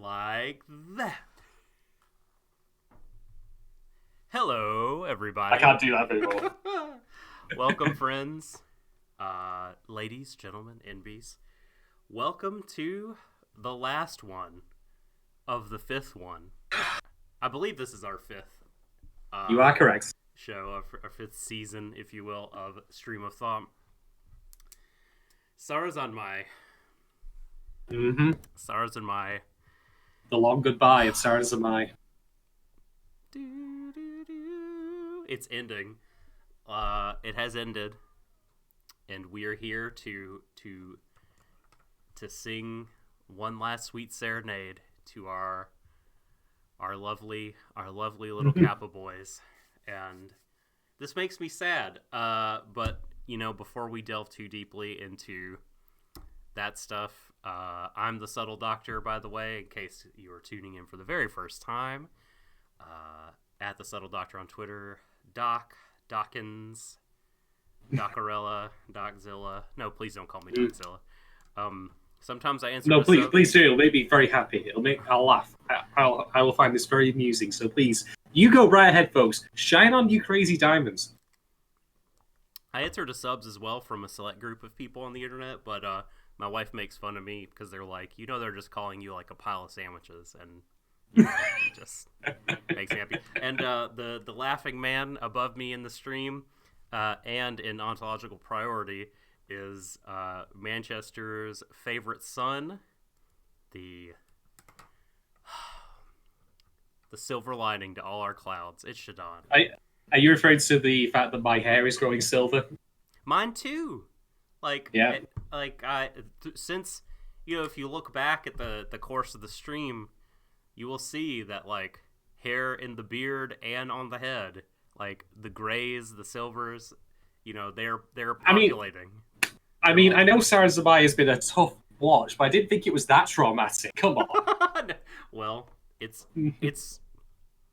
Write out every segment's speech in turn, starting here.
Like that. Hello, everybody. I can't do that anymore. Welcome, friends, ladies, gentlemen, NBs. Welcome to the last one of the fifth one. I believe this is our fifth. You are correct. Show, our fifth season, if you will, of Stream of Thought. Sarazanmai. Mm-hmm. Sarazanmai. The long goodbye of Sarazanmai. It's ending. It has ended, and we are here to sing one last sweet serenade to our lovely little Kappa boys, and this makes me sad. But you know, before we delve too deeply into that stuff, I'm the Subtle Doctor, by the way, in case you are tuning in for the very first time. At the Subtle Doctor on Twitter, Dawkins, Docarella, Doczilla. No, please don't call me Doczilla. Sometimes I answer. No, please do. It'll make me very happy. I'll laugh. I will find this very amusing. So please, you go right ahead, folks. Shine on, you crazy diamonds. I answer to subs as well from a select group of people on the internet, but my wife makes fun of me because they're like, they're just calling you like a pile of sandwiches, and it just makes me happy. And the laughing man above me in the stream, and in ontological priority, is Manchester's favorite son, the silver lining to all our clouds. It's Shadon. Are you referring to the fact that my hair is growing silver? Mine too. Like, yeah. Since, if you look back at the course of the stream, you will see that, like, hair in the beard and on the head, like, the grays, the silvers, they're populating. I know Sarazanmai has been a tough watch, but I didn't think it was that traumatic. Come on. Well,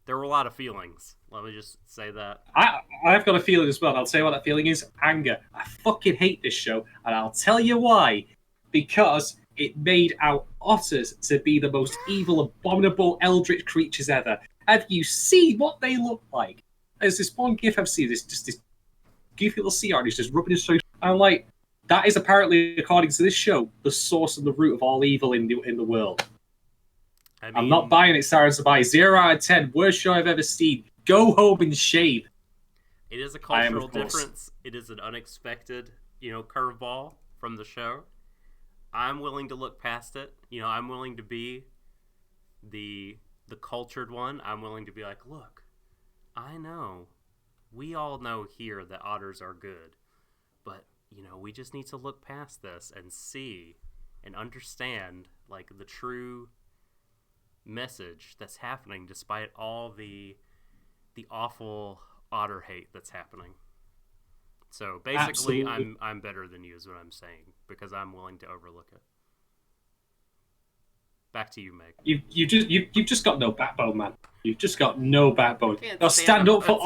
there were a lot of feelings. Let me just say that. I've got a feeling as well, and I'll tell you what that feeling is. Anger. I fucking hate this show, and I'll tell you why. Because it made our otters to be the most evil, abominable, eldritch creatures ever. Have you seen what they look like? There's this one gif I've seen, this goofy little sea artist just rubbing his face. I'm like, that is apparently, according to this show, the source and the root of all evil in the world. I'm not buying it, Sarazanmai. 0 out of 10. Worst show I've ever seen. Go home and shave. It is a cultural difference. It is an unexpected, curveball from the show. I'm willing to look past it. I'm willing to be the cultured one. I'm willing to be like, look, I know. We all know here that otters are good. But, we just need to look past this and see and understand, like, the true message that's happening despite all the awful otter hate that's happening. So basically, absolutely. I'm better than you is what I'm saying, because I'm willing to overlook it. Back to you, Meg. You've just got no backbone, man. You've just got no backbone. Gotta stand up for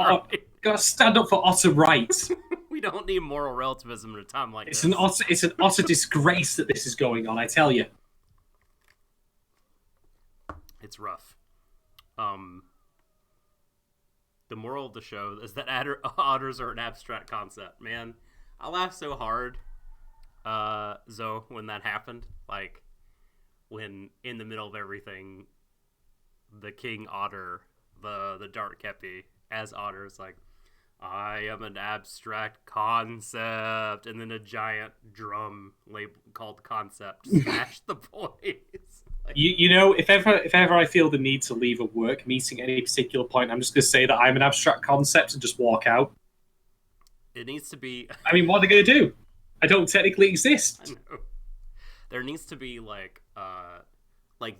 otter rights. We don't need moral relativism at a time like this. It's an utter disgrace that this is going on, I tell you. It's rough. The moral of the show is that otters are an abstract concept. Man, I laughed so hard, Zoe, when that happened. Like, when in the middle of everything, the king otter, the dark kepi, as otter is like, I am an abstract concept, and then a giant drum called concept smashed the boys. If ever I feel the need to leave a work meeting at any particular point, I'm just going to say that I'm an abstract concept and just walk out. It needs to be... I mean, what are they going to do? I don't technically exist. I know. There needs to be, like,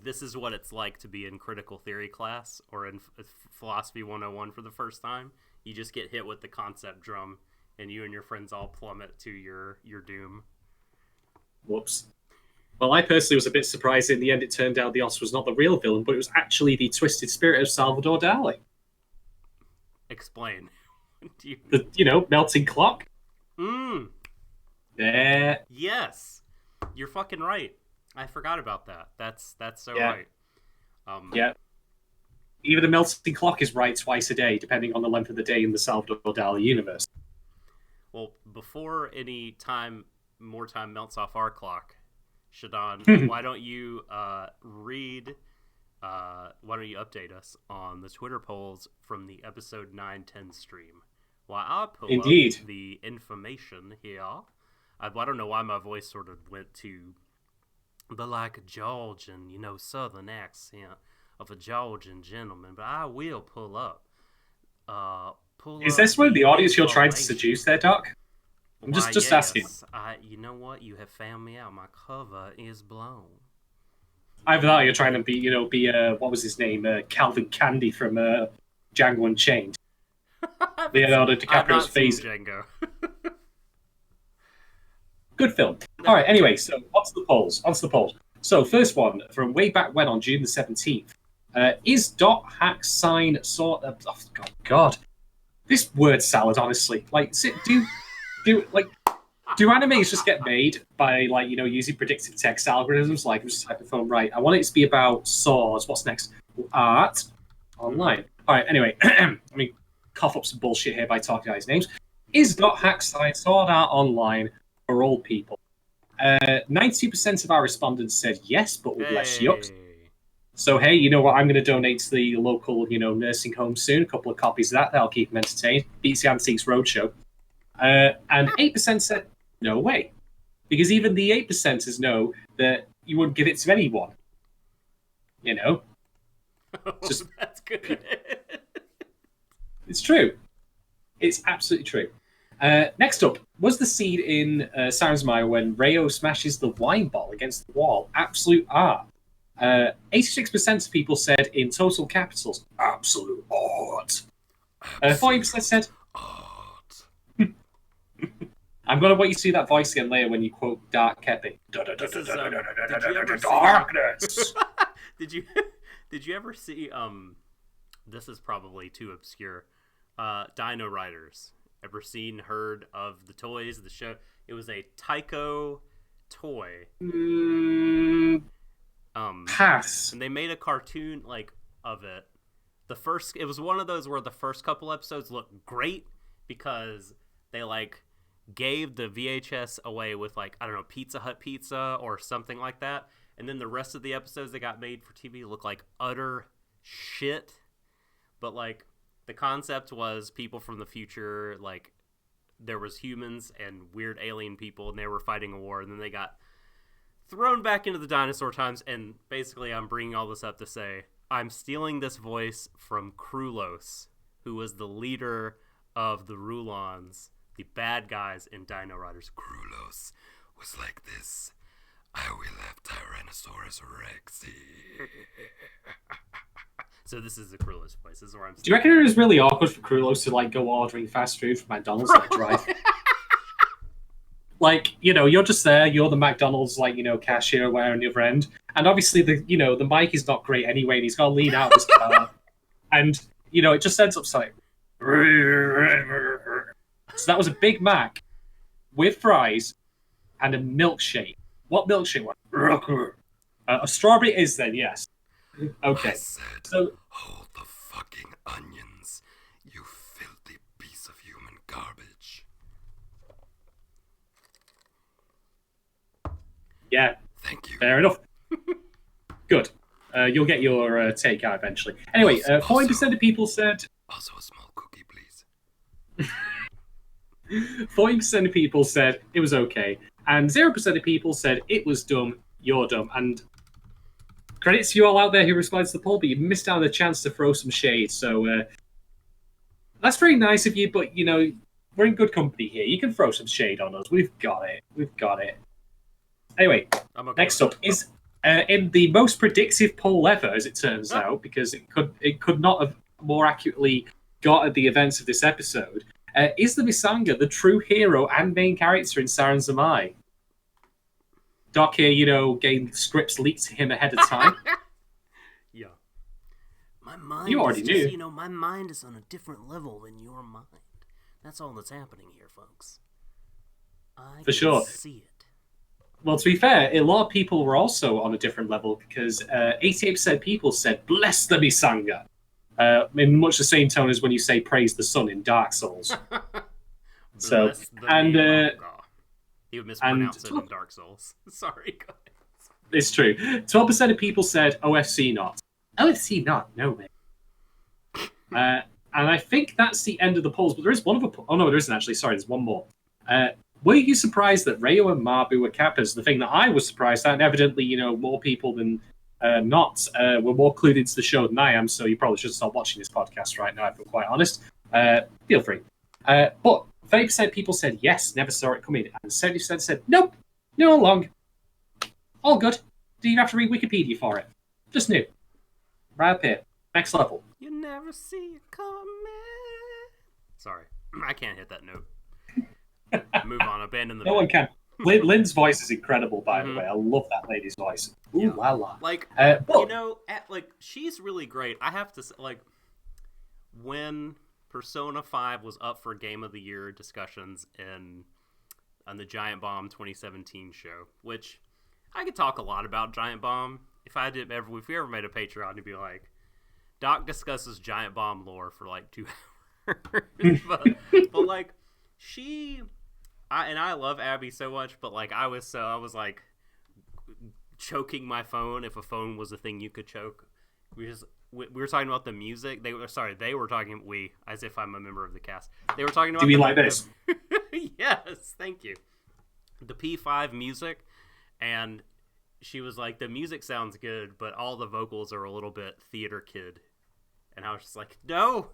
this is what it's like to be in critical theory class or in philosophy 101 for the first time. You just get hit with the concept drum, and you and your friends all plummet to your doom. Whoops. Well, I personally was a bit surprised in the end it turned out the otter was not the real villain, but it was actually the twisted spirit of Salvador Dali. Explain. The melting clock? Yes. You're fucking right. I forgot about that. That's so right. Yeah. Even the melting clock is right twice a day, depending on the length of the day in the Salvador Dali universe. Well, before more time melts off our clock, Shadon, why don't you why don't you update us on the Twitter polls from the episode 9-10 stream? While I pull up the information here, I don't know why my voice sort of went to the like Georgian, southern accent of a Georgian gentleman, but I will pull up. Is this one of the audience you're trying to seduce there, Doc? I'm just asking. You know what? You have found me out. My cover is blown. Either that or you're trying to be what was his name? Calvin Candy from Django Unchained. Leonardo DiCaprio's face. Django. Good film. All right, anyway, so onto the polls. So, first one, from way back when on June the 17th. Is dot hack sign sort of... Oh, God. This word salad, honestly. Like, do animes just get made by, using predictive text algorithms? Like, I'm just typing phone, right, I want it to be about swords. What's next? Art. Online. All right, anyway. Let me cough up some bullshit here by talking out his names. Is dot hack sign sword art online for old people? 92% of our respondents said yes, but with less yucks. So, hey, you know what? I'm going to donate to the local, nursing home soon. A couple of copies of that. That'll keep them entertained. Beats the Antiques Roadshow. And 8% said, no way. Because even the 8%ers know that you wouldn't give it to anyone. Just, that's good. It's true. It's absolutely true. Next up, was the scene in Sarazanmai when Reo smashes the wine bottle against the wall absolute art? 86% of people said in total capitals, absolute art. 40% said art. I'm going to want you to see that voice again later when you quote Dark Kepi. Darkness. Did you ever see this is probably too obscure. Dino Riders. Ever heard of the toys, the show? It was a Tycho toy. Pass. And they made a cartoon of it. It was one of those where the first couple episodes looked great because they gave the VHS away with Pizza Hut pizza or something like that. And then the rest of the episodes that got made for TV look like utter shit. But the concept was people from the future, there was humans and weird alien people, and they were fighting a war, and then they got thrown back into the dinosaur times. And basically, I'm bringing all this up to say I'm stealing this voice from Krulos, who was the leader of the Rulons, the bad guys in Dino Riders. Krulos was like this. I will have Tyrannosaurus Rexy. So this is the Krulos voice. This is where I'm. Do you reckon it was really awkward for Krulos to go ordering fast food from McDonald's on the drive? You're just there. You're the McDonald's cashier or whatever on the other end, and obviously the mic is not great anyway, and he's got to lean out of his car, and it just ends up like. So that was a Big Mac with fries and a milkshake. What milkshake was? A strawberry is then, yes. Okay. I said, so hold the fucking onions, you filthy piece of human garbage. Yeah. Thank you. Fair enough. Good. You'll get your take out eventually. Anyway, 40% of people said... Also a small cookie, please. 40% of people said it was okay, and 0% of people said it was dumb, you're dumb. And credits to you all out there who responded to the poll, but you missed out on the chance to throw some shade. So that's very nice of you, but we're in good company here. You can throw some shade on us. We've got it. Anyway, next up is in the most predictive poll ever, as it turns out, because it could not have more accurately got at the events of this episode. Is the Misanga the true hero and main character in Sarazanmai? Doc here, getting scripts leaked to him ahead of time. Yeah. My mind you already knew. My mind is on a different level than your mind. That's all that's happening here, folks. I For sure. see it. Well, to be fair, a lot of people were also on a different level because 88% of people said, "Bless the Misanga," in much the same tone as when you say "Praise the Sun" in Dark Souls. So, and he would mispronounce it in Dark Souls. Sorry, go ahead. It's true. 12% of people said OFC not. OFC not, no man. And I think that's the end of the polls. But there is one of a. Oh no, there isn't actually. Sorry, there's one more. Were you surprised that Ryo and Mabu were Kappas? The thing that I was surprised at, and evidently, more people than not were more clued into the show than I am. So you probably should stop watching this podcast right now, if I'm quite honest. Feel free. But 30% of people said yes, never saw it coming, and 70% said nope, no along. All good. Didn't even have to read Wikipedia for it. Just new. Right up here. Next level. You never see it coming. Sorry, I can't hit that note. Move on. Abandon the. No one can. Lynn's voice is incredible, by the way. I love that lady's voice. Ooh la la. Like, she's really great. I have to say, like, when Persona 5 was up for Game of the Year discussions on the Giant Bomb 2017 show, which I could talk a lot about Giant Bomb. If we ever made a Patreon, to be like, Doc discusses Giant Bomb lore for like 2 hours, but like I love Abby so much, but like I was like choking my phone if a phone was a thing you could choke. We were talking about the music. They were talking as if I'm a member of the cast. They were talking about. Do you like this? Yes, thank you. The P5 music, and she was like, the music sounds good, but all the vocals are a little bit theater kid. And I was just like, no.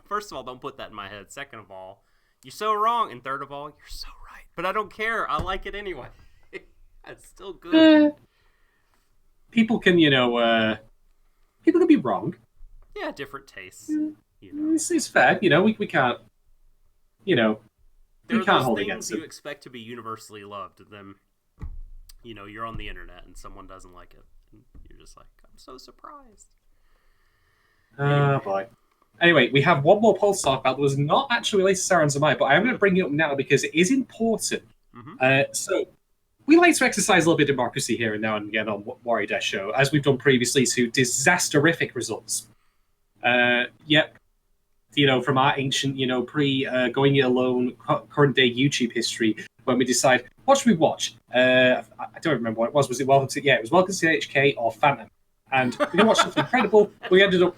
First of all, don't put that in my head. Second of all, you're so wrong. And third of all, you're so right. But I don't care. I like it anyway. It's still good. People can, people can be wrong. Yeah, different tastes. It's fair. We can't, we can't hold against it. You expect to be universally loved, and then, you're on the internet and someone doesn't like it. And you're just like, I'm so surprised. Boy. Anyway, we have one more poll to talk about that was not actually related to Sarazanmai, but I am going to bring it up now because it is important. So, we like to exercise a little bit of democracy here and now and again on Warui Deshou, as we've done previously to disasterific results. Yep. From our ancient, pre-going it alone, current day YouTube history, when we decide, what should we watch? I don't remember what it was. Was it Welcome to... Yeah, it was Welcome to HK or Phantom. And we didn't watch something incredible. We ended up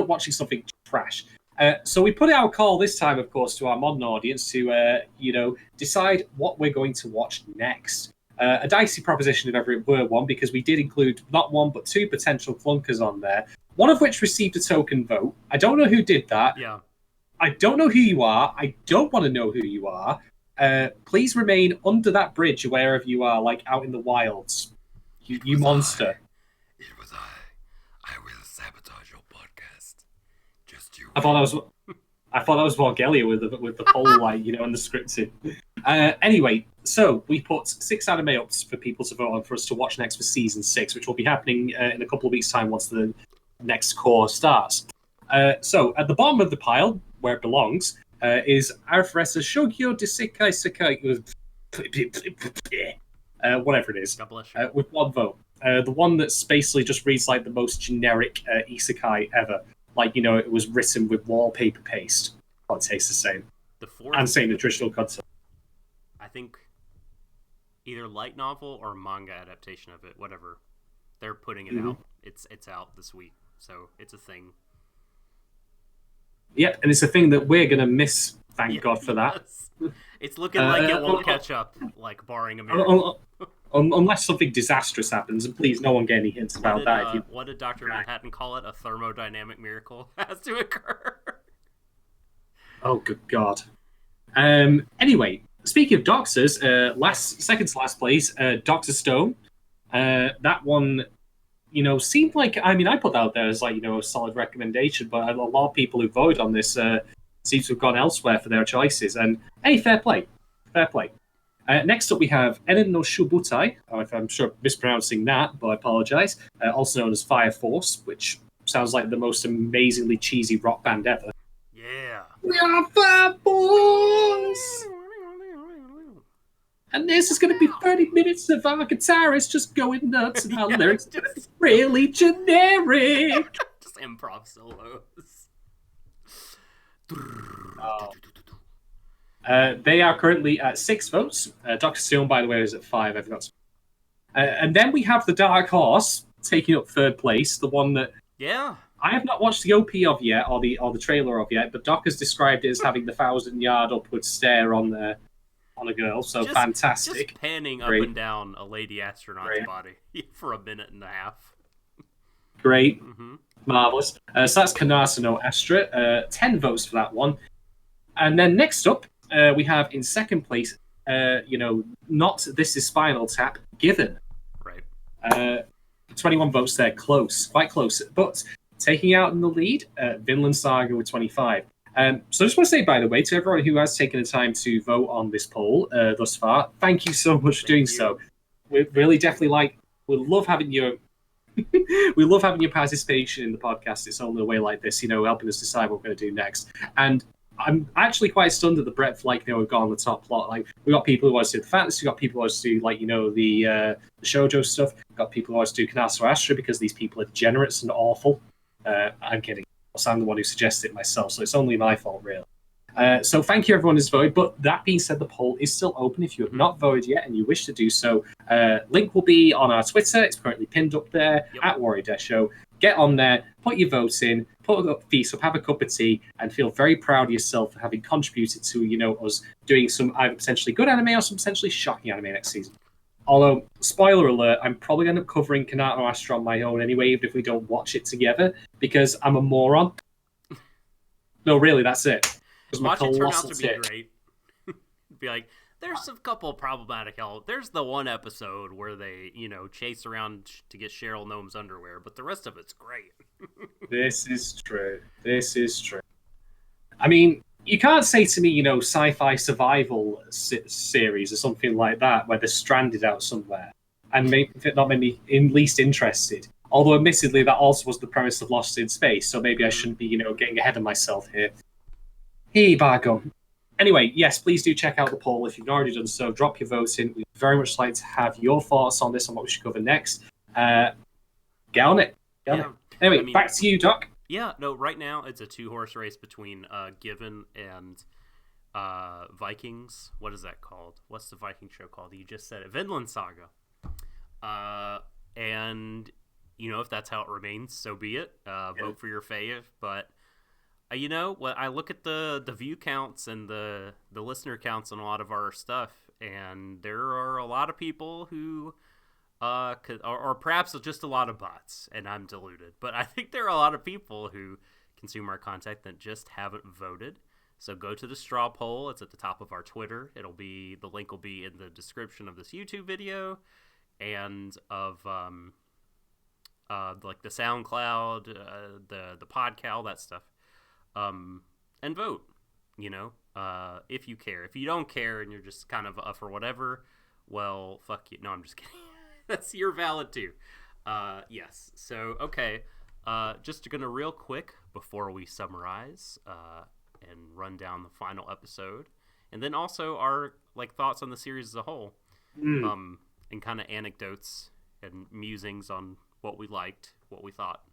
watching something trash. So we put out a call this time, of course, to our modern audience to, decide what we're going to watch next. A dicey proposition if ever it were one, because we did include not one but 2 potential clunkers on there, one of which received a token vote. I don't know who did that. Yeah. I don't know who you are. I don't want to know who you are. Please remain under that bridge wherever you are, like out in the wilds. You monster. It was I will sabotage your podcast. Just you. I thought that was Vorgelia with the poll light, and the scripting. Anyway, so we put 6 anime ups for people to vote on for us to watch next for season 6, which will be happening in a couple of weeks' time once the next core starts. So at the bottom of the pile, where it belongs, is Arifureta Shogyo Desekai Sekai, whatever it is, with 1 vote. The one that's basically just reads like the most generic isekai ever. Like, it was written with wallpaper paste. But it tastes the same. The 4th, and same nutritional content. I think either light novel or manga adaptation of it, whatever. They're putting it out. It's out this week. So it's a thing. Yep, and it's a thing that we're going to miss, thank God for that. It's looking like it won't catch up, like barring a miracle. Unless something disastrous happens, and please, no one get any hints about that. What did Dr. Manhattan call it? A thermodynamic miracle has to occur. Oh, good God. Anyway, speaking of doctors, second to last place, Dr. Stone. That one, seemed like, I put that out there as like, a solid recommendation, but a lot of people who voted on this seem to have gone elsewhere for their choices. And hey, fair play. Next up, we have Enen no Shubutai. If I'm sure mispronouncing that, but I apologize. Also known as Fire Force, which sounds like the most amazingly cheesy rock band ever. Yeah. We are Fire Force! And this is going to be 30 minutes of our guitarist just going nuts, and our lyrics are just really generic. Just improv solos. They are currently at 6 votes. Dr. Sion, by the way, is at 5. I forgot to... and then we have the Dark Horse taking up 3rd place, the one that I have not watched the OP of yet, or the trailer of yet, but Doc has described it as having the 1,000-yard upward stare on a girl, so just, fantastic. Just panning up and down a lady astronaut's body for a minute and a half. Great. Mm-hmm. Marvelous. So that's Kanasa no Astra. 10 votes for that one. And then next up, we have in 2nd place, not This Is Spinal Tap, Given. Right. 21 votes there, close, quite close. But taking out in the lead, Vinland Saga with 25. So I just want to say, by the way, to everyone who has taken the time to vote on this poll thus far, thank you so much for doing so. We really definitely we love having your we love having your participation in the podcast. It's only a way like this, helping us decide what we're going to do next. And I'm actually quite stunned at the breadth, we've got on the top plot. We got people who want to do the fantasy, we got people who want to do, the shoujo stuff, we got people who want to do Kanasa Astra because these people are degenerates and awful. I'm kidding. I'm the one who suggested it myself, so it's only my fault, really. So thank you, everyone who's voted. But that being said, the poll is still open. If you have not voted yet and you wish to do so, link will be on our Twitter. It's currently pinned up there, at Warui Deshou. Get on there, put your votes in, put up feast up, have a cup of tea, and feel very proud of yourself for having contributed to, us doing some either potentially good anime or some potentially shocking anime next season. Although, spoiler alert, I'm probably going to end up covering Kanata no Astra on my own anyway, even if we don't watch it together, because I'm a moron. No, really, that's it. Watch it turn out to be great. Be like, there's a couple problematic elements. There's the one episode where they, chase around to get Cheryl Gnome's underwear, but the rest of it's great. This is true. I mean, you can't say to me, sci-fi survival series or something like that, where they're stranded out somewhere, and not made me least interested. Although, admittedly, that also was the premise of Lost in Space, so maybe I shouldn't be, getting ahead of myself here. Hey, Bargum. Anyway, yes, please do check out the poll. If you've already done so, drop your votes in. We'd very much like to have your thoughts on this and what we should cover next. Get on it. Anyway, back to you, Doc. Yeah, no, right now it's a 2-horse race between Given and Vikings. What is that called? What's the Viking show called? You just said it. Vinland Saga. And, if that's how it remains, so be it. Vote for your fave. But, when I look at the view counts and the listener counts on a lot of our stuff, and there are a lot of people who... or perhaps just a lot of bots, and I'm deluded. But I think there are a lot of people who consume our content that just haven't voted. So go to the straw poll. It's at the top of our Twitter. The link will be in the description of this YouTube video, and of the SoundCloud, the podcast, that stuff. And vote. If you care. If you don't care and you're just kind of for whatever, well, fuck you. No, I'm just kidding. That's your valid too. Yes. So, okay. Just gonna real quick before we summarize and run down the final episode, and then also our thoughts on the series as a whole, and kind of anecdotes and musings on what we liked, what we thought.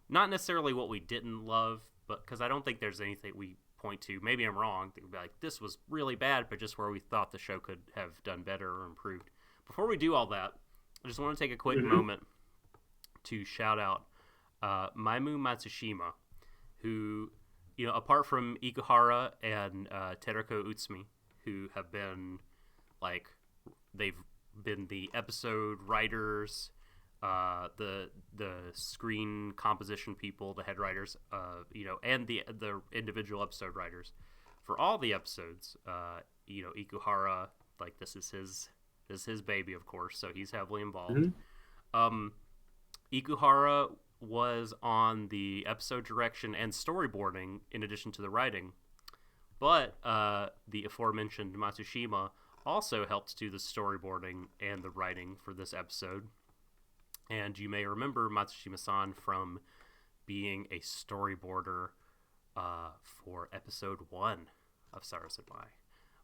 Not necessarily what we didn't love, but because I don't think there's anything we point to. Maybe I'm wrong. They would be like, this was really bad, but just where we thought the show could have done better or improved. Before we do all that, I just want to take a quick moment to shout out Maimu Matsushima, who, apart from Ikuhara and Terako Utsumi, who have been, they've been the episode writers, the screen composition people, the head writers, and the individual episode writers for all the episodes. Ikuhara, this is his baby, of course, so he's heavily involved. Ikuhara was on the episode direction and storyboarding in addition to the writing, but the aforementioned Matsushima also helped do the storyboarding and the writing for this episode. And you may remember Matsushima-san from being a storyboarder for episode 1 of Sarazanmai,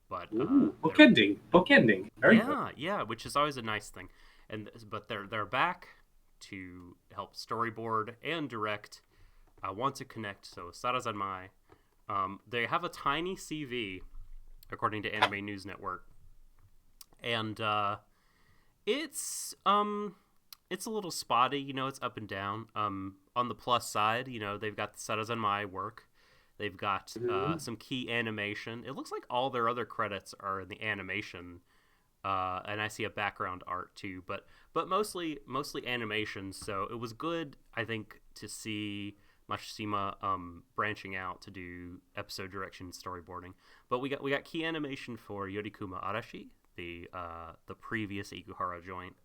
But bookending. Very good. Yeah, which is always a nice thing. But they're back to help storyboard and direct. I Want to Connect. So Sarazanmai. They have a tiny CV, according to Anime News Network, and it's a little spotty. You know, it's up and down. On the plus side, you know, they've got the Sarazanmai work. They've got some key animation. It looks like all their other credits are in the animation, and I see a background art too, but mostly animation. So it was good, I think, to see Matsushima branching out to do episode direction and storyboarding. But we got key animation for Yorikuma Arashi, the previous Ikuhara joint.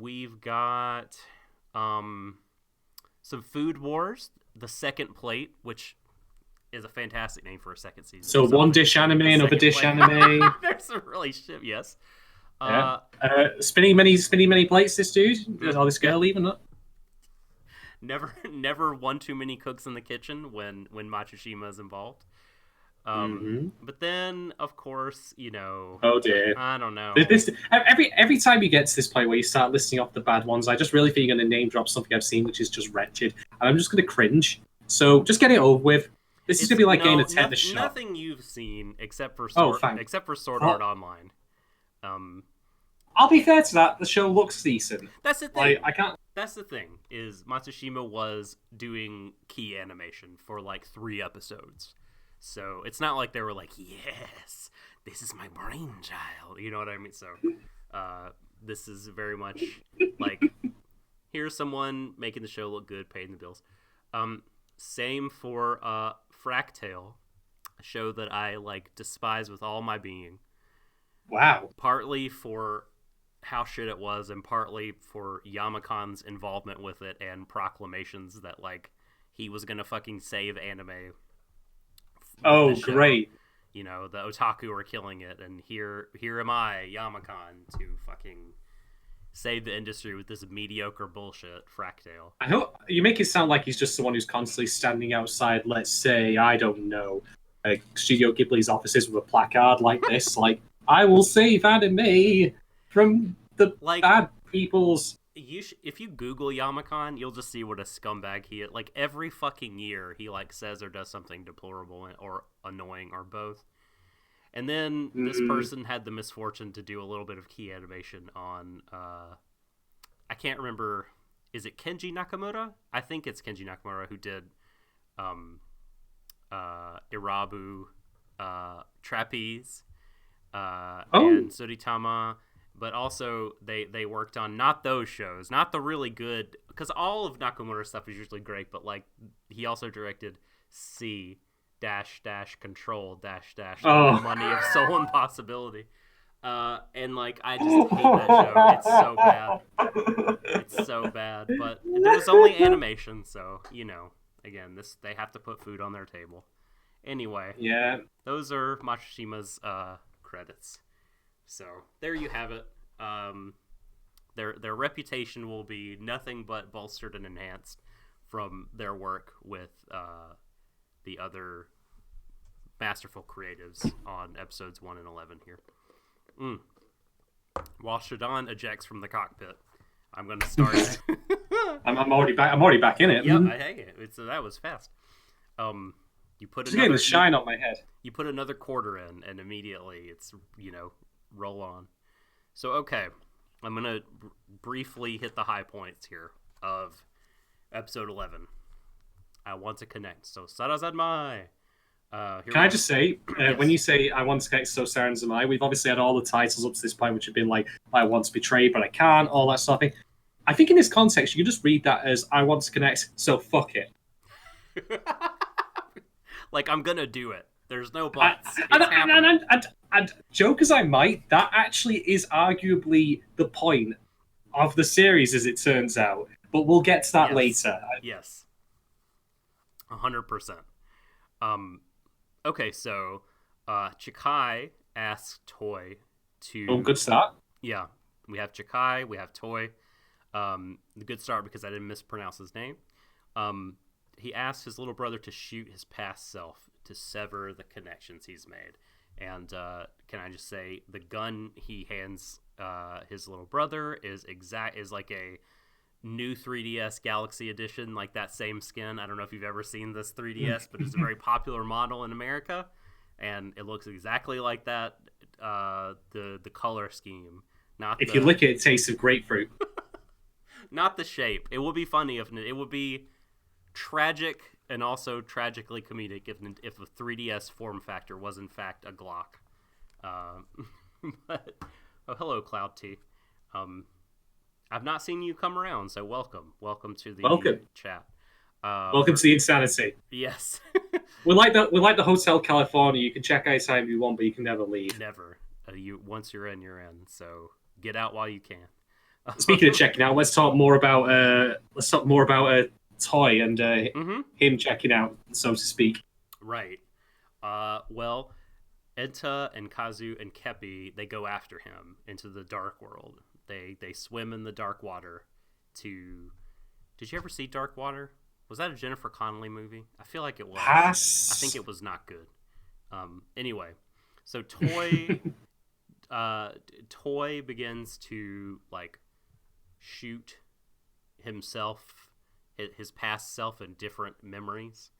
We've got some Food Wars, the second plate, which is a fantastic name for a second season. So one dish anime, another dish anime. There's some relationship, yes. Yeah. Spinning many plates, this dude. Or this girl, even not. Never one too many cooks in the kitchen when Matsushima is involved. But then, of course, you know. Oh dear. I don't know. Every time you get to this point where you start listing off the bad ones, I just really feel you're going to name drop something I've seen, which is just wretched, and I'm just going to cringe. So just get it over with. This is going to be like getting a tetanus shot. Nothing you've seen except for Sword Art Online. I'll be fair to that. The show looks decent. That's the thing. I can't. That's the thing, is Matsushima was doing key animation for like 3 episodes. So it's not like they were like, yes, this is my brainchild. You know what I mean? So this is very much like, here's someone making the show look good, paying the bills. Same for Fractale, a show that I like despise with all my being. Wow. Partly for how shit it was, and partly for Yamakan's involvement with it and proclamations that like he was gonna fucking save anime. Oh, great! You know, the otaku are killing it, and here am I, Yamakan, to fucking save the industry with this mediocre bullshit, Fractale. I hope you make it sound like he's just someone who's constantly standing outside, let's say, I don't know, Studio Ghibli's offices with a placard like this, like, I will save anime from the bad people's... If you Google Yamakan, you'll just see what a scumbag he is. Like, every fucking year, he, like, says or does something deplorable or annoying or both. And then this person had the misfortune to do a little bit of key animation on, I can't remember, is it Kenji Nakamura? I think it's Kenji Nakamura who did Irabu, Trapeze, and Suritama. But also, they worked on not those shows, not the really good, because all of Nakamura's stuff is usually great, but like he also directed C Control Money of Soul Impossibility. And like I just hate that show. It's so bad. It's so bad. But there was only animation, so you know, again, they have to put food on their table. Anyway, yeah, those are Matsushima's credits. So there you have it. Their reputation will be nothing but bolstered and enhanced from their work with the other masterful creatives on episodes 1 and 11 here. While Shadon ejects from the cockpit, I'm going to start. I'm already back. I'm already back in it. Yep, I hang it. That was fast. You put just getting the shine on my head. You put another quarter in, and immediately it's roll on. So okay, I'm gonna briefly hit the high points here of episode 11. I Want to Connect. So Sarazanmai. Can I just say, yes. When you say I Want to Connect, so Sarazanmai, we've obviously had all the titles up to this point, which have been like I want to betray, but I can't, all that sort of thing. I think in this context, you can just read that as I want to connect, so fuck it. Like I'm gonna do it. There's no buts. And joke as I might, that actually is arguably the point of the series, as it turns out. But we'll get to that later. Yes. 100%. Okay, so Chikai asks Toy to... Oh, good start. Yeah. We have Chikai, we have Toy. The good start because I didn't mispronounce his name. He asks his little brother to shoot his past self to sever the connections he's made. And can I just say, the gun he hands his little brother is like a new 3DS Galaxy Edition, like that same skin. I don't know if you've ever seen this 3DS, but it's a very popular model in America, and it looks exactly like that. The color scheme, you lick it, it tastes of grapefruit. Not the shape. It would be funny if it would be tragic and also tragically comedic if the 3DS form factor was in fact a Glock. But hello, Cloud T. I've not seen you come around, so welcome to the chat. Welcome to the insanity. Yes. we're like the Hotel California. You can check out time you want, but you can never leave. Never. Once you're in, you're in. So get out while you can. Speaking of checking out, let's talk more about Toy and him checking out, so to speak. Right. Well, Enta and Kazu and Kepi, they go after him into the dark world. They swim in the dark water to... Did you ever see Dark Water? Was that a Jennifer Connelly movie? I feel like it was. Pass. I think it was not good. Anyway, so Toy Toy begins to like shoot himself, his past self, in different memories.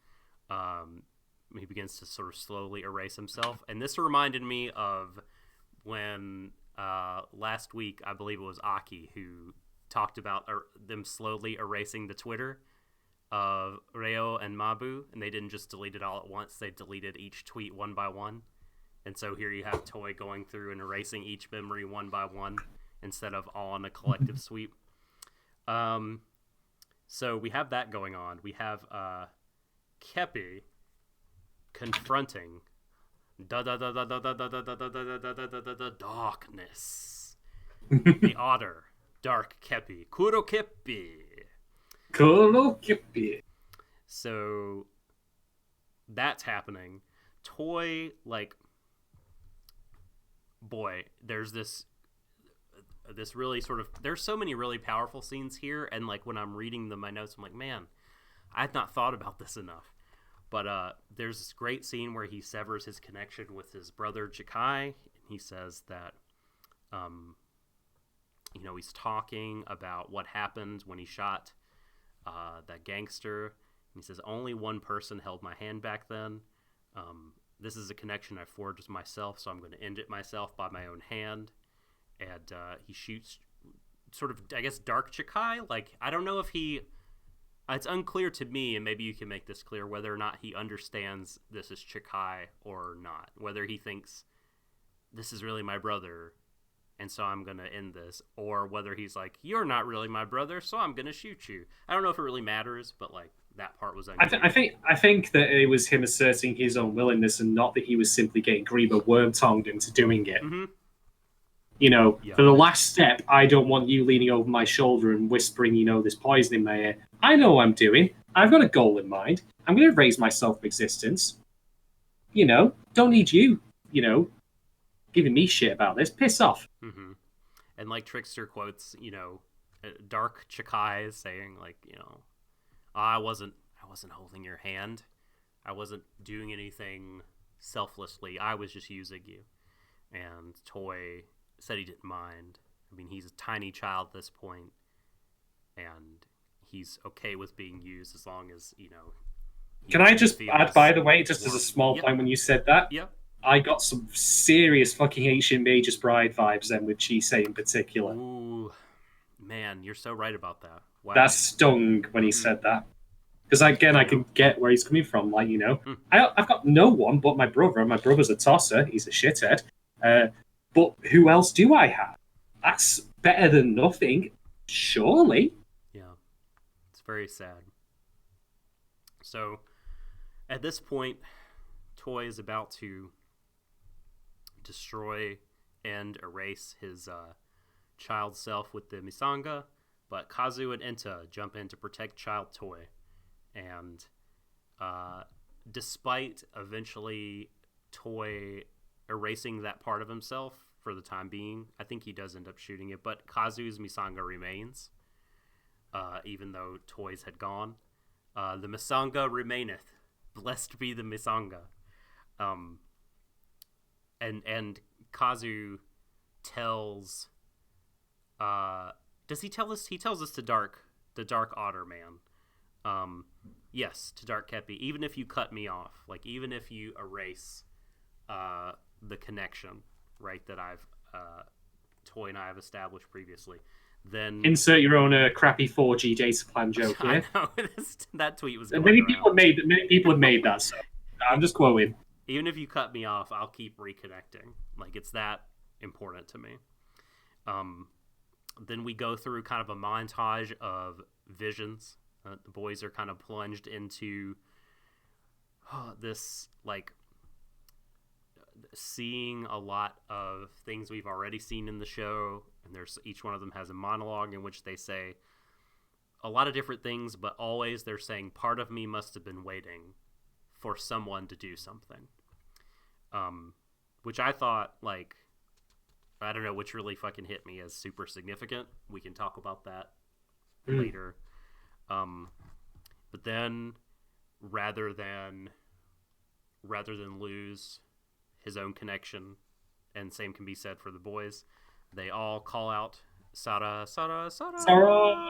He begins to sort of slowly erase himself, and this reminded me of when last week, I believe it was Aki who talked about them slowly erasing the Twitter of Reo and Mabu, and they didn't just delete it all at once, they deleted each tweet one by one. And so here you have Toy going through and erasing each memory one by one instead of all in a collective sweep. So we have that going on. We have Kepi confronting darkness. The otter, Dark Kepi, Kuro Kepi. So that's happening. Toy, like, boy, there's this really sort of, there's so many really powerful scenes here, and like when I'm reading my notes, I'm like, man, I had not thought about this enough. But there's this great scene where he severs his connection with his brother Chikai, and he says that he's talking about what happened when he shot that gangster, and he says ononly one person held my hand back then. This is a connection I forged with myself, so I'm going to end it myself by my own hand. And he shoots sort of, I guess, Dark Chikai. Like, I don't know if it's unclear to me, and maybe you can make this clear, whether or not he understands this is Chikai or not. Whether he thinks this is really my brother, and so I'm going to end this. Or whether he's like, you're not really my brother, so I'm going to shoot you. I don't know if it really matters, but like, that part was unclear. I think that it was him asserting his own willingness, and not that he was simply getting Grieber worm-tongued into doing it. Mm-hmm. For the last step, I don't want you leaning over my shoulder and whispering, this poison in my ear. I know what I'm doing. I've got a goal in mind. I'm going to raise my self-existence. Don't need you, giving me shit about this. Piss off. Mm-hmm. And like Trickster quotes, Dark Chikai is saying, like, I wasn't holding your hand. I wasn't doing anything selflessly. I was just using you. And Toy said he didn't mind. I mean, he's a tiny child at this point, and he's okay with being used as long as, Can I just add, by the way, just as a small point, when you said that, I got some serious fucking Ancient Magus Bride vibes then with Chisei in particular. Ooh, man, you're so right about that. Wow. That stung when he said that. Because, again, I can get where he's coming from. Like, I've got no one but my brother, and my brother's a tosser. He's a shithead. But who else do I have? That's better than nothing, surely. Yeah, it's very sad. So, at this point, Toy is about to destroy and erase his child self with the Misanga, but Kazu and Enta jump in to protect child Toy. And despite eventually Toy erasing that part of himself for the time being, I think he does end up shooting it, but Kazu's Misanga remains, even though Toy's had gone. The Misanga remaineth. Blessed be the Misanga. and Kazu tells does he tell us? He tells us the dark otter man. Yes, to Dark Kepi. Even if you cut me off, like even if you erase the connection, right, that I've Toy and I have established previously, then insert your own crappy 4G data plan joke here. I know that tweet was going many around. people have made that. So I'm just quoting. Even if you cut me off, I'll keep reconnecting. Like it's that important to me. Then we go through kind of a montage of visions. The boys are kind of plunged into this, like, seeing a lot of things we've already seen in the show, and each one of them has a monologue in which they say a lot of different things, but always they're saying, part of me must have been waiting for someone to do something. Which I thought, like, I don't know, which really fucking hit me as super significant. We can talk about that later. But then, rather than lose his own connection, and same can be said for the boys, they all call out Sarazanmai.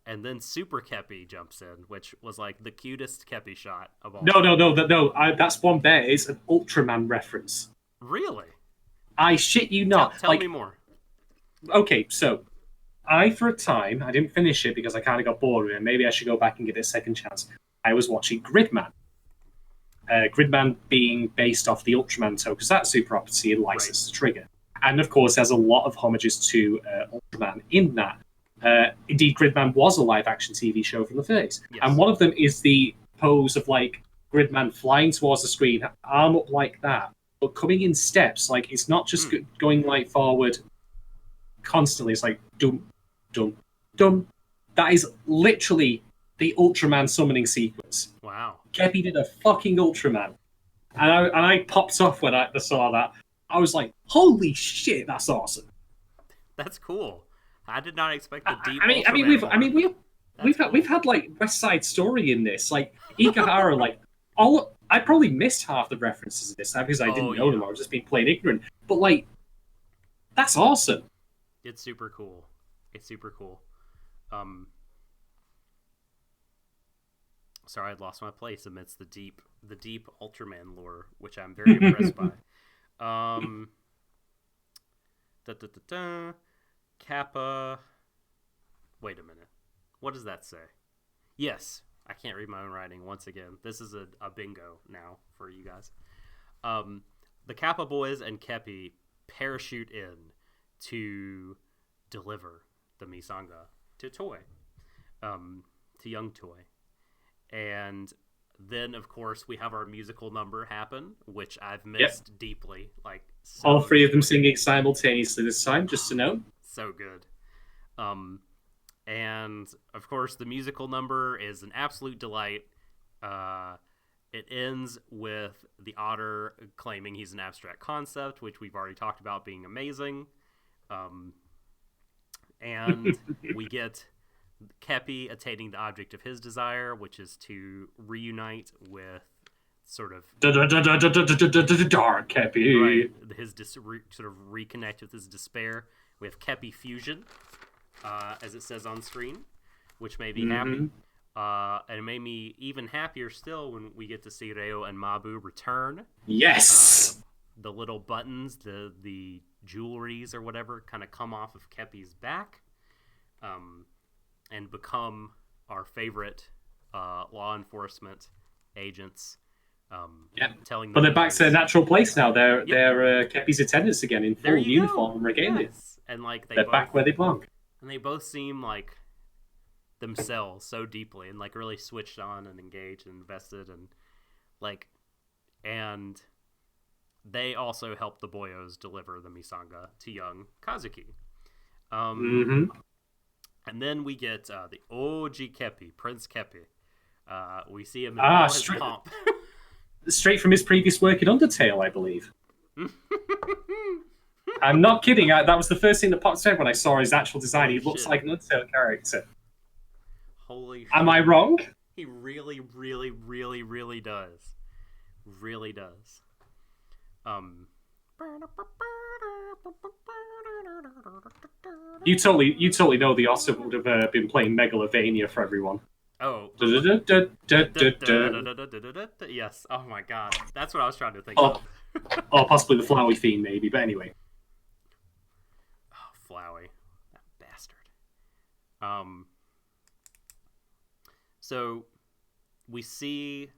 And then Super Kepi jumps in, which was like the cutest Kepi shot of all. No. That's one there is an Ultraman reference. Really? I shit you not. Tell me more. Okay, so for a time, I didn't finish it because I kind of got bored with it. Maybe I should go back and give it a second chance. I was watching Gridman. Gridman being based off the Ultraman Tokusatsu property and licensed to Trigger. And of course, there's a lot of homages to Ultraman in that. Indeed, Gridman was a live-action TV show from the 30s. Yes. And one of them is the pose of, like, Gridman flying towards the screen, arm up like that, but coming in steps. Like, it's not just going, like, forward constantly. It's like, dum, dum, dum. That is literally the Ultraman summoning sequence. Wow. Kepi did a fucking Ultraman. And I popped off when I saw that. I was like, holy shit, that's awesome. That's cool. I did not expect the deep. We've had like West Side Story in this, like Ikuhara, like I probably missed half the references of this because I didn't know them. I was just being plain ignorant. But like, that's awesome. It's super cool. Sorry, I'd lost my place amidst the deep Ultraman lore, which I'm very impressed by. Kappa. Wait a minute. What does that say? Yes, I can't read my own writing once again. This is a bingo now for you guys. The Kappa boys and Kepi parachute in to deliver the Misanga to Toy, to young Toy. And then, of course, we have our musical number happen, which I've missed deeply. Like all three of them singing simultaneously this time, just to note. So good. And, of course, the musical number is an absolute delight. It ends with the otter claiming he's an abstract concept, which we've already talked about being amazing. And we get Kepi attaining the object of his desire, which is to reunite with sort of Dark Kepi. Right, sort of reconnect with his despair. We have Kepi fusion, as it says on screen, which made me happy. And it made me even happier still when we get to see Reo and Mabu return. Yes! The little buttons, the jewelries or whatever, kind of come off of Kepi's back. And become our favorite law enforcement agents. Telling them, but they're back to their natural place now. They're Kepi's attendants again in full uniform and regalia. Yes. And like they're back where they belong. And they both seem like themselves so deeply and like really switched on and engaged and invested and they also help the boyos deliver the Misanga to young Kazuki. And then we get the OG Kepi, Prince Kepi. We see him in all his pomp. Straight from his previous work in Undertale, I believe. I'm not kidding. That was the first thing that popped in when I saw his actual design. He looks like an Undertale character. Holy shit. Am I wrong? He really, really, really, really does. Really does. You totally know the Otter would have been playing Megalovania for everyone. Oh. Yes. Oh my god. That's what I was trying to think of. Or possibly the Flowey theme, maybe. But anyway. Oh, Flowey. That bastard. So, we see...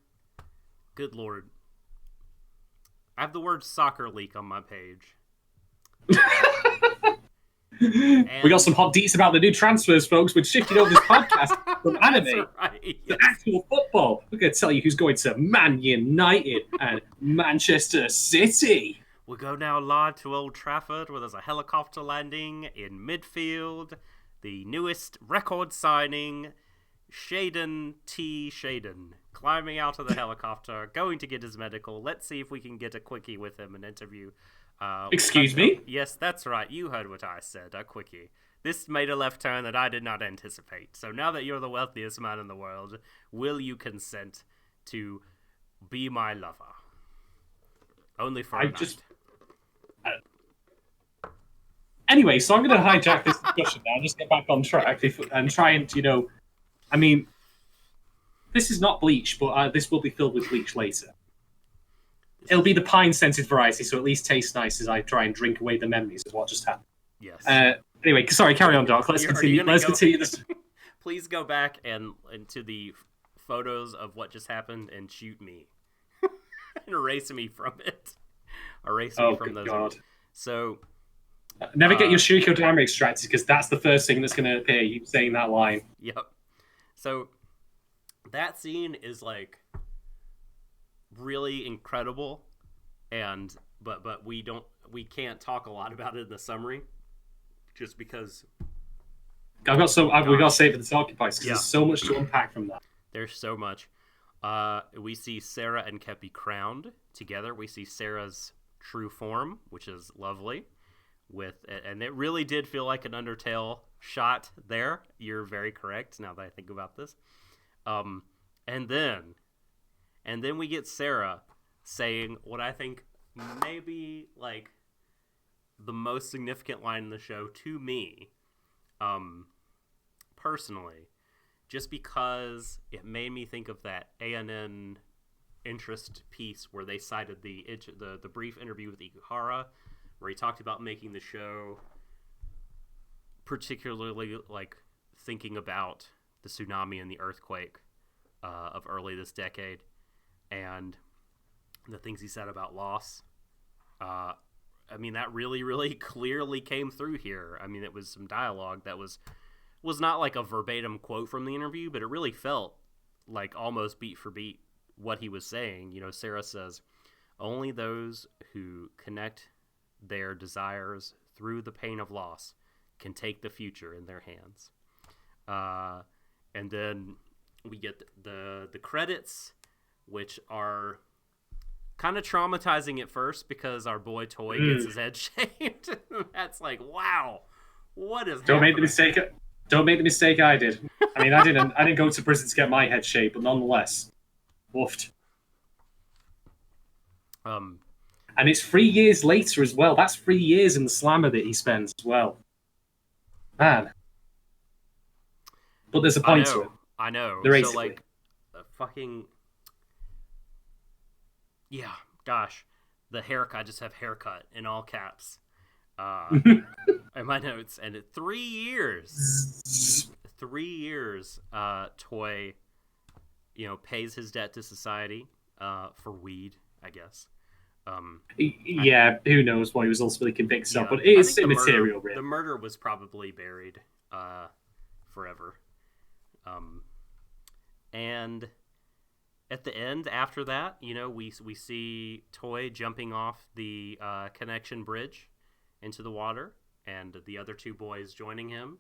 Good lord. I have the word soccer leak on my page. We got some hot deets about the new transfers, folks. We're shifting over this podcast from anime to actual football. We're going to tell you who's going to Man United and Manchester City. We'll go now live to Old Trafford, where there's a helicopter landing in midfield. The newest record signing, Shadon climbing out of the helicopter, going to get his medical. Let's see if we can get a quickie with him, an interview. Excuse me? Yes, that's right. You heard what I said, a quickie. This made a left turn that I did not anticipate. So now that you're the wealthiest man in the world, will you consent to be my lover? Only for a night. Anyway, so I'm going to hijack this discussion now and just get back on track and try and, I mean, this is not bleach, but this will be filled with bleach later. It'll be the pine-scented variety, so at least tastes nice as I try and drink away the memories of what just happened. Yes. Anyway, sorry, carry on, Doc. Let's continue this. Please go back and to the photos of what just happened and shoot me. And erase me from it. Erase me from those. God. So... never get your Shuriko Dama extracted, because that's the first thing that's going to appear, you saying that line. Yep. So, that scene is, like... really incredible, and but we can't talk a lot about it in the summary, just because we got to save for the talking points, because there's so much to unpack from that. There's so much. We see Sarah and Kepi crowned together. We see Sarah's true form, which is lovely, and it really did feel like an Undertale shot there. You're very correct, now that I think about this. And then we get Sarah saying what I think maybe, like, the most significant line in the show to me, personally, just because it made me think of that ANN interest piece where they cited the brief interview with Ikuhara, where he talked about making the show particularly, like, thinking about the tsunami and the earthquake of early this decade. And the things he said about loss, I mean, that really, really clearly came through here. I mean, it was some dialogue that was not like a verbatim quote from the interview, but it really felt like almost beat for beat what he was saying. Sarah says, only those who connect their desires through the pain of loss can take the future in their hands. And then we get the credits, which are kind of traumatizing at first because our boy Toy gets his head shaved. That's like, wow, what is Don't happening? Don't make the mistake I did. I mean, I didn't go to prison to get my head shaved, but nonetheless, woofed. And it's 3 years later as well. That's 3 years in the slammer that he spends as well. Man. But there's a point to it. I know. So, like, fucking... Yeah, gosh. The haircut, I just have haircut in all caps. In my notes. And 3 years. 3 years, Toy, pays his debt to society for weed, I guess. Who knows what he was ultimately convicted of, but it is immaterial, really. The murder was probably buried forever. And at the end, after that, we see Toy jumping off the connection bridge into the water, and the other two boys joining him.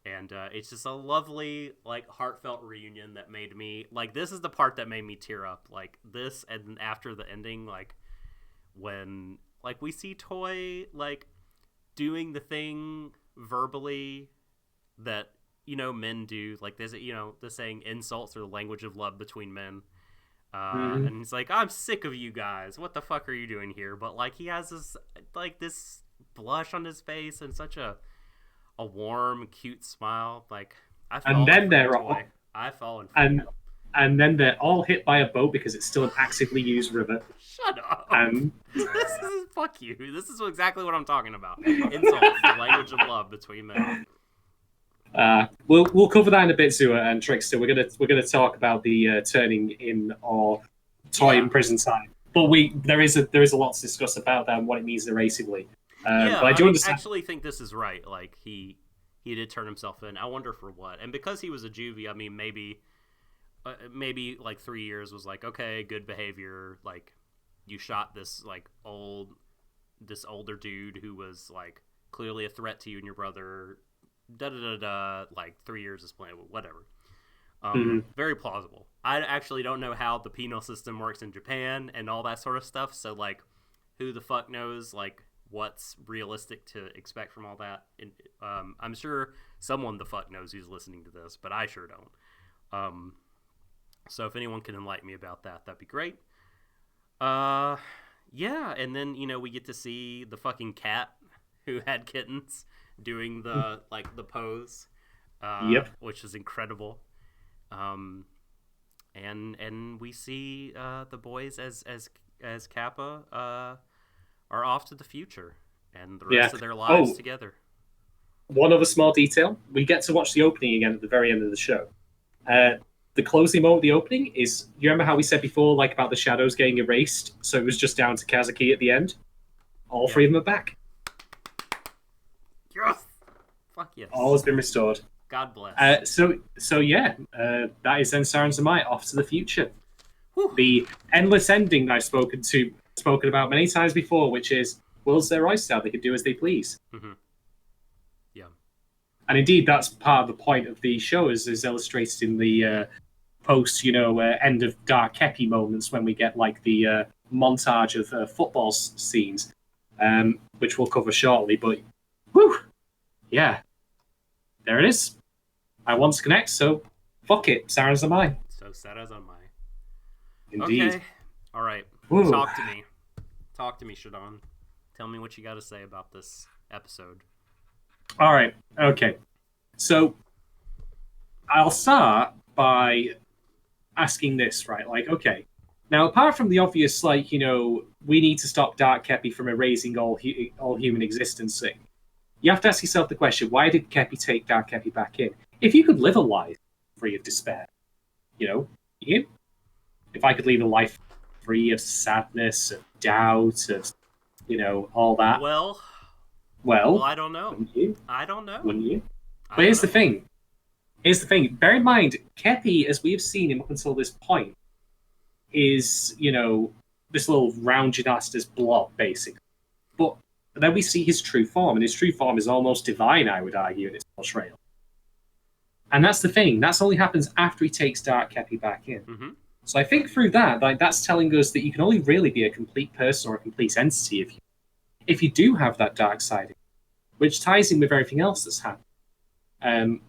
And it's just a lovely, like, heartfelt reunion that made me, like, this is the part that made me tear up. Like, this, and after the ending, like, when, like, we see Toy, like, doing the thing verbally that, men do. Like, there's, the saying, insults are the language of love between men. And he's like, I'm sick of you guys. What the fuck are you doing here? But like he has this blush on his face and such a warm, cute smile. Like I fell in for him. And then they're all hit by a boat because it's still an actively used river. Shut up. Fuck you. This is exactly what I'm talking about. Insults, the language of love between men. We'll cover that in a bit, Zua and Trickster. We're gonna talk about the turning in or toy in prison time. But there is a lot to discuss about that and what it means narratively. But I actually think this is right. Like he did turn himself in. I wonder for what. And because he was a juvie, I mean maybe like 3 years was like, okay, good behavior. Like you shot this like older dude who was like clearly a threat to you and your brother. Like 3 years is plenty, whatever. Very plausible. I actually don't know how the penal system works in Japan and all that sort of stuff. So like, who the fuck knows like what's realistic to expect from all that? And I'm sure someone the fuck knows who's listening to this, but I sure don't. So if anyone can enlighten me about that, that'd be great. Yeah, and then we get to see the fucking cat who had kittens doing the pose, which is incredible. And we see the boys as Kappa are off to the future and the rest of their lives together. One other small detail: we get to watch the opening again at the very end of the show. The closing moment of the opening is, you remember how we said before, like about the shadows getting erased, so it was just down to Kazuki at the end? All three of them are back. Yes! Fuck yes. All has been restored. God bless. That is then Sarazanmai off to the future. Whew. The endless ending that I've spoken about many times before, which is, world's their oyster, they can do as they please. Mm-hmm. Yeah. And indeed, that's part of the point of the show, as is illustrated in the post, end of Dark Kepi moments when we get like the montage of football scenes, which we'll cover shortly. But, whew, yeah, there it is. I want to connect, so fuck it, Sarazanmai. So Sarazanmai. Indeed. Okay. All right. Woo. Talk to me, Shadon. Tell me what you got to say about this episode. All right. Okay. So I'll start by asking this, right? Like, okay. Now, apart from the obvious, like, we need to stop Dark Kepi from erasing all human existence thing, you have to ask yourself the question, why did Kepi take Dark Kepi back in? If you could live a life free of despair, if I could lead a life free of sadness, of doubt, of, all that. Well, I don't know. Wouldn't you? I don't know. Wouldn't you? But here's the thing. Bear in mind, Kepi, as we've seen him up until this point, is, this little rounded ass, this blob, basically. But then we see his true form, and his true form is almost divine, I would argue, in its portrayal. And that's the thing. That only happens after he takes Dark Kepi back in. Mm-hmm. So I think through that, that's telling us that you can only really be a complete person or a complete entity if you do have that dark side, which ties in with everything else that's happened.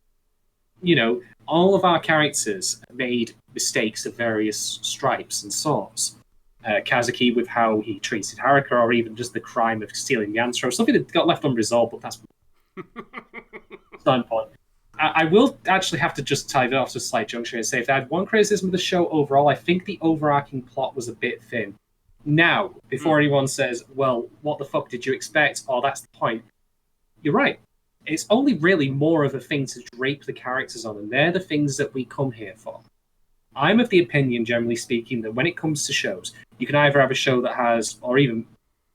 All of our characters made mistakes of various stripes and sorts. Kazuki with how he treated Haruka, or even just the crime of stealing the answer, or something that got left unresolved, but that's not important. I will actually have to just tie it off to a slight juncture and say, if I had one criticism of the show overall, I think the overarching plot was a bit thin. Now, before anyone says, well, what the fuck did you expect? Oh, that's the point. You're right. It's only really more of a thing to drape the characters on, and they're the things that we come here for. I'm of the opinion, generally speaking, that when it comes to shows, you can either have a show that has, or even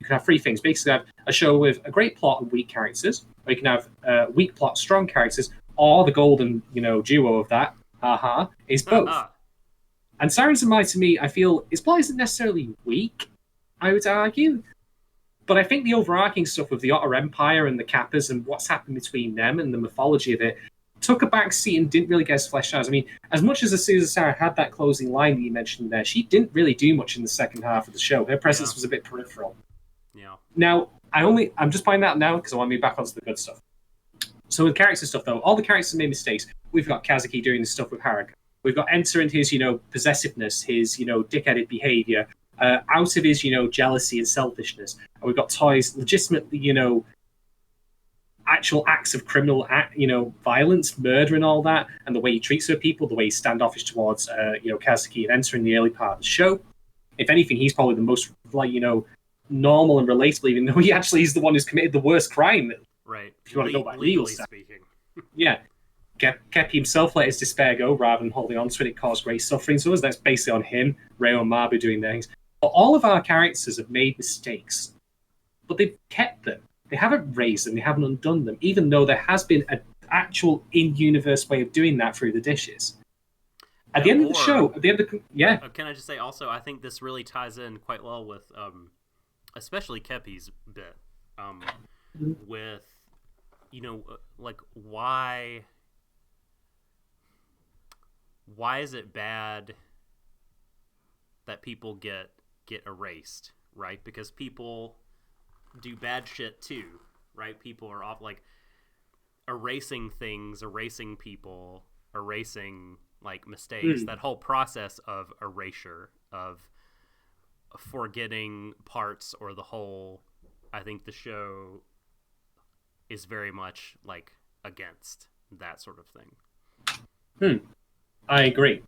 you can have three things. Basically, have a show with a great plot and weak characters, or you can have weak plot, strong characters, or the golden, duo of that, is both. And Sarazanmai, to me, I feel, his plot isn't necessarily weak, I would argue. But I think the overarching stuff with the Otter Empire and the Kappas and what's happened between them and the mythology of it took a back seat and didn't really get as fleshed out. I mean, as much as Azusa Sarah had that closing line that you mentioned there, she didn't really do much in the second half of the show. Her presence was a bit peripheral. Yeah. Now, I'm just pointing that out now because I want to be back onto the good stuff. So with character stuff, though, all the characters made mistakes. We've got Kazuki doing the stuff with Haruka. We've got Enter and his, possessiveness, his, dickheaded behavior, out of his, jealousy and selfishness. And we've got Toy's legitimately, actual acts of criminal violence, murder and all that, and the way he treats other people, the way he's standoffish towards, Kazuki and Enter in the early part of the show. If anything, he's probably the most, normal and relatable, even though he actually is the one who's committed the worst crime. Right. If you want to go by legally legal speaking. Yeah. Kepi himself let his despair go rather than holding on to it. It caused great suffering to us. That's basically on him, Reo and Mabu doing their things. But all of our characters have made mistakes, but they've kept them. They haven't raised them. They haven't undone them, even though there has been an actual in-universe way of doing that through the dishes. At the end of the show, Can I just say also, I think this really ties in quite well with, especially Kepi's bit, with, why is it bad that people get erased, right? Because people do bad shit too, right? People are off erasing things, erasing people, erasing mistakes. That whole process of erasure, of forgetting parts or the whole, I think the show is very much against that sort of thing. I agree.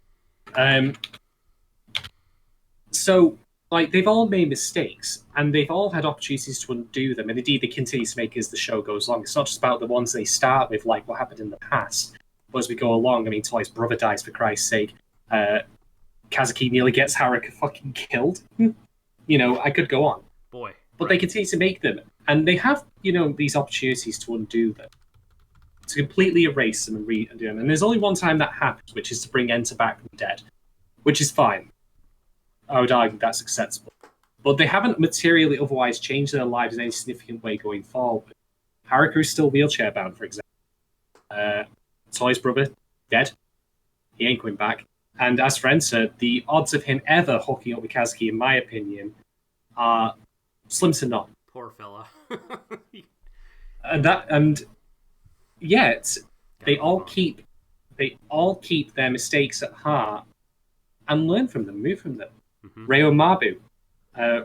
So, they've all made mistakes, and they've all had opportunities to undo them, and indeed they continue to make as the show goes along. It's not just about the ones they start with, like what happened in the past, but as we go along, Toy's brother dies, for Christ's sake. Kazuki nearly gets Haruka fucking killed. I could go on. Boy. But They continue to make them, and they have, these opportunities to undo them, to completely erase them and redo them. And there's only one time that happens, which is to bring Enter back from the dead, which is fine. I would argue that's acceptable. But they haven't materially otherwise changed their lives in any significant way going forward. Haruka is still wheelchair bound, for example. Toy's brother, dead. He ain't coming back. And as for Enter, the odds of him ever hooking up with Kazuki, in my opinion, are slim to none. Poor fella. and yet they all keep their mistakes at heart and learn from them, move from them. Reo and Mabu.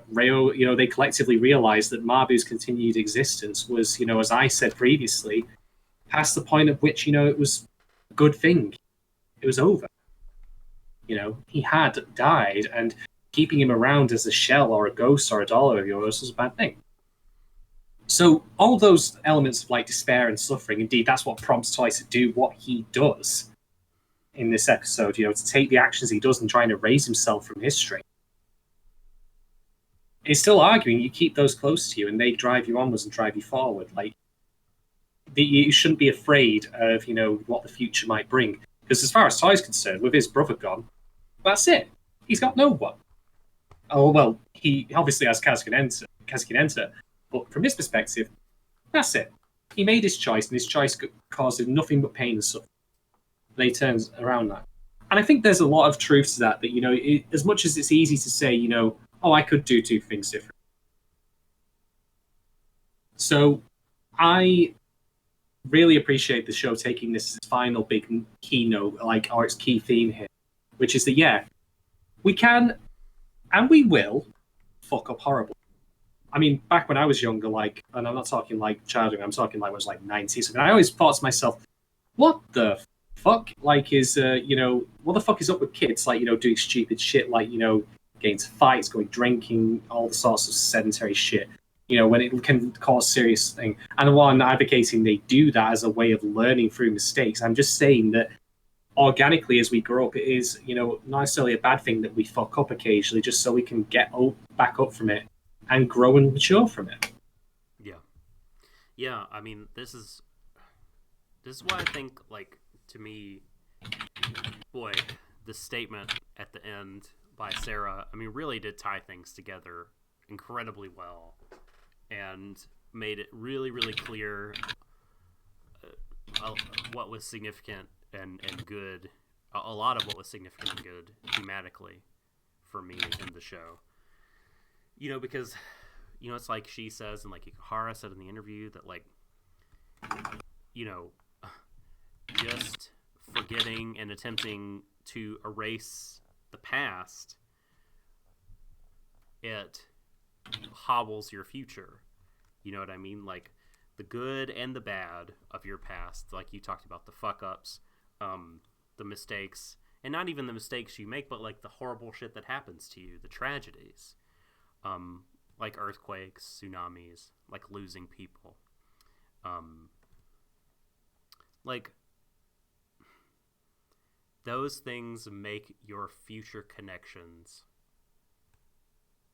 Reo, they collectively realized that Mabu's continued existence was, as I said previously, past the point at which, it was a good thing. It was over. He had died, and keeping him around as a shell or a ghost or a doll of yours was a bad thing. So all those elements of despair and suffering, indeed, that's what prompts Toy to do what he does in this episode, to take the actions he does and try and erase himself from history. It's still arguing you keep those close to you and they drive you onwards and drive you forward. You shouldn't be afraid of, what the future might bring. Because as far as Toy's concerned, with his brother gone, that's it. He's got no one. Oh, well, he obviously has Kazuki and Enter, but from his perspective, that's it. He made his choice, and his choice caused him nothing but pain and suffering. And he turns around that. And I think there's a lot of truth to that, as much as it's easy to say, I could do two things different. So I really appreciate the show taking this final big keynote, or its key theme here, which is that, we can and we will fuck up horribly. I mean, back when I was younger, and I'm not talking childhood, I'm talking when I was 90s. I always thought to myself, what the fuck? What the fuck is up with kids? Doing stupid shit, getting into fights, going drinking, all the sorts of sedentary shit. When it can cause serious thing. And while I'm not advocating they do that as a way of learning through mistakes, I'm just saying that organically as we grow up, it is, not necessarily a bad thing that we fuck up occasionally, just so we can get back up from it and grow and mature from it. Yeah. I mean, this is why I think, to me, boy, the statement at the end by Sarah, really did tie things together incredibly well and made it really, really clear what was significant and good, a lot of what was significant and good thematically for me in the show. Because, it's like she says, and Ikuhara said in the interview, that, just forgetting and attempting to erase the past, it hobbles your future. You know what I mean? Like, the good and the bad of your past, like you talked about, the fuck-ups, the mistakes, and not even the mistakes you make, but like the horrible shit that happens to you, the tragedies, like earthquakes, tsunamis, like losing people. Like, those things make your future connections,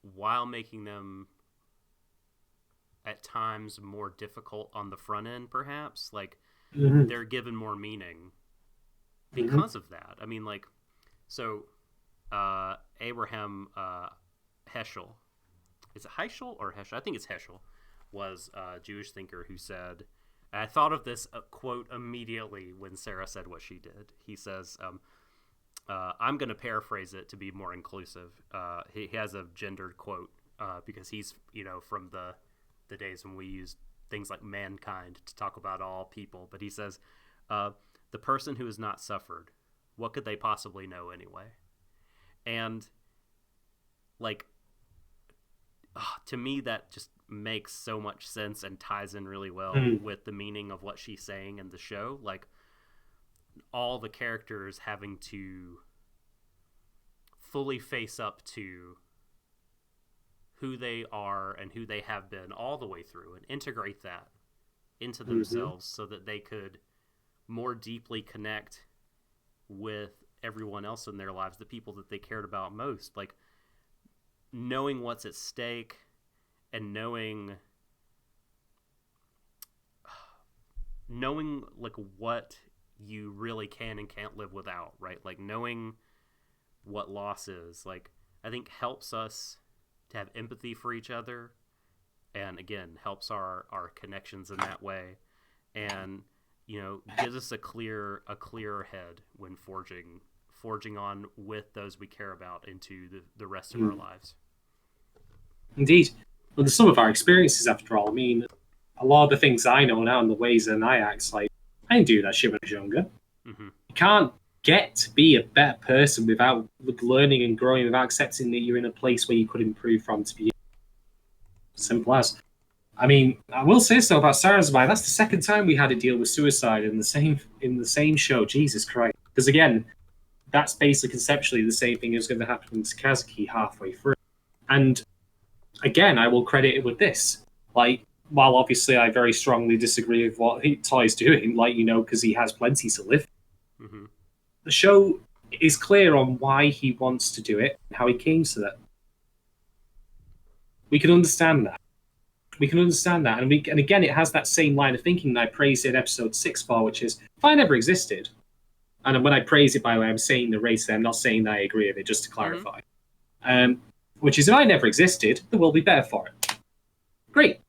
while making them at times more difficult on the front end, perhaps. Like, they're given more meaning because of that. I mean, like, so Abraham Heschel, is it Heschel or Heschel? I think it's Heschel, was a Jewish thinker who said, I thought of this quote immediately when Sarah said what she did. He says, I'm going to paraphrase it to be more inclusive. He has a gendered quote because he's, from the days when we used things like mankind to talk about all people. But he says, the person who has not suffered, what could they possibly know anyway? And, like, to me, that just makes so much sense and ties in really well with the meaning of what she's saying in the show. Like, all the characters having to fully face up to who they are and who they have been all the way through, and integrate that into themselves so that they could more deeply connect with everyone else in their lives, the people that they cared about most. Like, knowing what's at stake and knowing like what you really can and can't live without, right? Like, knowing what loss is, like, I think helps us to have empathy for each other, and again helps our connections in that way, and gives us a clearer head when forging on with those we care about into the rest of our lives. Indeed. Well, the sum of our experiences, after all. I mean, a lot of the things I know now and the ways that I act, like, I didn't do that shit when I was younger. You can't get to be a better person without learning and growing, without accepting that you're in a place where you could improve from, to be simple as. I mean, I will say so about Sarazanmai. That's the second time we had to deal with suicide in the same show. Jesus Christ! Because again, that's basically conceptually the same thing is going to happen to Kazuki halfway through. And again, I will credit it with this. Like, while obviously I very strongly disagree with what Toy's doing, because he has plenty to live. The show is clear on why he wants to do it and how he came to that. We can understand that. And again, it has that same line of thinking that I praised in episode 6 for, which is, if I never existed, and when I praise it, by the way, I'm saying the race there, I'm not saying that I agree with it, just to clarify. Which is, if I never existed, the world will be better for it. Great.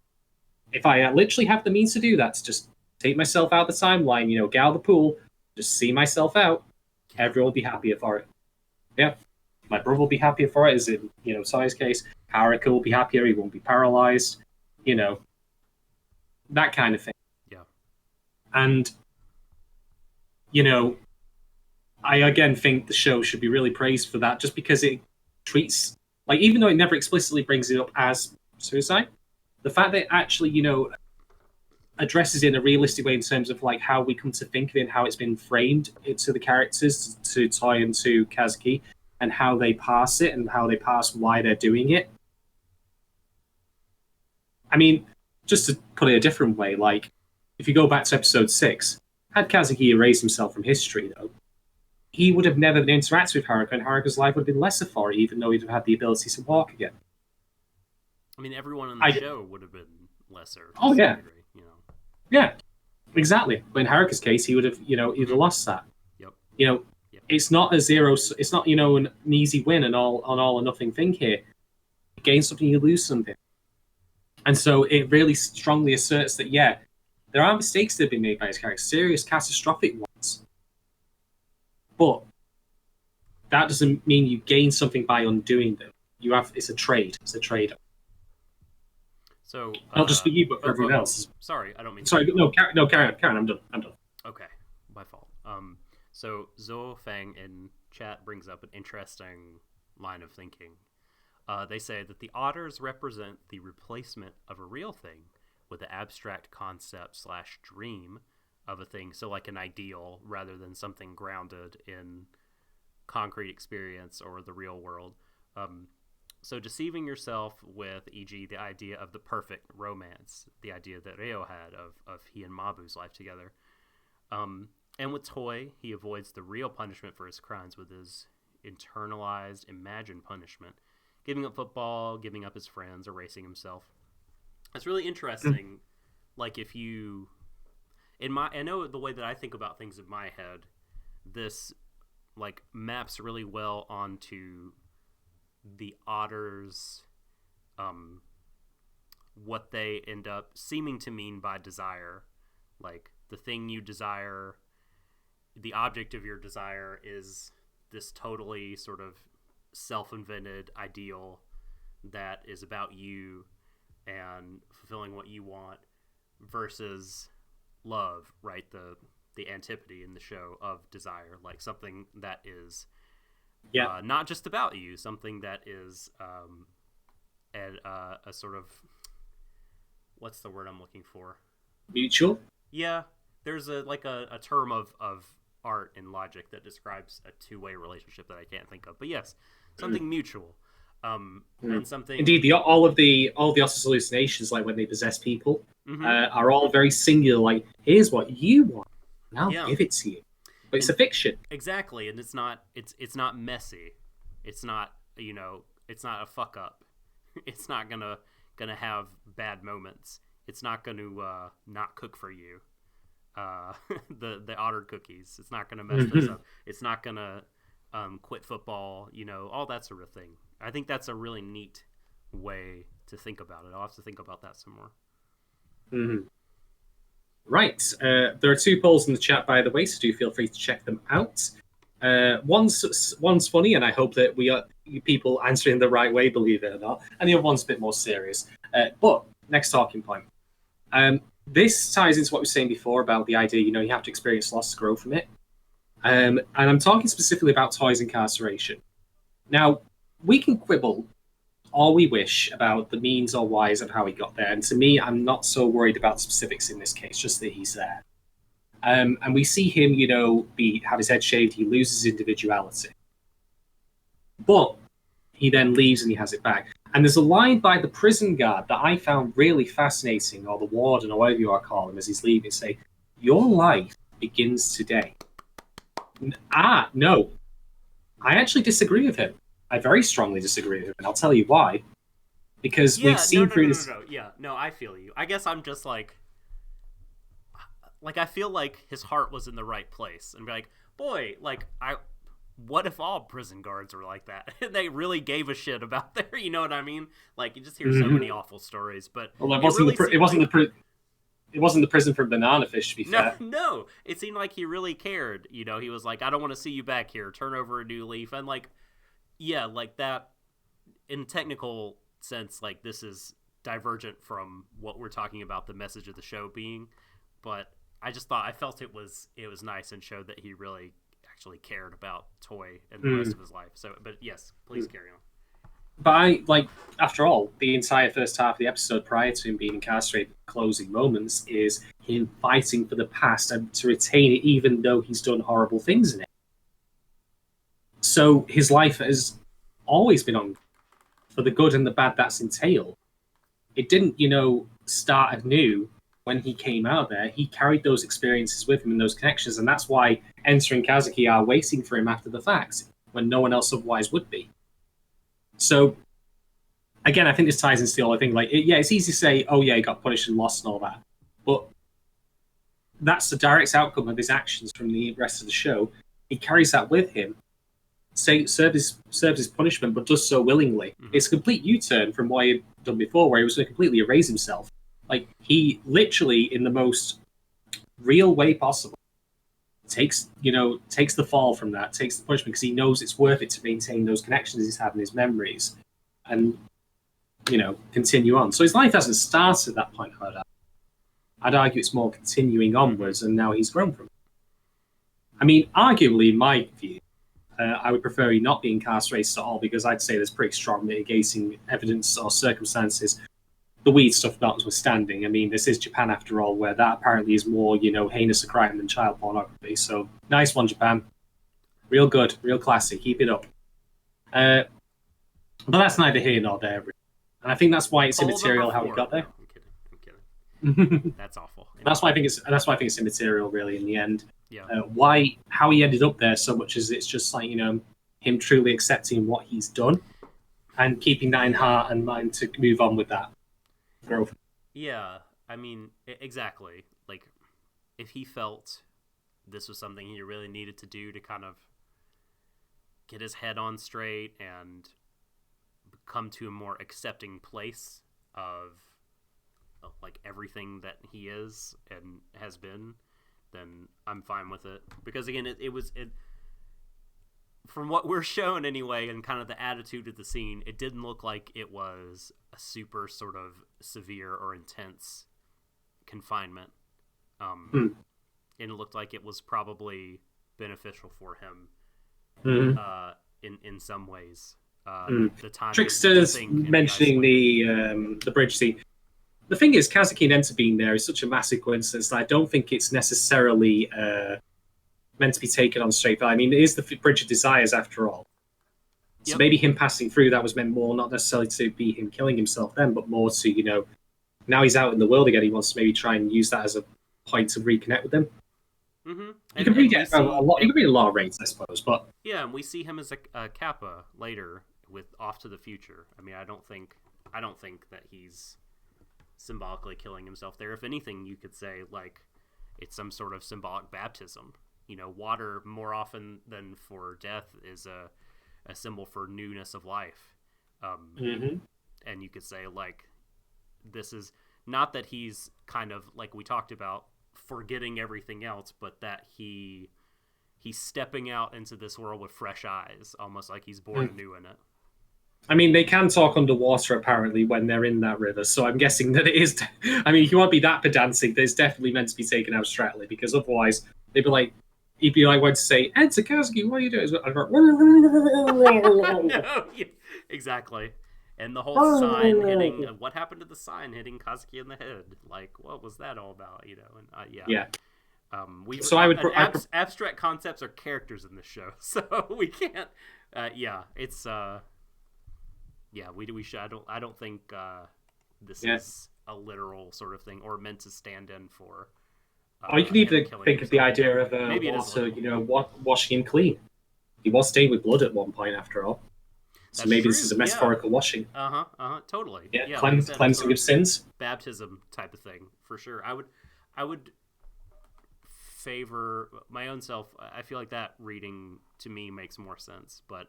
If I literally have the means to do that, to just take myself out of the timeline, get out of the pool, just see myself out, everyone will be happier for it. Yeah. My brother will be happier for it, as in, Sai's case. Haruka will be happier, he won't be paralyzed. That kind of thing. Yeah. And, I again think the show should be really praised for that, just because it treats, like, even though it never explicitly brings it up as suicide, the fact that it actually, addresses it in a realistic way in terms of, like, how we come to think of it and how it's been framed to the characters, to Toy and to Kazuki, and how they pass it and how they pass why they're doing it. I mean, just to put it a different way, like, if you go back to episode 6, had Kazuki erased himself from history, though, he would have never been interacted with Haruka, and Haruka's life would have been lesser for it, even though he'd have had the ability to walk again. I mean, everyone on the show would have been lesser. Oh, yeah. Degree, Yeah, exactly. But in Haruka's case, he would have, he'd have lost that. Yep. It's not a zero, it's not, an easy win and all or nothing thing here. You gain something, you lose something. And so it really strongly asserts that, there are mistakes that have been made by his character, serious, catastrophic ones. But that doesn't mean you gain something by undoing them. It's a trade. It's a trade. So not just for you, but for everyone else. Sorry, I don't mean. Sorry, carry on. I'm done. Okay, my fault. So Zhou Feng in chat brings up an interesting line of thinking. They say that the otters represent the replacement of a real thing with the abstract concept / dream of a thing. So like an ideal rather than something grounded in concrete experience or the real world. So deceiving yourself with, e.g., the idea of the perfect romance, the idea that Reo had of he and Mabu's life together. And with Toy, he avoids the real punishment for his crimes with his internalized, imagined punishment, giving up football, giving up his friends, erasing himself. It's really interesting. Like if you, I know the way that I think about things in my head, this like maps really well onto the otters, what they end up seeming to mean by desire. Like the thing you desire, the object of your desire is this totally sort of self-invented ideal that is about you and fulfilling what you want, versus love, right? The antipode in the show of desire, like something that is not just about you, something that is a sort of, what's the word I'm looking for? Mutual? Yeah, there's a term of art and logic that describes a two-way relationship that I can't think of. But yes, something mutual. And something. Indeed, all the otters' hallucinations, like when they possess people, are all very singular. Like, here's what you want, and I'll give it to you. But it's a fiction. Exactly, and it's not messy. It's not it's not a fuck up. It's not gonna have bad moments. It's not gonna not cook for you. The otter cookies. It's not gonna mess this up. It's not gonna quit football. All that sort of thing. I think that's a really neat way to think about it. I'll have to think about that some more. Mm-hmm. Right. There are 2 polls in the chat, by the way, so do feel free to check them out. One's funny, and I hope that people answering the right way, believe it or not. And the other one's a bit more serious. But next talking point. This ties into what we were saying before about the idea, you have to experience loss to grow from it. And I'm talking specifically about Toy's incarceration. Now, we can quibble all we wish about the means or whys of how he got there. And to me, I'm not so worried about the specifics in this case, just that he's there. And we see him, have his head shaved, he loses individuality. But he then leaves and he has it back. And there's a line by the prison guard that I found really fascinating, or the warden, or whatever you are calling him, as he's leaving, say, "Your life begins today." No. I actually disagree with him. I very strongly disagree with him, and I'll tell you why. Because we've seen through this... No, I feel you. I guess I'm just like, I feel like his heart was in the right place. And be like, boy, what if all prison guards were like that? They really gave a shit about their, you know what I mean? Like, you just hear so many awful stories, but... Well, it wasn't the prison for banana fish, to be fair. No, it seemed like he really cared. He was like, I don't want to see you back here. Turn over a new leaf. And that, in technical sense, this is divergent from what we're talking about the message of the show being. But I felt it was nice and showed that he really actually cared about Toy and the rest of his life. So, but yes, please carry on. But after all, the entire first half of the episode prior to him being incarcerated, closing moments, is him fighting for the past and to retain it, even though he's done horrible things in it. So his life has always been on for the good and the bad that's entailed. It didn't, start anew when he came out there. He carried those experiences with him and those connections, and that's why Enter and Kazuki are waiting for him after the fact, when no one else otherwise would be. So, again, I think this ties into the whole thing. It's easy to say, oh yeah, he got punished and lost and all that, but that's the direct outcome of his actions from the rest of the show. He carries that with him, serves his punishment, but does so willingly. Mm-hmm. It's a complete U-turn from what he had done before, where he was going to completely erase himself. He literally, in the most real way possible, takes the fall from that, takes the punishment, because he knows it's worth it to maintain those connections he's had in his memories, and continue on. So his life hasn't started at that point. I'd argue it's more continuing onwards, and now he's grown from it. I mean, arguably, in my view, I would prefer he not be incarcerated at all, because I'd say there's pretty strong mitigating evidence or circumstances. The weed stuff notwithstanding, I mean, this is Japan after all, where that apparently is more, heinous a crime than child pornography. So, nice one, Japan. Real good, real classy. Keep it up. But that's neither here nor there, really. And I think that's why it's immaterial how he got there. No, I'm kidding. That's awful. That's why I think it's immaterial, really, in the end. Yeah. How he ended up there so much as it's just like, him truly accepting what he's done and keeping that in heart and mind to move on with that growth. Yeah, I mean, exactly. Like, if he felt this was something he really needed to do to kind of get his head on straight and come to a more accepting place of like everything that he is and has been, then I'm fine with it. Because again, it was from what we're shown anyway, and kind of the attitude of the scene, it didn't look like it was a super sort of severe or intense confinement. And it looked like it was probably beneficial for him in some ways. The time Trickster's mentioning the bridge scene. The thing is, Kazuki and Enter being there is such a massive coincidence that I don't think it's necessarily meant to be taken on straight value. I mean, it is the Bridge of Desires after all. So maybe him passing through that was meant more not necessarily to be him killing himself then, but more to, now he's out in the world again, he wants to maybe try and use that as a point to reconnect with them. Mm-hmm. You can read a lot. You can read a lot of rates, I suppose, but yeah, and we see him as a Kappa later with Off to the Future. I mean, I don't think that he's symbolically killing himself there. If anything, you could say like it's some sort of symbolic baptism. Water more often than for death is a symbol for newness of life. And you could say like this is not that he's kind of like we talked about forgetting everything else, but that he's stepping out into this world with fresh eyes, almost like he's born new in it. I mean, they can talk underwater apparently when they're in that river, so I'm guessing that it is. I mean, if you want to be that pedantic, there's definitely meant to be taken abstractly, because otherwise he'd be like going to say, "Enter Kazuki, what are you doing?" No, yeah, exactly. And the whole sign hitting. What happened to the sign hitting Kazuki in the head? Like, what was that all about? And yeah. Abstract concepts are characters in this show, so we can't. It's. We should. I don't think this is a literal sort of thing or meant to stand in for. Or you could even think of the idea of water, washing him clean. He was stained with blood at one point, after all. So maybe this is a metaphorical washing. Totally. Yeah, cleansing of sins. Baptism type of thing, for sure. I would favor my own self. I feel like that reading to me makes more sense. But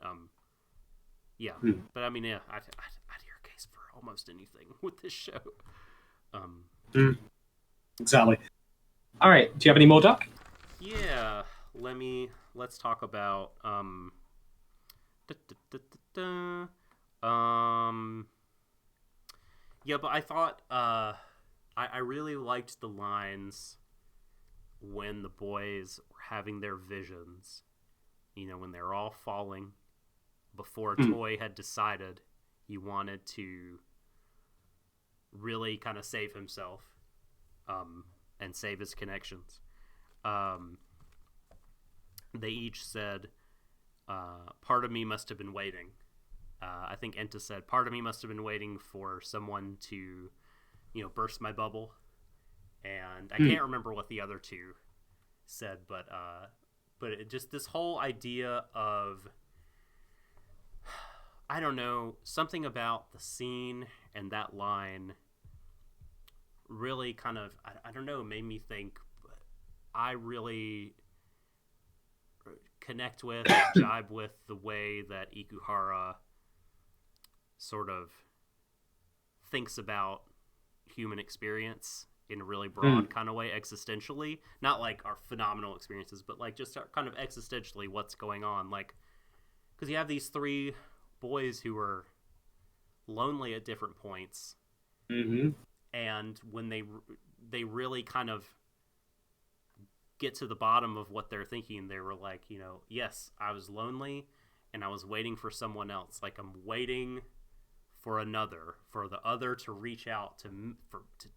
but I mean, I'd hear a case for almost anything with this show. Exactly. All right. Do you have any more, Doc? Yeah. Let's talk about but I thought I really liked the lines when the boys were having their visions, when they're all falling, before Toy had decided he wanted to really kind of save himself and save his connections. They each said, part of me must have been waiting. I think Enta said, part of me must have been waiting for someone to, burst my bubble. And I can't remember what the other two said, but just this whole idea of, I don't know, something about the scene and that line really kind of, I don't know, made me think. I really connect with, jibe with the way that Ikuhara sort of thinks about human experience in a really broad kind of way, existentially. Not like our phenomenal experiences, but like just kind of existentially what's going on. Like, because you have these three boys who are lonely at different points, and when they really kind of get to the bottom of what they're thinking. They were like, yes, I was lonely and I was waiting for someone else. Like, I'm waiting for the other to reach out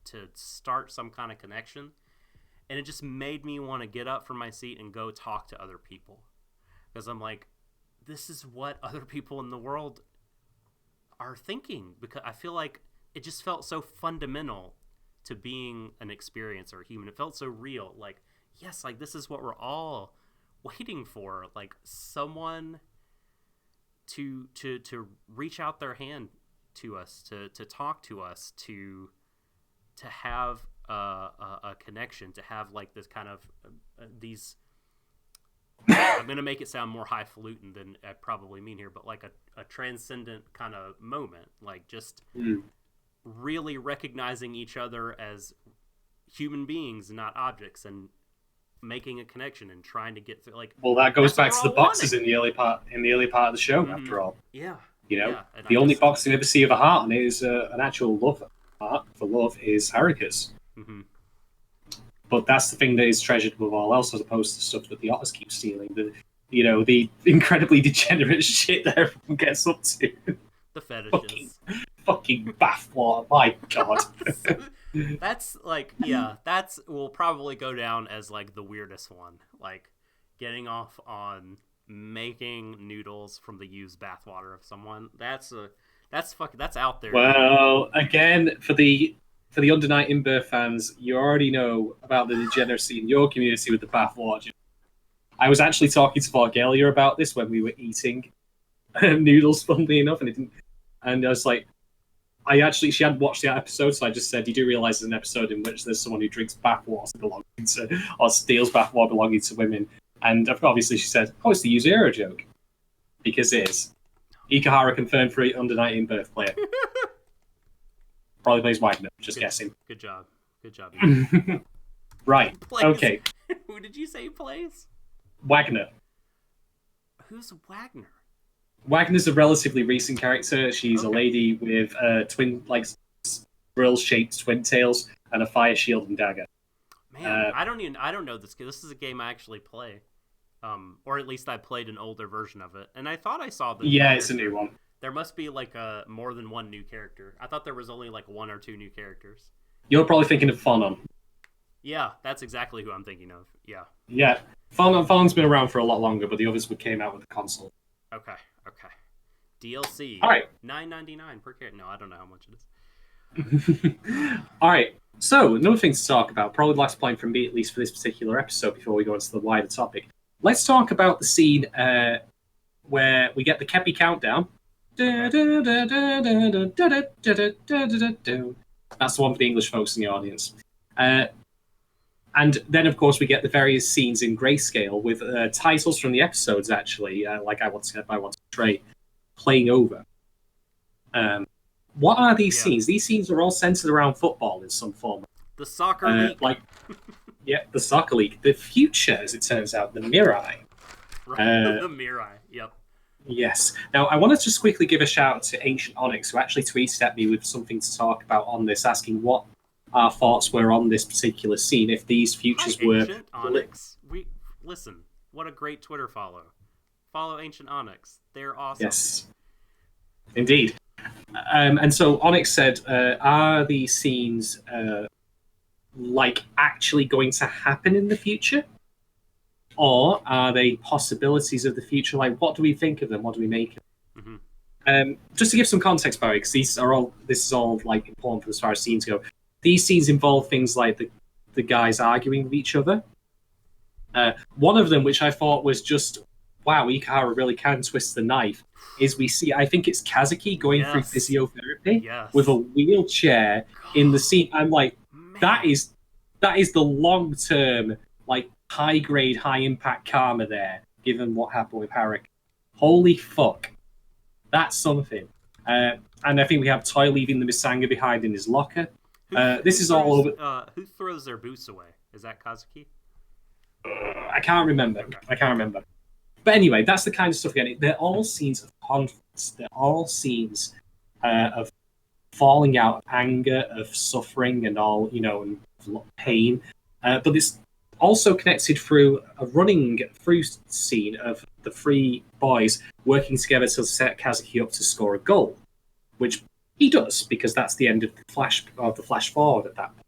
to start some kind of connection. And it just made me want to get up from my seat and go talk to other people. Because I'm like, this is what other people in the world are thinking. Because I feel like it just felt so fundamental to being an experience or a human. It felt so real. Like, yes, like this is what we're all waiting for. Like someone to reach out their hand to us, to talk to us, to have a connection, to have like this kind of these. I'm gonna make it sound more highfalutin than I probably mean here, but like a transcendent kind of moment, like just really recognizing each other as human beings, not objects, and making a connection and trying to get through. Like, well, that goes back to the boxes in the early part of the show. After all, yeah, the only box you ever see of a heart on it is an actual love heart for love is Haruka's. Mm-hmm. But that's the thing that is treasured above all else, as opposed to stuff that the otters keep stealing. The incredibly degenerate shit that everyone gets up to. The fetishes. Fucking bathwater, my god. That's like, will probably go down as like the weirdest one. Like getting off on making noodles from the used bathwater of someone. That's out there. Well, again, for the Under Night in Birth fans, you already know about the degeneracy in your community with the bathwater. I was actually talking to Vargelia about this when we were eating noodles, funnily enough, and I was like, she hadn't watched the episode, so I just said, you do realise there's an episode in which there's someone who drinks bathwater belonging to, or steals bathwater belonging to women. And obviously she said, it's the Yuzuru joke. Because it is. Ikuhara confirmed for Under Night in Birth player. Probably plays Wagner, guessing. Good job. Right, okay. Who did you say plays? Wagner. Who's Wagner? Wagner's a relatively recent character. She's a lady with twin, like, brill-shaped twin tails and a fire shield and dagger. Man, I don't know this. This is a game I actually play. Or at least I played an older version of it. And I thought I saw the it's a new one. There must be like more than one new character. I thought there was only like one or two new characters. You're probably thinking of Phonon. Yeah, that's exactly who I'm thinking of. Yeah. Yeah. Phonon's been around for a lot longer, but the others came out with the console. Okay. DLC. All right. $9.99 per character. No, I don't know how much it is. All right. So, another thing to talk about, probably the last point from me, at least for this particular episode, before we go into the wider topic. Let's talk about the scene where we get the Kepi countdown. That's the one for the English folks in the audience. And then, of course, we get the various scenes in grayscale with titles from the episodes, actually, like I Want to Portray, playing over. What are these scenes? These scenes are all centered around football in some form. The soccer league. The soccer league. The future, as it turns out, the Mirai. Right, the Mirai, yep. Yes. Now, I want to just quickly give a shout out to Ancient Onyx, who actually tweeted at me with something to talk about on this, asking what our thoughts were on this particular scene, if these futures were... Ancient Onyx. Listen, what a great Twitter follow. Follow Ancient Onyx. They're awesome. Yes. Indeed. And so Onyx said, are these scenes actually going to happen in the future? Or are they possibilities of the future? Like, what do we think of them? What do we make of them? Mm-hmm. Just to give some context, Barry, because this is all like important for as far as scenes go. These scenes involve things like the guys arguing with each other. One of them, which I thought was just, wow, Ikuhara really can twist the knife, is we see, I think it's Kazuki going through physiotherapy with a wheelchair in the scene. I'm like, that is the long-term, like, high-grade, high-impact karma there, given what happened with Haruka. Holy fuck. That's something. And I think we have Toy leaving the Misanga behind in his locker. This is all over. Who throws their boots away? Is that Kazuki? I can't remember. Okay. I can't remember. But anyway, that's the kind of stuff again. They're all scenes of conflict. They're all scenes of falling out, of anger, of suffering, and all, and pain. But it's also connected through a running through scene of the three boys working together to set Kazuki up to score a goal, which he does because that's the end of the flash forward at that point.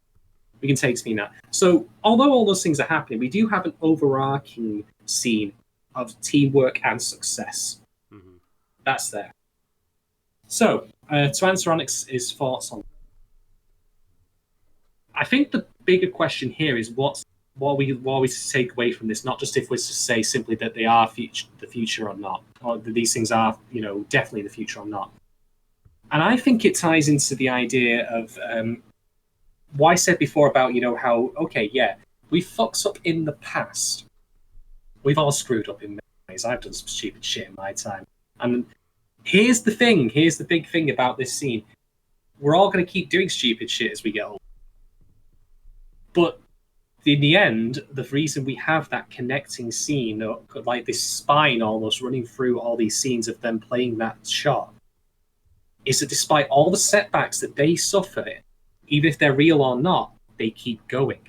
We can take scene that. So although all those things are happening, we do have an overarching scene of teamwork and success. Mm-hmm. That's there. So to answer Onyx's thoughts on, I think the bigger question here is what are we to take away from this? Not just if we're to say simply that they are the future or not, or that these things are definitely the future or not. And I think it ties into the idea of what I said before about how we fucked up in the past. We've all screwed up in many ways. I've done some stupid shit in my time, and here's the thing. Here's the big thing about this scene. We're all going to keep doing stupid shit as we get older. But in the end, the reason we have that connecting scene, like this spine almost running through all these scenes of them playing that shot, is that despite all the setbacks that they suffer, even if they're real or not, they keep going.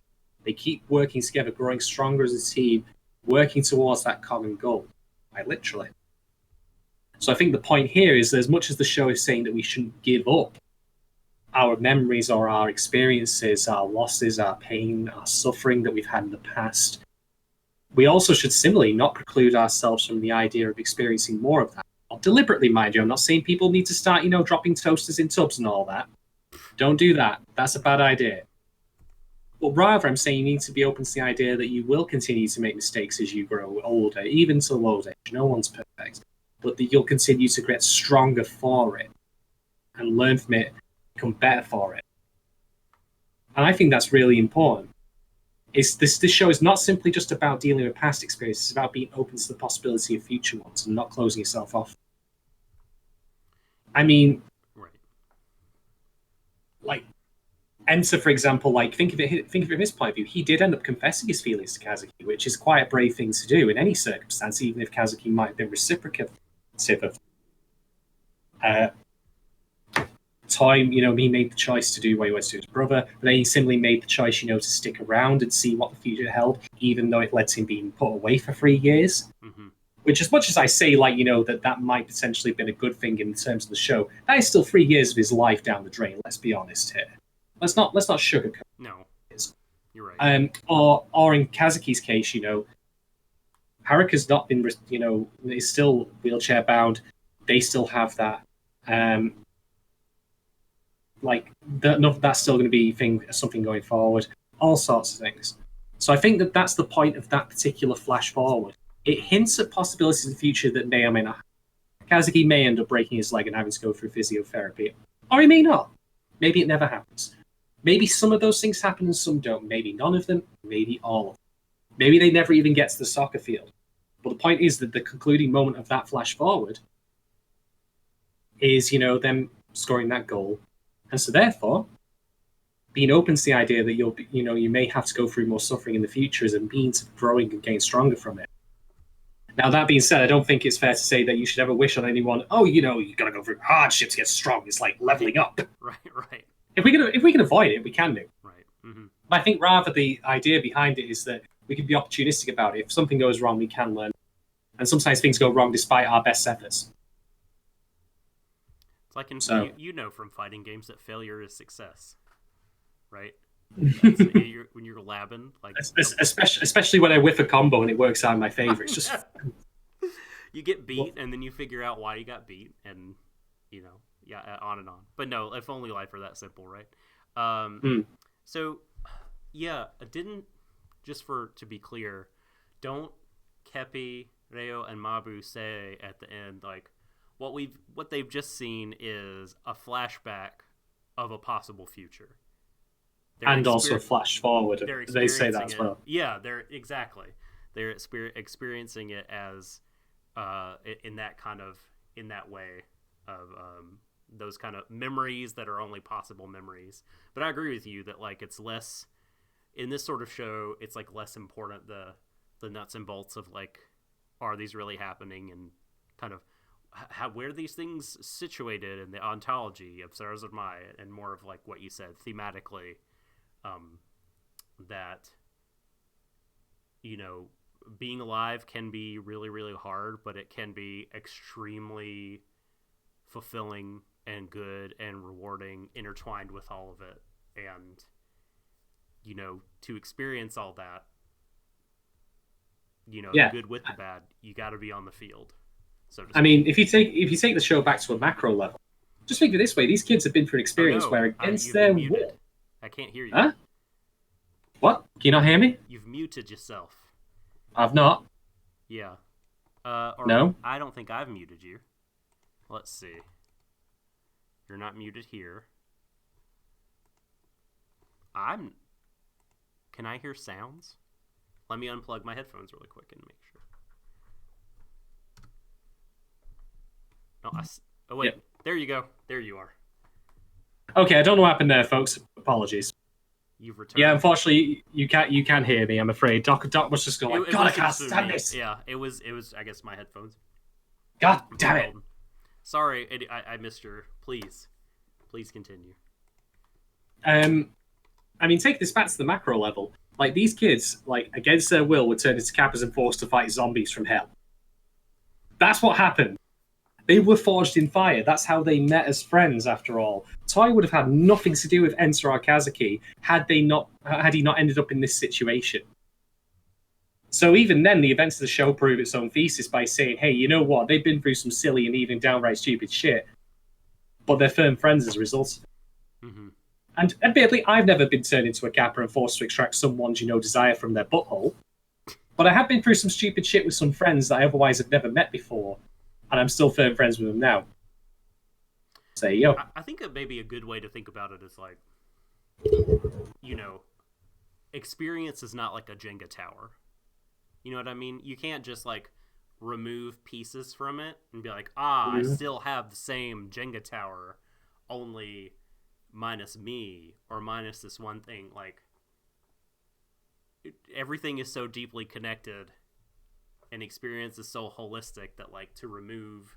They keep working together, growing stronger as a team, working towards that common goal. Quite literally. So I think the point here is that as much as the show is saying that we shouldn't give up our memories or our experiences, our losses, our pain, our suffering that we've had in the past, we also should similarly not preclude ourselves from the idea of experiencing more of that. Not deliberately, mind you. I'm not saying people need to start, dropping toasters in tubs and all that. Don't do that. That's a bad idea. But rather, I'm saying you need to be open to the idea that you will continue to make mistakes as you grow older, even to old age. No one's perfect. But that you'll continue to get stronger for it and learn from it, become better for it. And I think that's really important. This show is not simply just about dealing with past experiences. It's about being open to the possibility of future ones and not closing yourself off. I mean, right. Like Enter, for example, think of it from his point of view. He did end up confessing his feelings to Kazuki, which is quite a brave thing to do in any circumstance, even if Kazuki might have been reciprocative of time. He made the choice to do what he wanted to do to his brother, but then he simply made the choice, to stick around and see what the future held, even though it led to him being put away for 3 years. Mm-hmm. Which, as much as I say, that might potentially have been a good thing in terms of the show, that is still 3 years of his life down the drain. Let's be honest here. Let's not sugarcoat. No, you're right. Or in Kazuki's case, Haruka's not been, is still wheelchair bound. They still have that. That's still going to be something going forward. All sorts of things. So I think that's the point of that particular flash forward. It hints at possibilities in the future that may or may not happen. Kazuki may end up breaking his leg and having to go through physiotherapy. Or he may not. Maybe it never happens. Maybe some of those things happen and some don't. Maybe none of them. Maybe all of them. Maybe they never even get to the soccer field. But the point is that the concluding moment of that flash forward is, them scoring that goal. And so therefore, being open to the idea that you may have to go through more suffering in the future as a means of growing and getting stronger from it. Now, that being said, I don't think it's fair to say that you should ever wish on anyone, you got to go through hardship to get strong. It's like leveling up. Right. If we can avoid it, we can do. Right. Mm-hmm. But I think rather the idea behind it is that we can be opportunistic about it. If something goes wrong, we can learn. And sometimes things go wrong despite our best efforts. It's like from fighting games that failure is success, right? When you're labbing, especially when I whiff a combo and it works out in my favor. It's just you get beat and then you figure out why you got beat, and on and on. But no, if only life were that simple, right? So I didn't, to be clear, don't Kepi, Reo, and Mabu say at the end what they've just seen is a flashback of a possible future. And also flash forward. They say that as well. Yeah, they're experiencing it as in that way of those kind of memories that are only possible memories. But I agree with you that it's less in this sort of show. It's less important the nuts and bolts of are these really happening, and kind of where are these things situated in the ontology of Sarazanmai, and more of what you said thematically. That you know, being alive can be really, really hard, but it can be extremely fulfilling and good and rewarding, intertwined with all of it. And, you know, to experience all that, you know, the good with the bad, you got to be on the field. So I mean, if you take the show back to a macro level, just think of it this way: these kids have been through an experience where, against their will, I can't hear you. Huh? What? Can you not hear me? You've muted yourself. I've not. Yeah. No. I don't think I've muted you. Let's see. You're not muted here. Can I hear sounds? Let me unplug my headphones really quick and make sure. No, oh wait. Yep. There you go. There you are. Okay, I don't know what happened there, folks. Apologies. You've returned. Yeah, unfortunately, you can't hear me. I'm afraid. Doc was just going like, God, I can't stand this. Yeah, it was. I guess my headphones. God damn it! Sorry, I missed your. Please continue. I mean, take this back to the macro level. Like, these kids, like, against their will, were turned into Kappas and forced to fight zombies from hell. That's what happened. They were forged in fire. That's how they met as friends, after all. Tai would have had nothing to do with Enter Kazuki had he not ended up in this situation. So even then, the events of the show prove its own thesis by saying, hey, you know what? They've been through some silly and even downright stupid shit, but they're firm friends as a result of it. Mm-hmm. And admittedly, I've never been turned into a Kappa and forced to extract someone's, desire from their butthole. But I have been through some stupid shit with some friends that I otherwise have never met before, and I'm still firm friends with them now. So, I think it may be a good way to think about it is like, experience is not like a Jenga tower. You know what I mean? You can't just like remove pieces from it and be like, I still have the same Jenga tower, only minus me or minus this one thing. Like, everything is so deeply connected and experience is so holistic that, like, to remove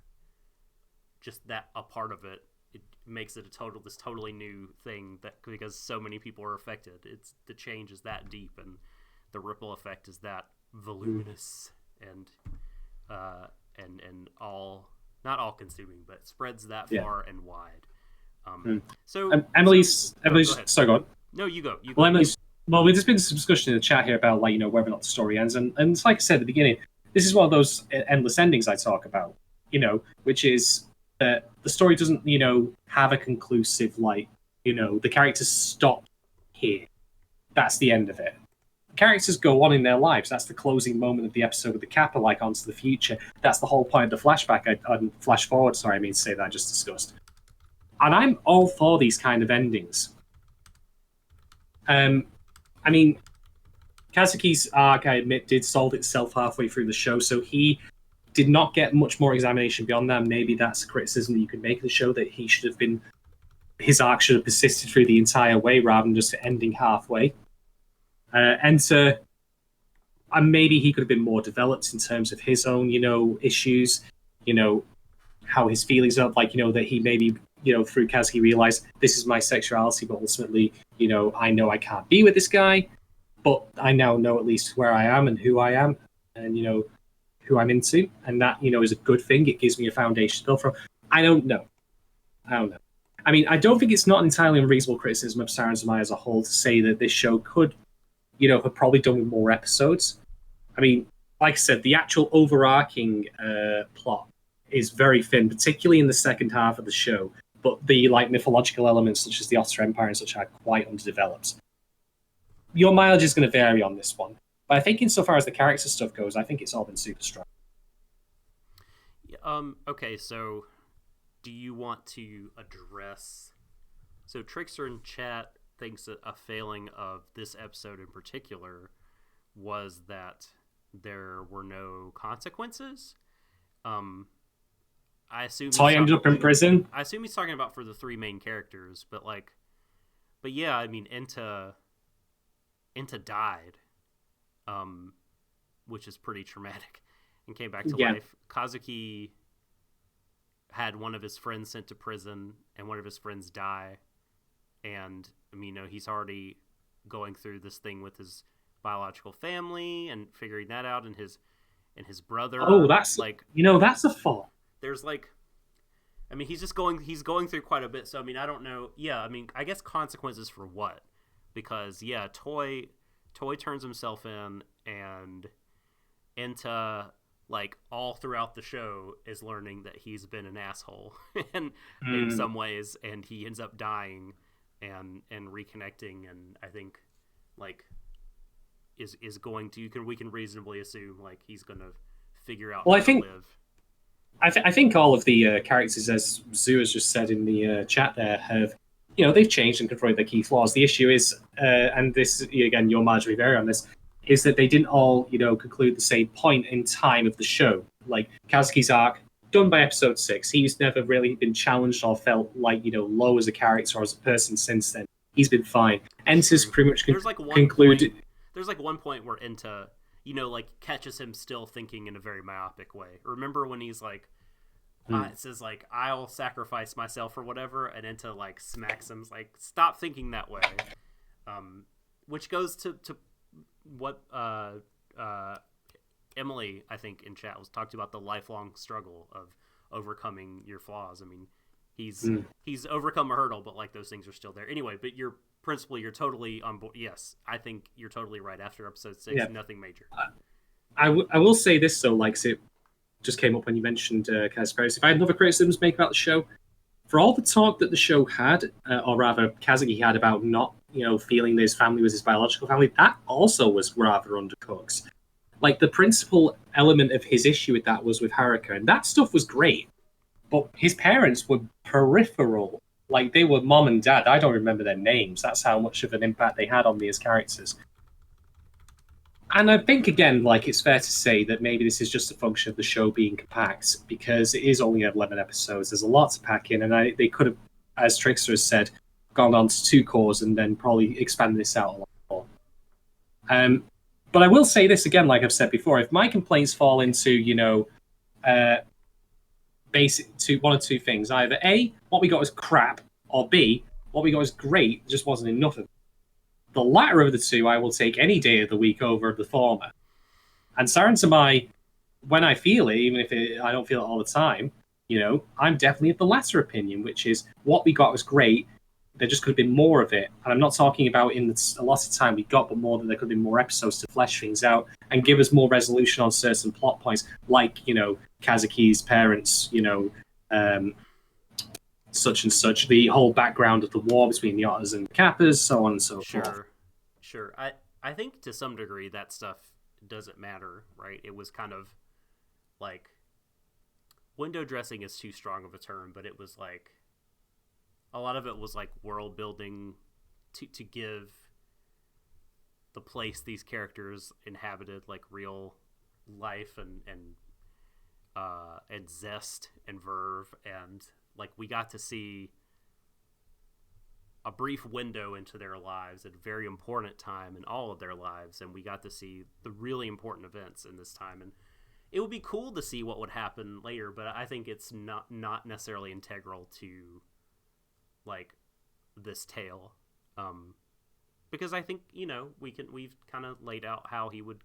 just that a part of it, it makes it this totally new thing, that because so many people are affected. It's the change is that deep and the ripple effect is that voluminous and all, not all consuming, but spreads that far and wide. So Emily's sorry, go on. No, you go. Emily's, there's been some discussion in the chat here about, like, whether or not the story ends, and it's like I said at the beginning, this is one of those endless endings I talk about, which is that the story doesn't, have a conclusive, like, the characters stop here. That's the end of it. The characters go on in their lives. That's the closing moment of the episode with the Kappa, like, onto the future. That's the whole point of the flashback. Flash forward, sorry, I mean to say that I just discussed. And I'm all for these kind of endings. I mean, Kazuki's arc, I admit, did solve itself halfway through the show, so he did not get much more examination beyond that. Maybe that's a criticism that you could make of the show, that his arc should have persisted through the entire way rather than just ending halfway. Enter, and maybe he could have been more developed in terms of his own, issues, how his feelings are, like, that he maybe, through Kazuki realized this is my sexuality, but ultimately, I know I can't be with this guy, but I now know at least where I am and who I am and, who I'm into. And that, is a good thing. It gives me a foundation to build from. I don't know. I mean, I don't think it's not entirely unreasonable criticism of Sarazanmai as a whole to say that this show could, have probably done with more episodes. I mean, like I said, the actual overarching plot is very thin, particularly in the second half of the show. But the, like, mythological elements, such as the Otter Empire and such, are quite underdeveloped. Your mileage is going to vary on this one. But I think insofar as the character stuff goes, I think it's all been super strong. Okay, so do you want to address... So Trickster in chat thinks that a failing of this episode in particular was that there were no consequences. I assume so I ended up in prison. I assume he's talking about for the three main characters, but yeah, I mean, Enta died, which is pretty traumatic, and came back to life. Kazuki had one of his friends sent to prison, and one of his friends die, and I mean, he's already going through this thing with his biological family and figuring that out, and his brother. Oh, that's like, that's a thought. There's like, I mean, he's going through quite a bit. So I mean, I don't know. Yeah, I mean, I guess consequences for what? Because yeah, Toy turns himself in, and Enta, like, all throughout the show is learning that he's been an asshole and in some ways, and he ends up dying and reconnecting, and I think like is going to we can reasonably assume like he's going to figure out how to live. I think all of the characters, as Zoo has just said in the chat there, have, they've changed and confronted their key flaws. The issue is, and this, again, your Marjorie vary on this, is that they didn't all, conclude the same point in time of the show. Like, Kazuki's arc, done by episode 6. He's never really been challenged or felt like, low as a character or as a person since then. He's been fine. Enta's pretty much concluded. There's like one point where Enta, like, catches him still thinking in a very myopic way. Remember when he's like, it says like, I'll sacrifice myself or whatever, and Enta like smacks him, like, stop thinking that way. Which goes to what Emily, I think, in chat was talked about, the lifelong struggle of overcoming your flaws. I mean, he's overcome a hurdle, but like those things are still there. Anyway, but you're totally on board. Yes, I think you're totally right. After episode 6, nothing major. I will say this though, like, it just came up when you mentioned Kazuki. If I had another criticism to make about the show, for all the talk that the show had, or rather Kazuki had about not, feeling that his family was his biological family, that also was rather undercooked. Like, the principal element of his issue with that was with Haruka, and that stuff was great. But his parents were peripheral. Like, they were mom and dad. I don't remember their names. That's how much of an impact they had on me as characters. And I think, again, like, it's fair to say that maybe this is just a function of the show being compact, because it is only 11 episodes. There's a lot to pack in, and they could have, as Trickster has said, gone on to 2 cores and then probably expanded this out a lot more. But I will say this again, like I've said before, if my complaints fall into, basic to one or two things, either A, what we got was crap, or B, what we got was great, just wasn't enough of it. The latter of the two I will take any day of the week over the former. And Sarazanmai, when I feel it, even if I don't feel it all the time, I'm definitely of the latter opinion, which is what we got was great. There just could have been more of it. And I'm not talking about in the allotted time we got, but more that there could have been more episodes to flesh things out and give us more resolution on certain plot points, like, Kazuki's parents, such and such, the whole background of the war between the Otters and Kappas, so on and so forth. Sure. I think to some degree that stuff doesn't matter, right? It was kind of like, window dressing is too strong of a term, but it was like, a lot of it was like world building to give the place these characters inhabited like real life and zest and verve, and like we got to see a brief window into their lives at a very important time in all of their lives, and we got to see the really important events in this time. And it would be cool to see what would happen later, but I think it's not necessarily integral to like this tale, because I think we've kind of laid out how he would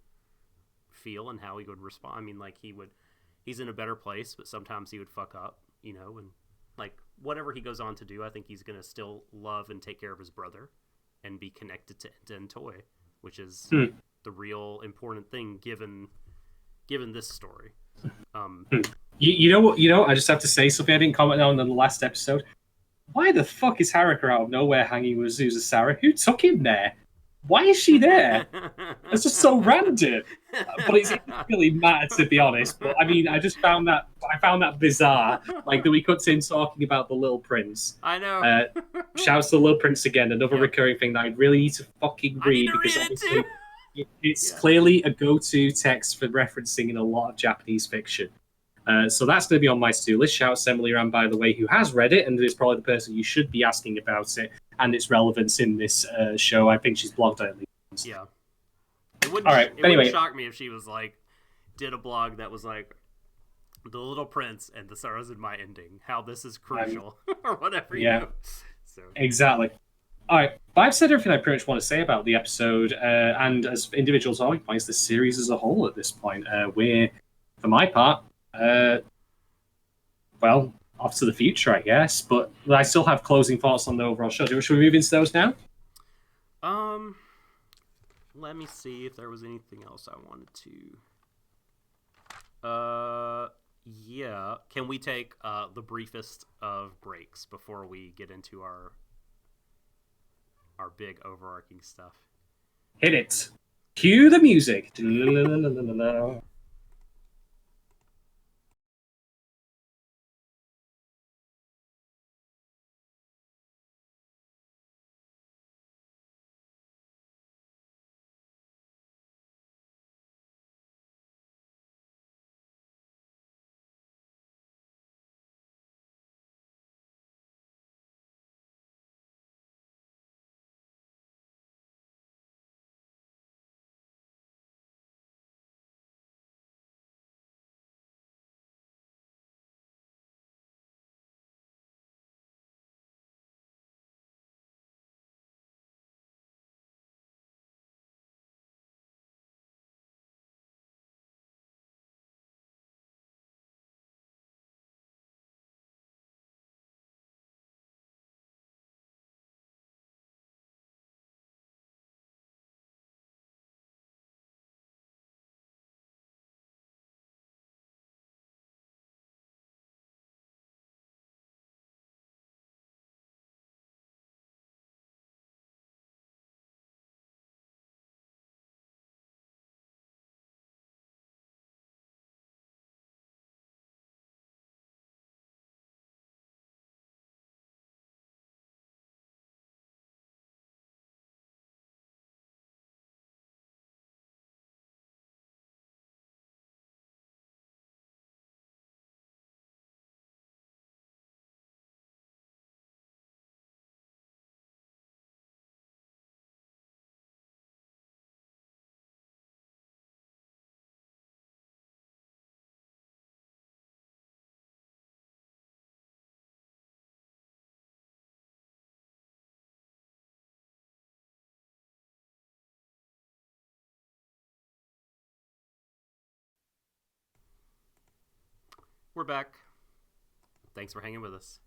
feel and how he would respond. I mean, like, he's in a better place, but sometimes he would fuck up, and like whatever he goes on to do, I think he's gonna still love and take care of his brother and be connected to Toy, which is the real important thing given this story. You know what? I just have to say something I didn't comment on in the last episode. Why the fuck is Haruka out of nowhere hanging with Sarah? Who took him there? Why is she there? It's just so random. But it didn't really matter, to be honest. But I mean, I found that bizarre. Like, that we cut in talking about the Little Prince. I know. Shouts to the Little Prince again. Another recurring thing that I really need to fucking read, because obviously it's clearly a go-to text for referencing in a lot of Japanese fiction. So that's going to be on my to-do list. Shouts Emily Ram, by the way, who has read it and is probably the person you should be asking about it and its relevance in this show. I think she's blogged it at least. Yeah. It wouldn't shock me if she was like, did a blog that was like, The Little Prince and the Sarazanmai ending, how this is crucial, or whatever. Yeah, So. Exactly. All right, but I've said everything I pretty much want to say about the episode, and as individual talking points, the series as a whole at this point. We're, for my part, well, off to the future, I guess. But I still have closing thoughts on the overall show. Should we move into those now? Let me see if there was anything else I wanted to. Yeah. Can we take the briefest of breaks before we get into our big overarching stuff? Hit it. Cue the music. We're back. Thanks for hanging with us.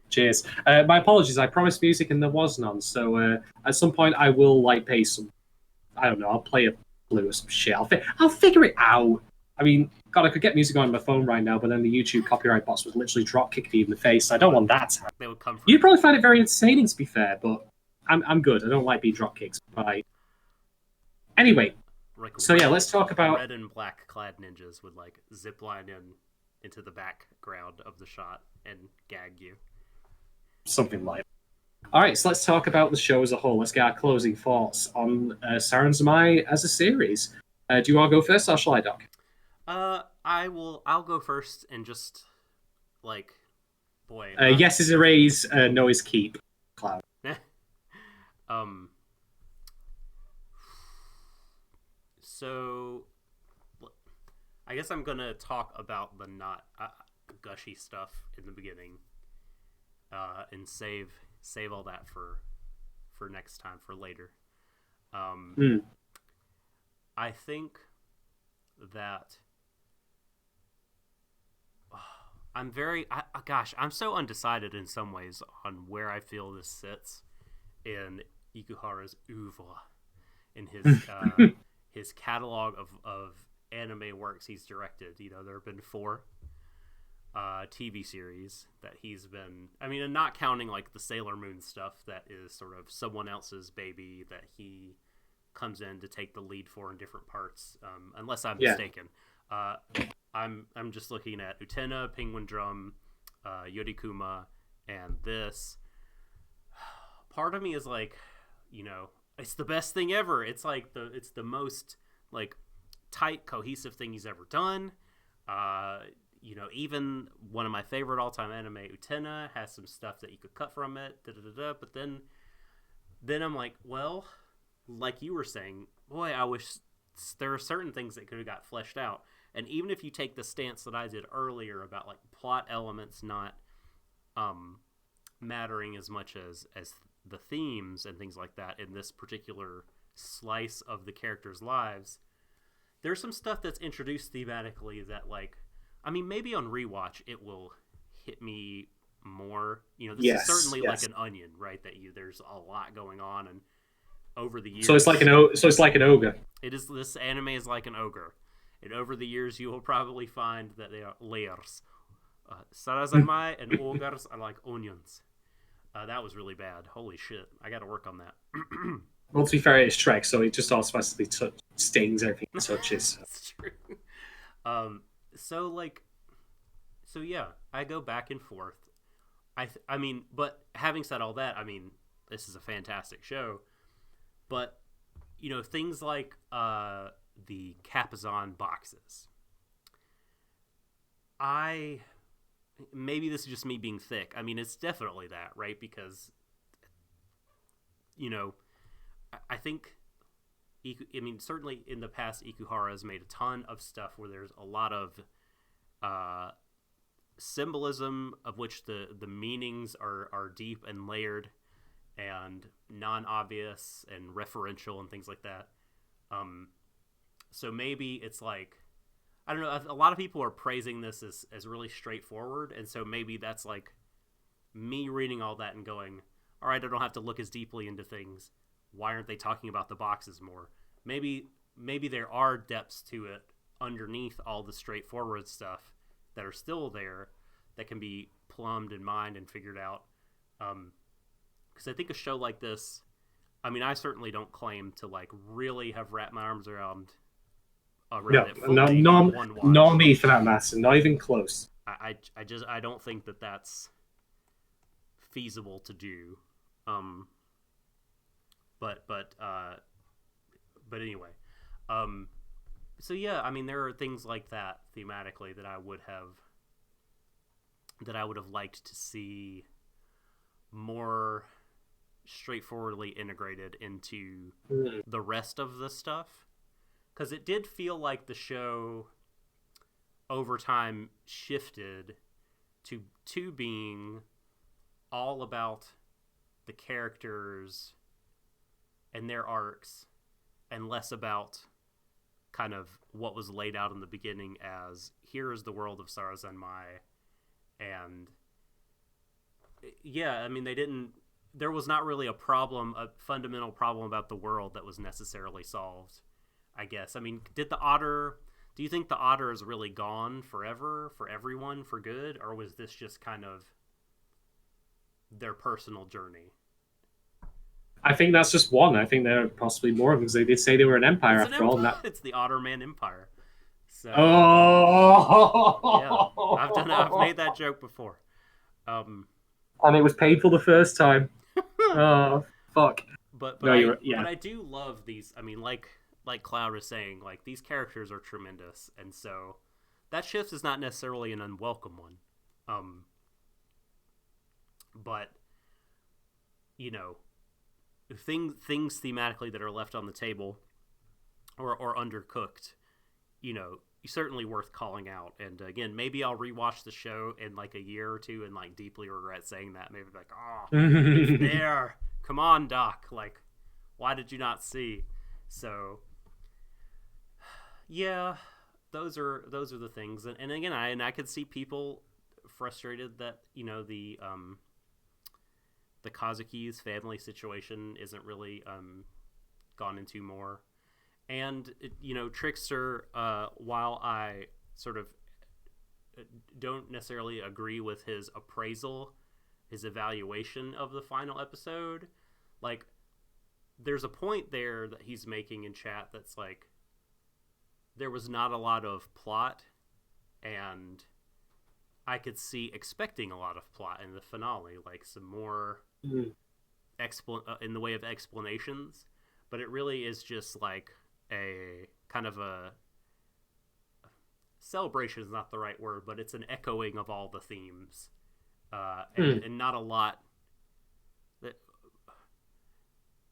Cheers. My apologies. I promised music and there was none. So at some point I will pay some. I don't know. I'll play a blue or some shit. I'll figure it out. I mean, God, I could get music on my phone right now, but then the YouTube copyright box would literally drop kick me in the face. I don't want that to happen. They would come. You'd probably find it very entertaining, to be fair, but I'm good. I don't like being drop kicked. Right. Anyway, so yeah, let's talk about red and black clad ninjas would zip line into the background of the shot and gag you. Something like that. All right, so let's talk about the show as a whole. Let's get our closing thoughts on Sarazanmai as a series. Do you want to go first, or shall I, Doc? I'll go first and just yes is a raise, no is keep. Cloud. So I guess I'm gonna talk about the not gushy stuff in the beginning, and save all that for next time, for later. I think that I'm so undecided in some ways on where I feel this sits in Ikuhara's oeuvre, in his his catalog of anime works he's directed. There have been 4 TV series that he's been, and not counting the Sailor Moon stuff that is sort of someone else's baby that he comes in to take the lead for in different parts, unless I'm mistaken. I'm just looking at Utena, Penguin Drum, Yorikuma, and this. Part of me is it's the best thing ever. It's it's the most tight, cohesive thing he's ever done. Even one of my favorite all-time anime, Utena, has some stuff that you could cut from it. But then I'm well, like you were saying, boy, I wish there are certain things that could have got fleshed out. And even if you take the stance that I did earlier about plot elements not mattering as much as the themes and things like that in this particular slice of the characters' lives, there's some stuff that's introduced thematically that, like, I mean, maybe on rewatch it will hit me more. You know, this is certainly like an onion, right? That there's a lot going on, and over the years, so it's like an ogre. It is. This anime is like an ogre, and over the years you will probably find that they are layers. Sarazanmai and ogres are like onions. That was really bad. Holy shit! I got to work on that. Well, to be fair, it's Shrek, so it just automatically stings everything it touches. That's true. So yeah, I go back and forth. I mean, but having said all that, I mean, this is a fantastic show. But, you know, things like the Capazon boxes. Maybe this is just me being thick. I mean, it's definitely that, right? Because, you know, I think, certainly in the past, Ikuhara has made a ton of stuff where there's a lot of symbolism of which the meanings are deep and layered and non-obvious and referential and things like that. So maybe it's like, I don't know, a lot of people are praising this as really straightforward, and so maybe that's like me reading all that and going, all right, I don't have to look as deeply into things. Why aren't they talking about the boxes more? Maybe there are depths to it underneath all the straightforward stuff that are still there that can be plumbed and mined and figured out. Because I think a show like this, I mean, I certainly don't claim to like really have wrapped my arms around it fully in one watch. Not me for that matter, not even close. I don't think that that's feasible to do. But anyway, so yeah, I mean, there are things like that thematically that I would have liked to see more straightforwardly integrated into the rest of the stuff, because it did feel like the show over time shifted to being all about the characters and their arcs, and less about kind of what was laid out in the beginning as, here is the world of Sarazanmai. And yeah, I mean, there was not really a fundamental problem about the world that was necessarily solved, I guess. I mean, do you think the otter is really gone forever for everyone for good, or was this just kind of their personal journey? I think that's just one. I think there are possibly more because they did say they were an empire after all. It's the Otterman Empire. So, oh, yeah, I've made that joke before. And it was painful the first time. Oh, fuck. But I do love these. I mean, like Cloud was saying, like, these characters are tremendous, and so that shift is not necessarily an unwelcome one. But you know, things thematically that are left on the table or undercooked, you know, certainly worth calling out. And again, maybe I'll rewatch the show in like a year or two and like deeply regret saying that. Maybe like, oh, it's there. Come on, Doc. Like, why did you not see? So, yeah, those are the things. And again, I could see people frustrated that, you know, the Kazuki's family situation isn't really gone into more. And, you know, Trickster, while I sort of don't necessarily agree with his evaluation of the final episode, like, there's a point there that he's making in chat that's like, there was not a lot of plot, and I could see expecting a lot of plot in the finale, like some more in the way of explanations, but it really is just like a kind of a celebration is not the right word, but it's an echoing of all the themes, and not a lot that,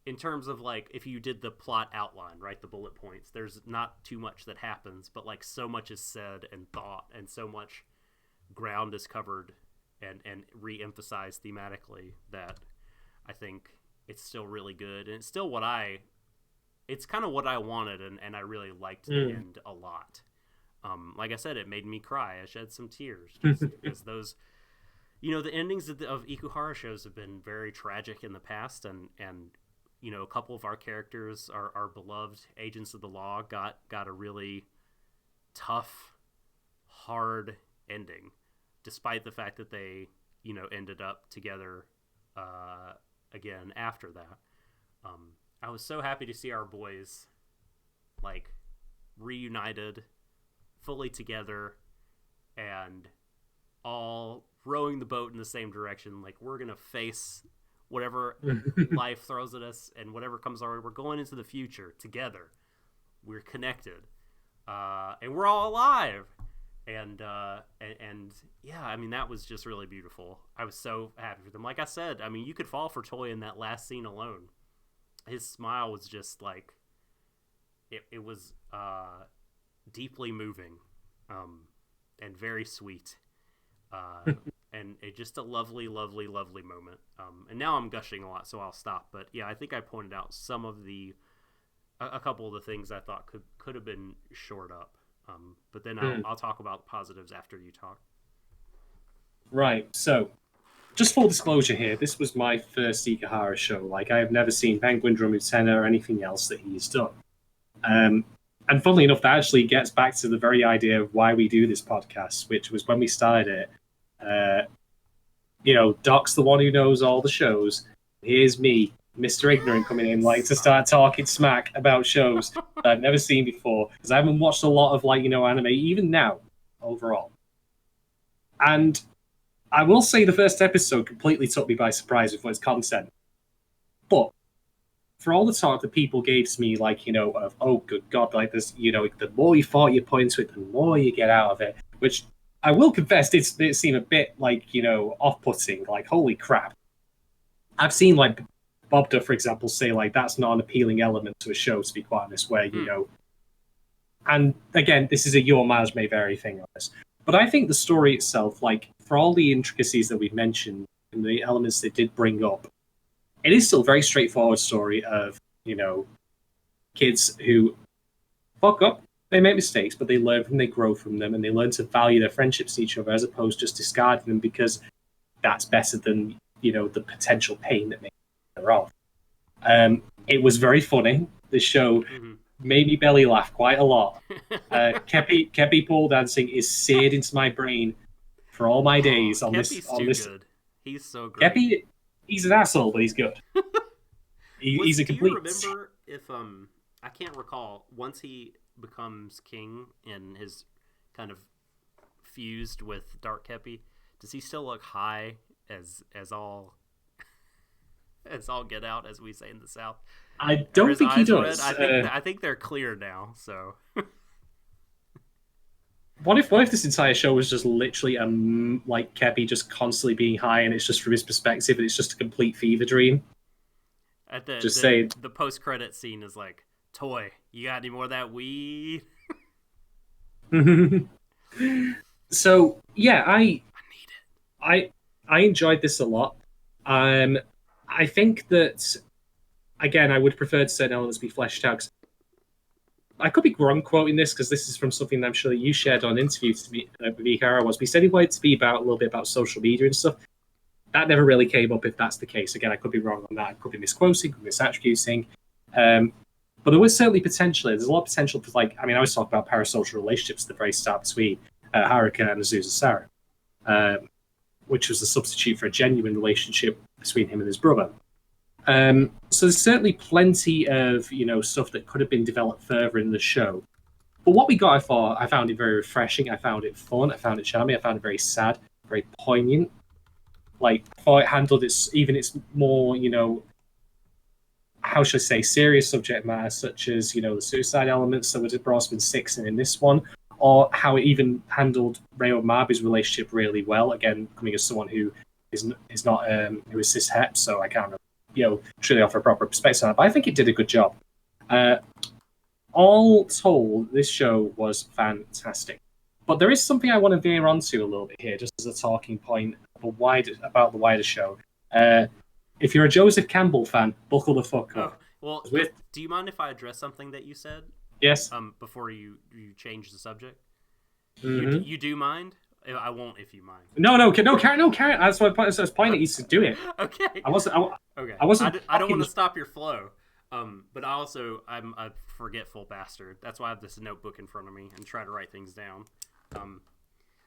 in terms of like, if you did the plot outline, right, the bullet points, there's not too much that happens, but like so much is said and thought, and so much ground is covered and re-emphasized thematically that I think it's still really good, and it's still it's kind of what I wanted, and I really liked the end a lot. Like I said, it made me cry. I shed some tears because those, the endings of Ikuhara shows have been very tragic in the past, and a couple of our characters, our beloved agents of the law, got a really tough, hard ending, despite the fact that they, ended up together again after that. I was so happy to see our boys reunited, fully together, and all rowing the boat in the same direction. We're gonna face whatever life throws at us, and whatever comes our way. We're going into the future together. We're connected, and we're all alive. And yeah, I mean, that was just really beautiful. I was so happy for them. Like I said, I mean, you could fall for Toy in that last scene alone. His smile was just it was deeply moving, and very sweet, and just a lovely, lovely, lovely moment. And now I'm gushing a lot, so I'll stop. But yeah, I think I pointed out some of a couple of the things I thought could have been shored up. But then I'll talk about positives after you talk. Right. So, just full disclosure here, this was my first Ikuhara show. I have never seen Penguin Drum Lieutenant or anything else that he's done. And funnily enough, that actually gets back to the very idea of why we do this podcast, which was when we started it. Doc's the one who knows all the shows. Here's me, Mr. Ignorant, coming in to start talking smack about shows that I've never seen before, because I haven't watched a lot of anime even now overall. And I will say the first episode completely took me by surprise with its content. But for all the talk that people gave to me, of, oh good god, this, the more you thought you put into it, the more you get out of it, which I will confess it seemed a bit off-putting, holy crap. I've seen Bob Duff, for example, say that's not an appealing element to a show, to be quite honest, where, and again, this is a your mileage may vary thing on this. But I think the story itself, for all the intricacies that we've mentioned and the elements they did bring up, it is still a very straightforward story of, kids who fuck up, they make mistakes, but they learn from them, they grow from them, and they learn to value their friendships to each other as opposed to just discarding them because that's better than, the potential pain that may thereof. It was very funny. The show made me belly laugh quite a lot. Kepi pole dancing is seared into my brain for all my days on Kepi's this. Good. He's so great. Kepi, he's an asshole, but he's good. He's a complete. Do you remember if I can't recall, once he becomes king and is kind of fused with Dark Kepi, does he still look high as all get out, as we say in the South? I don't think he does. I think they're clear now. So, what if this entire show was just literally Kepi just constantly being high, and it's just from his perspective, and it's just a complete fever dream? At the post-credit scene is Toy, you got any more of that weed? So yeah, I need it. I enjoyed this a lot. I think that, again, I would prefer to certain elements be fleshed out. I could be wrong quoting this, because this is from something that I'm sure that you shared on an interview to me with Ikuhara. But he said he wanted it to be a little bit about social media and stuff. That never really came up if that's the case. Again, I could be wrong on that. I could be misquoting, could be misattributing. But there was certainly potential. There's a lot of potential for, I was talking about parasocial relationships at the very start between Haruka and Azusa Sarah, which was a substitute for a genuine relationship between him and his brother. So there's certainly plenty of, stuff that could have been developed further in the show. But what we got, I found it very refreshing. I found it fun. I found it charming. I found it very sad, very poignant. How it handled its more, how should I say, serious subject matter, such as, the suicide elements that was at Brosman 6 and in this one, or how it even handled Reo and Mabi's relationship really well. Again, coming as someone who is not who is cis-het, so I can't truly offer a proper perspective on it. But I think it did a good job. All told, this show was fantastic. But there is something I want to veer onto a little bit here, just as a talking point about the wider show. If you're a Joseph Campbell fan, buckle the fuck up. Well, do you mind if I address something that you said? Yes. Before you change the subject. Mm-hmm. You do mind? I won't if you mind. No, Karen. That's my point. That's point. He's to do it. Okay. I wasn't. I don't want to stop your flow. But I'm a forgetful bastard. That's why I have this notebook in front of me and try to write things down.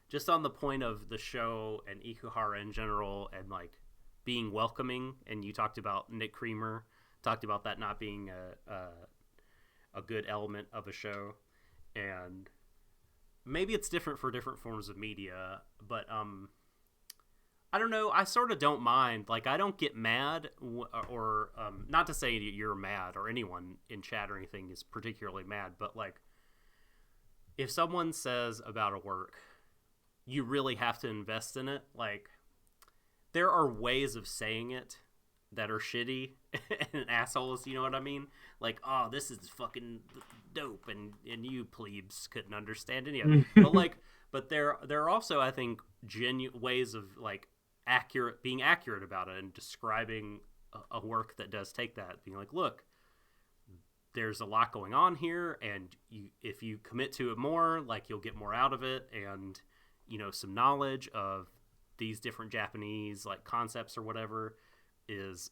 Just on the point of the show and Ikuhara in general, and like being welcoming. And you talked about Nick Creamer, talked about that not being a good element of a show, and maybe it's different for different forms of media, but I don't know. I sort of don't mind. Like, I don't get mad, or not to say you're mad, or anyone in chat or anything is particularly mad, but like, if someone says about a work, you really have to invest in it. Like, there are ways of saying it that are shitty and assholes, you know what I mean? Like, oh, this is fucking dope, and you plebes couldn't understand any of it. But there are also, I think, genuine ways of like being accurate about it and describing a work that does take that, being like, look, there's a lot going on here, and if you commit to it more, like, you'll get more out of it, and some knowledge of these different Japanese like concepts or whatever is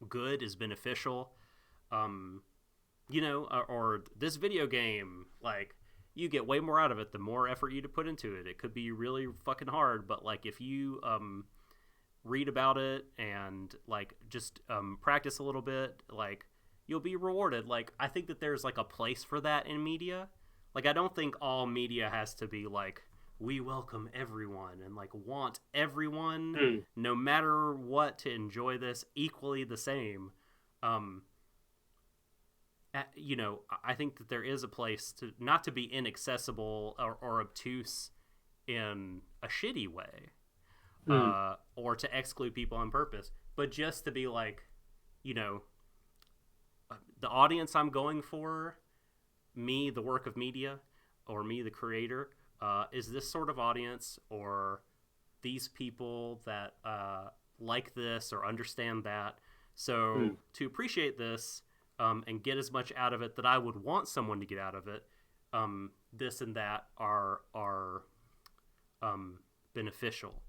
good, is beneficial, or this video game, like, you get way more out of it the more effort you to put into it. It could be really fucking hard, but like, if you read about it and like just practice a little bit, like, you'll be rewarded. Like, I think that there's like a place for that in media. Like, I don't think all media has to be like, we welcome everyone and like want everyone no matter what to enjoy this equally the same. I think that there is a place to not to be inaccessible or obtuse in a shitty way, or to exclude people on purpose, but just to be like, the audience I'm going for, me, the work of media, or me, the creator, is this sort of audience, or these people that like this or understand that. So to appreciate this and get as much out of it that I would want someone to get out of it, this and that are beneficial.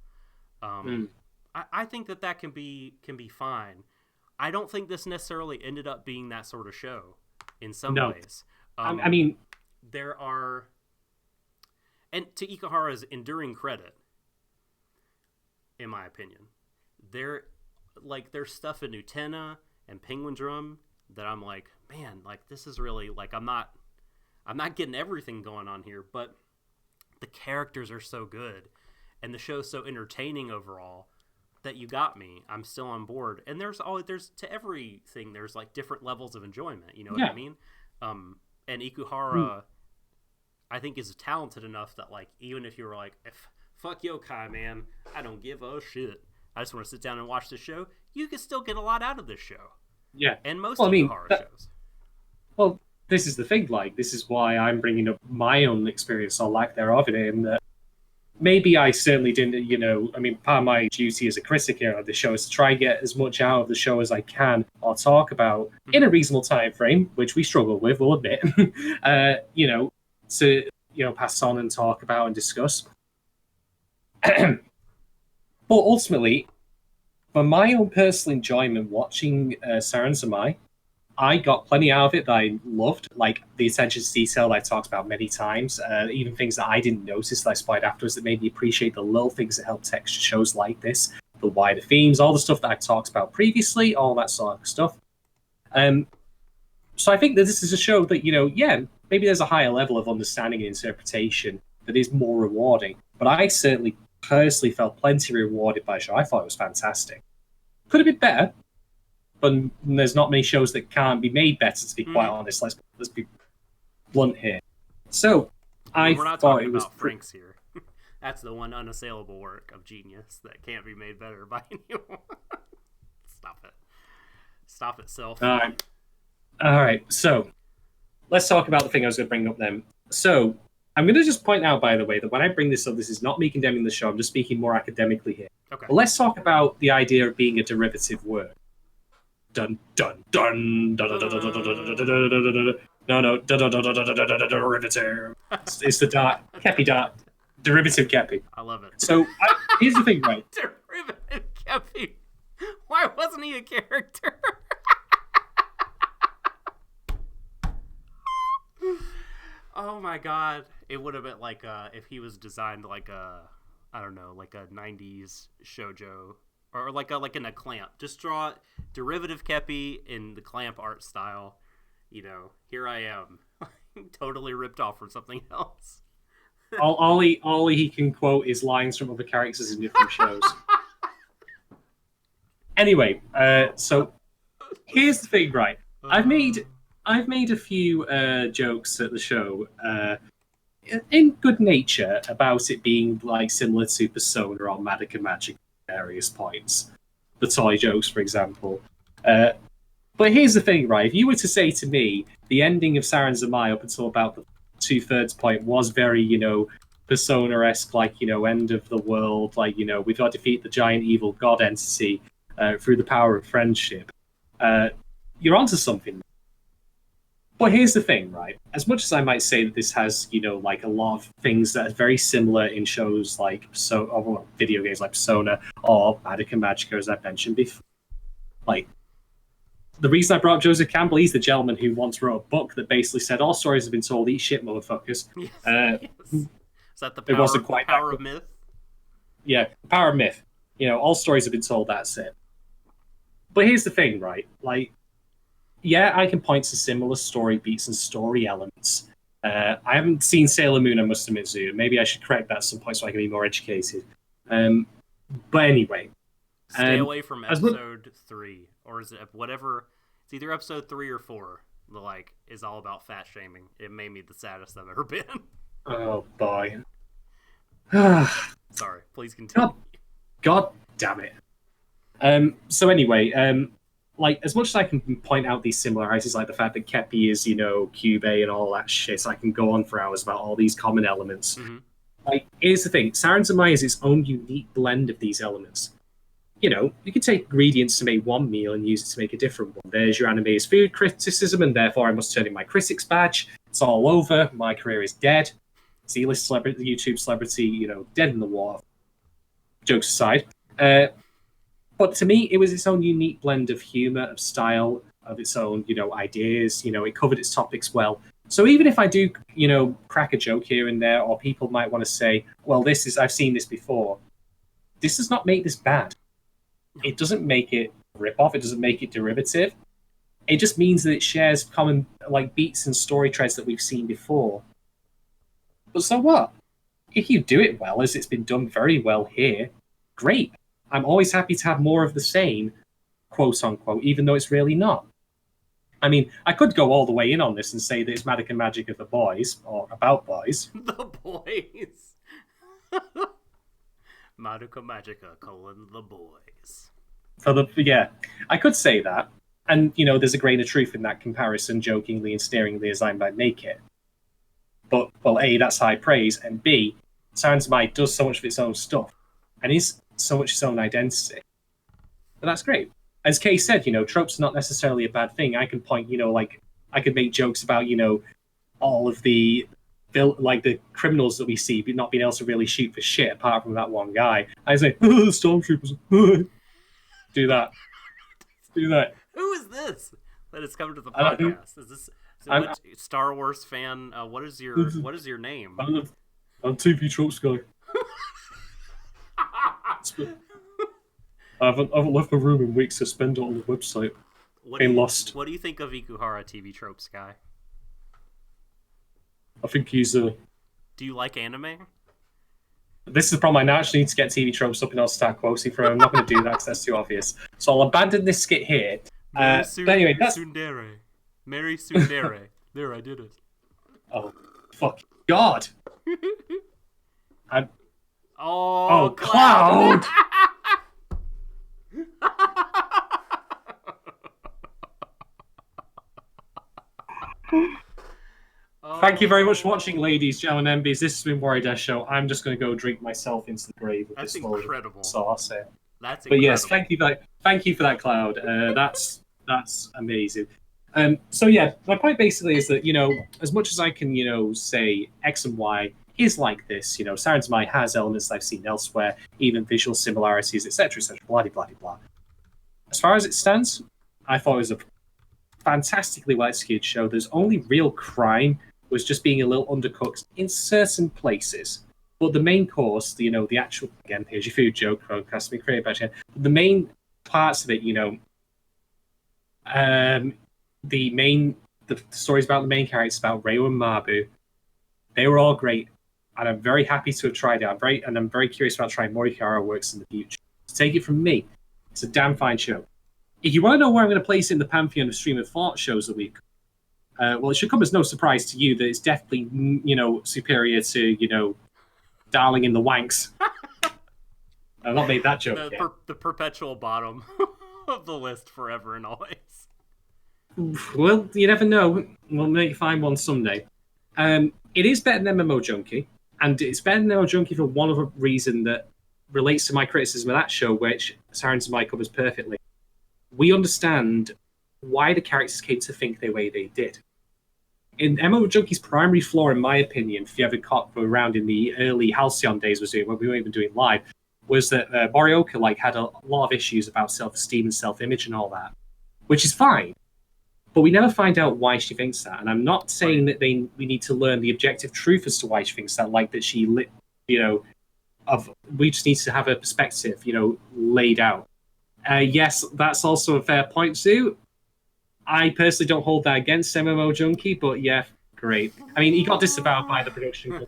I think that can be fine. I don't think this necessarily ended up being that sort of show in some ways. I mean, there are, and to Ikuhara's enduring credit, in my opinion, there's stuff in Utena and Penguin Drum that I'm like, man, like, this is really, like, I'm not getting everything going on here, but the characters are so good and the show's so entertaining overall that you got me. I'm still on board. And there's to everything, there's like different levels of enjoyment, you know what I mean? And Ikuhara, I think, is talented enough that, like, even if you were like, fuck yokai, man, I don't give a shit, I just want to sit down and watch the show, you can still get a lot out of this show. Yeah. And most Ikuhara shows. Well, this is the thing, like, this is why I'm bringing up my own experience, or lack thereof, in it, and that maybe I certainly didn't, part of my duty as a critic here of the show is to try and get as much out of the show as I can, or talk about in a reasonable time frame, which we struggle with, we'll admit, to pass on and talk about and discuss. But ultimately, for my own personal enjoyment watching Sarazanmai, I got plenty out of it that I loved, like the attention to detail that I talked about many times, even things that I didn't notice that I spotted afterwards that made me appreciate the little things that help texture shows like this, the wider themes, all the stuff that I've talked about previously, all that sort of stuff. So I think that this is a show that, maybe there's a higher level of understanding and interpretation that is more rewarding, but I certainly personally felt plenty rewarded by the show. I thought it was fantastic. Could have been better, but there's not many shows that can't be made better, to be quite honest. Let's be blunt here. So we're not talking about Frank's here. That's the one unassailable work of genius that can't be made better by anyone. Stop it, self. All right. So let's talk about the thing I was going to bring up then. So I'm going to just point out, by the way, that when I bring this up, this is not me condemning the show. I'm just speaking more academically here. Okay. But let's talk about the idea of being a derivative word. Dun dun dun dun dun dun dun dun dun dun dun. No, derivative. It's the dart, Kepi dart, derivative Kepi. I love it. So here's the thing, right? Derivative Kepi. Why wasn't he a character? Oh my god. It would have been like if he was designed like a, I don't know, like a 90s shoujo or like in a clamp. Just draw derivative Kepi in the clamp art style. You know, here I am. Totally ripped off from something else. all he can quote is lines from other characters in different shows. Anyway, so here's the thing, right? I've made a few jokes at the show in good nature about it being like similar to Persona or Madoka Magic at various points. The toy jokes, for example. But here's the thing, right? If you were to say to me the ending of Sarazanmai up until about the 2/3 point was very, Persona-esque, like, end of the world, like, we've got to defeat the giant evil god entity through the power of friendship. You're onto something. But here's the thing, right? As much as I might say that this has, like a lot of things that are very similar in shows like video games like Persona or Madoka Magica, as I've mentioned before, like, the reason I brought up Joseph Campbell, he's the gentleman who once wrote a book that basically said all stories have been told, eat shit, motherfuckers. Yes, yes. Is that the power, it wasn't quite power of myth? Yeah, power of myth. All stories have been told, that's it. But here's the thing, right? Like, yeah, I can point to similar story beats and story elements. I haven't seen Sailor Moon, I must admit, Zoo. Maybe I should correct that at some point so I can be more educated. But anyway. Stay away from episode 3. Or is it whatever? It's either episode 3 or 4. The is all about fat shaming. It made me the saddest I've ever been. Oh boy. Sorry, please continue. God damn it. So anyway, as much as I can point out these similarities, like the fact that Kepi is, Kyubey and all that shit, so I can go on for hours about all these common elements. Mm-hmm. Here's the thing: Sarazanmai is its own unique blend of these elements. You can take ingredients to make one meal and use it to make a different one. There's your anime's food criticism, and therefore I must turn in my critics badge. It's all over. My career is dead. C-list celebrity, YouTube celebrity, dead in the water. Jokes aside. But to me, it was its own unique blend of humor, of style, of its own, ideas. It covered its topics well. So even if I do, crack a joke here and there, or people might want to say, well, I've seen this before. This does not make this bad. It doesn't make it rip-off. It doesn't make it derivative. It just means that it shares common beats and story threads that we've seen before. But so what? If you do it well, as it's been done very well here, great. I'm always happy to have more of the same, quote-unquote, even though it's really not. I mean, I could go all the way in on this and say that it's Madoka Magic of the boys, or about boys. The boys. Madoka Magica, the boys. Yeah, I could say that. And, there's a grain of truth in that comparison, jokingly and sneeringly as I might make it. But, well, A, that's high praise, and B, Sarazanmai does so much of its own stuff, and is so much its own identity. But that's great. As Kay said, tropes are not necessarily a bad thing. I can point, I could make jokes about, all of the criminals that we see, but not being able to really shoot for shit, apart from that one guy. I say, stormtroopers. Do that. Who is this that has come to the podcast? Is this a Star Wars fan? What is your name? I'm TV Tropes guy. I haven't left my room in weeks to spend it on the website. Lost. What do you think of Ikuhara TV Tropes guy? I think he's a... Do you like anime? This is the problem. I now actually need to get TV Tropes up and I'll start quoting for him. I'm not going to do that because that's too obvious. So I'll abandon this skit here. But anyway, that's... Tsundere. Mary Tsundere. There, I did it. Oh, fuck. God! Oh, Cloud! Thank you very much for watching, ladies, gentlemen, MBs. This has been Warui Deshou. I'm just going to go drink myself into the grave with this load. Incredible. So I'll say. That's incredible. But yes, thank you for that, Cloud. That's amazing. So yeah, my point basically is that, as much as I can, say X and Y is like this, Sarazanmai has elements that I've seen elsewhere, even visual similarities, etc., blah, blah, blah. As far as it stands, I thought it was a fantastically well-executed show. There's only real crime was just being a little undercooked in certain places. But the main course, the actual, again, here's your food joke, podcast me creative actually. The main parts of it, the stories about the main characters, about Reo and Mabu, they were all great, and I'm very happy to have tried it. I'm very curious about trying more Ikuhara works in the future. So take it from me, it's a damn fine show. If you want to know where I'm going to place it in the pantheon of stream of thought shows that we've well, it should come as no surprise to you that it's definitely, superior to, Darling in the Wanks. I've not made that joke yet. The perpetual bottom of the list forever and always. Well, you never know. We'll make find one someday. It is better than MMO Junkie, and it's better than MMO Junkie for one other reason that relates to my criticism of that show, which Sarazanmai covers perfectly. We understand why the characters came to think the way they did. In MMO Junkie's primary flaw, in my opinion, if you ever caught around in the early Halcyon days when we weren't even doing live, was that Morioka had a lot of issues about self-esteem and self-image and all that, which is fine. But we never find out why she thinks that. And I'm not saying that we need to learn the objective truth as to why she thinks that, that she, we just need to have a perspective, laid out. Yes, that's also a fair point too. I personally don't hold that against MMO Junkie, but yeah, great. I mean, he got disavowed by the production.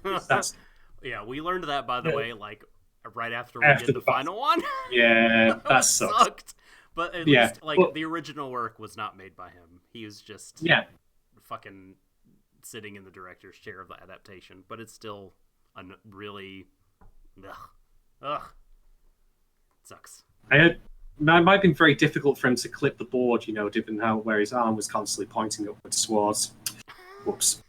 Yeah, we learned that, by the way, right after we did the final one. Yeah, that sucked. But at least, the original work was not made by him. He was just fucking sitting in the director's chair of the adaptation. But it's still really... Ugh. Sucks. It might have been very difficult for him to clip the board, given where his arm was constantly pointing upwards towards. Whoops.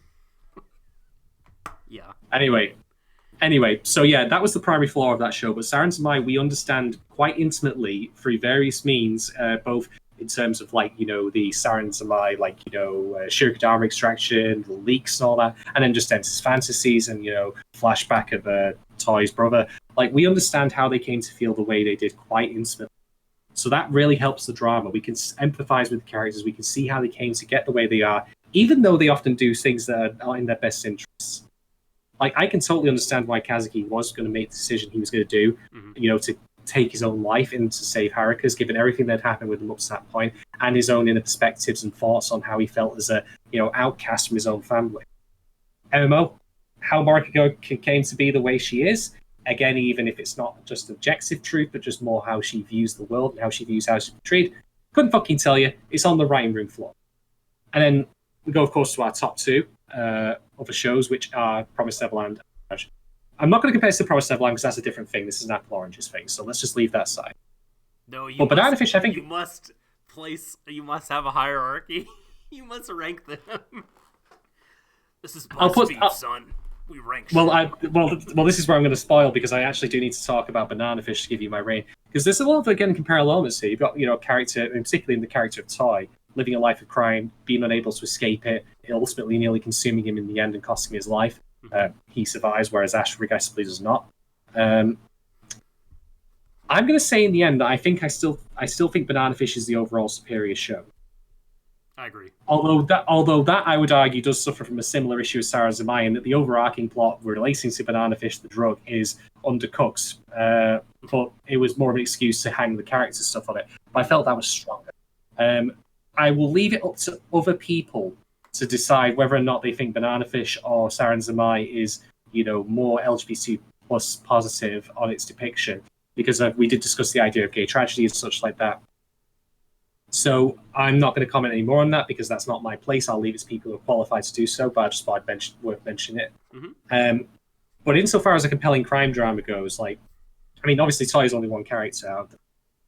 Yeah. Anyway, so yeah, that was the primary flaw of that show. But Sarazanmai, we understand quite intimately through various means, both in terms of the Sarazanmai, Shirikadama extraction, the leaks and all that, and then just Enter's fantasies and flashback of Toy's brother. We understand how they came to feel the way they did quite intimately. So that really helps the drama. We can empathize with the characters. We can see how they came to get the way they are, even though they often do things that are not in their best interests. I can totally understand why Kazuki was going to make the decision he was going to do, to take his own life and to save Haruka's, given everything that happened with him up to that point, and his own inner perspectives and thoughts on how he felt as a, outcast from his own family. MMO, how Mariko came to be the way she is, again, even if it's not just objective truth, but just more how she views the world and how she views how she's portrayed, couldn't fucking tell you. It's on the writing room floor. And then we go, of course, to our top two other shows, which are Promised Neverland. I'm not going to compare this to Promised Neverland because that's a different thing. This is an Apple Oranges thing, so let's just leave that aside. No, but Banana Fish, I think you must have a hierarchy. You must rank them. This is BuzzFeed, son. We rank. Well, this is where I'm going to spoil, because I actually do need to talk about Banana Fish to give you my rating, because there's a lot of parallel elements here. You've got a character, and particularly in the character of Toy, living a life of crime, being unable to escape it, ultimately nearly consuming him in the end and costing his life. He survives, whereas Ash regrettably does not. I'm going to say in the end that I still think Banana Fish is the overall superior show. I agree. Although that I would argue does suffer from a similar issue as Sarazanmai, in that the overarching plot relating to Banana Fish, the drug, is undercooked. But it was more of an excuse to hang the character stuff on it. But I felt that was stronger. I will leave it up to other people to decide whether or not they think Banana Fish or Sarazanmai is, more LGBT plus positive on its depiction, because we did discuss the idea of gay tragedy and such like that. So I'm not going to comment any more on that, because that's not my place. I'll leave it to people who are qualified to do so, but I just thought worth mentioning it. Mm-hmm. But insofar as a compelling crime drama goes, obviously Toy is only one character out of the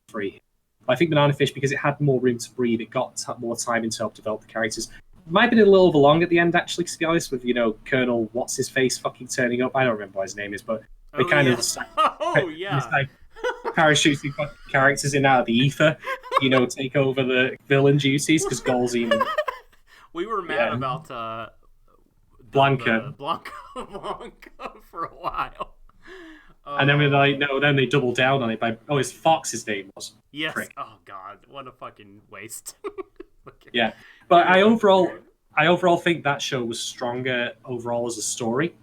three. But I think Banana Fish, because it had more room to breathe, it got more time in to help develop the characters. might have been a little overlong at the end, actually, to be honest, with, Colonel What's-His-Face fucking turning up. I don't remember what his name is, but they parachuting characters in out of the ether, take over the villain duties, because Golzine... We were mad about Blanca for a while. And then we're like, no, then they double down on it by... Oh, it's Fox, his name was. Yes. Prick. Oh, God. What a fucking waste. Okay. Yeah. But I overall think that show was stronger overall as a story.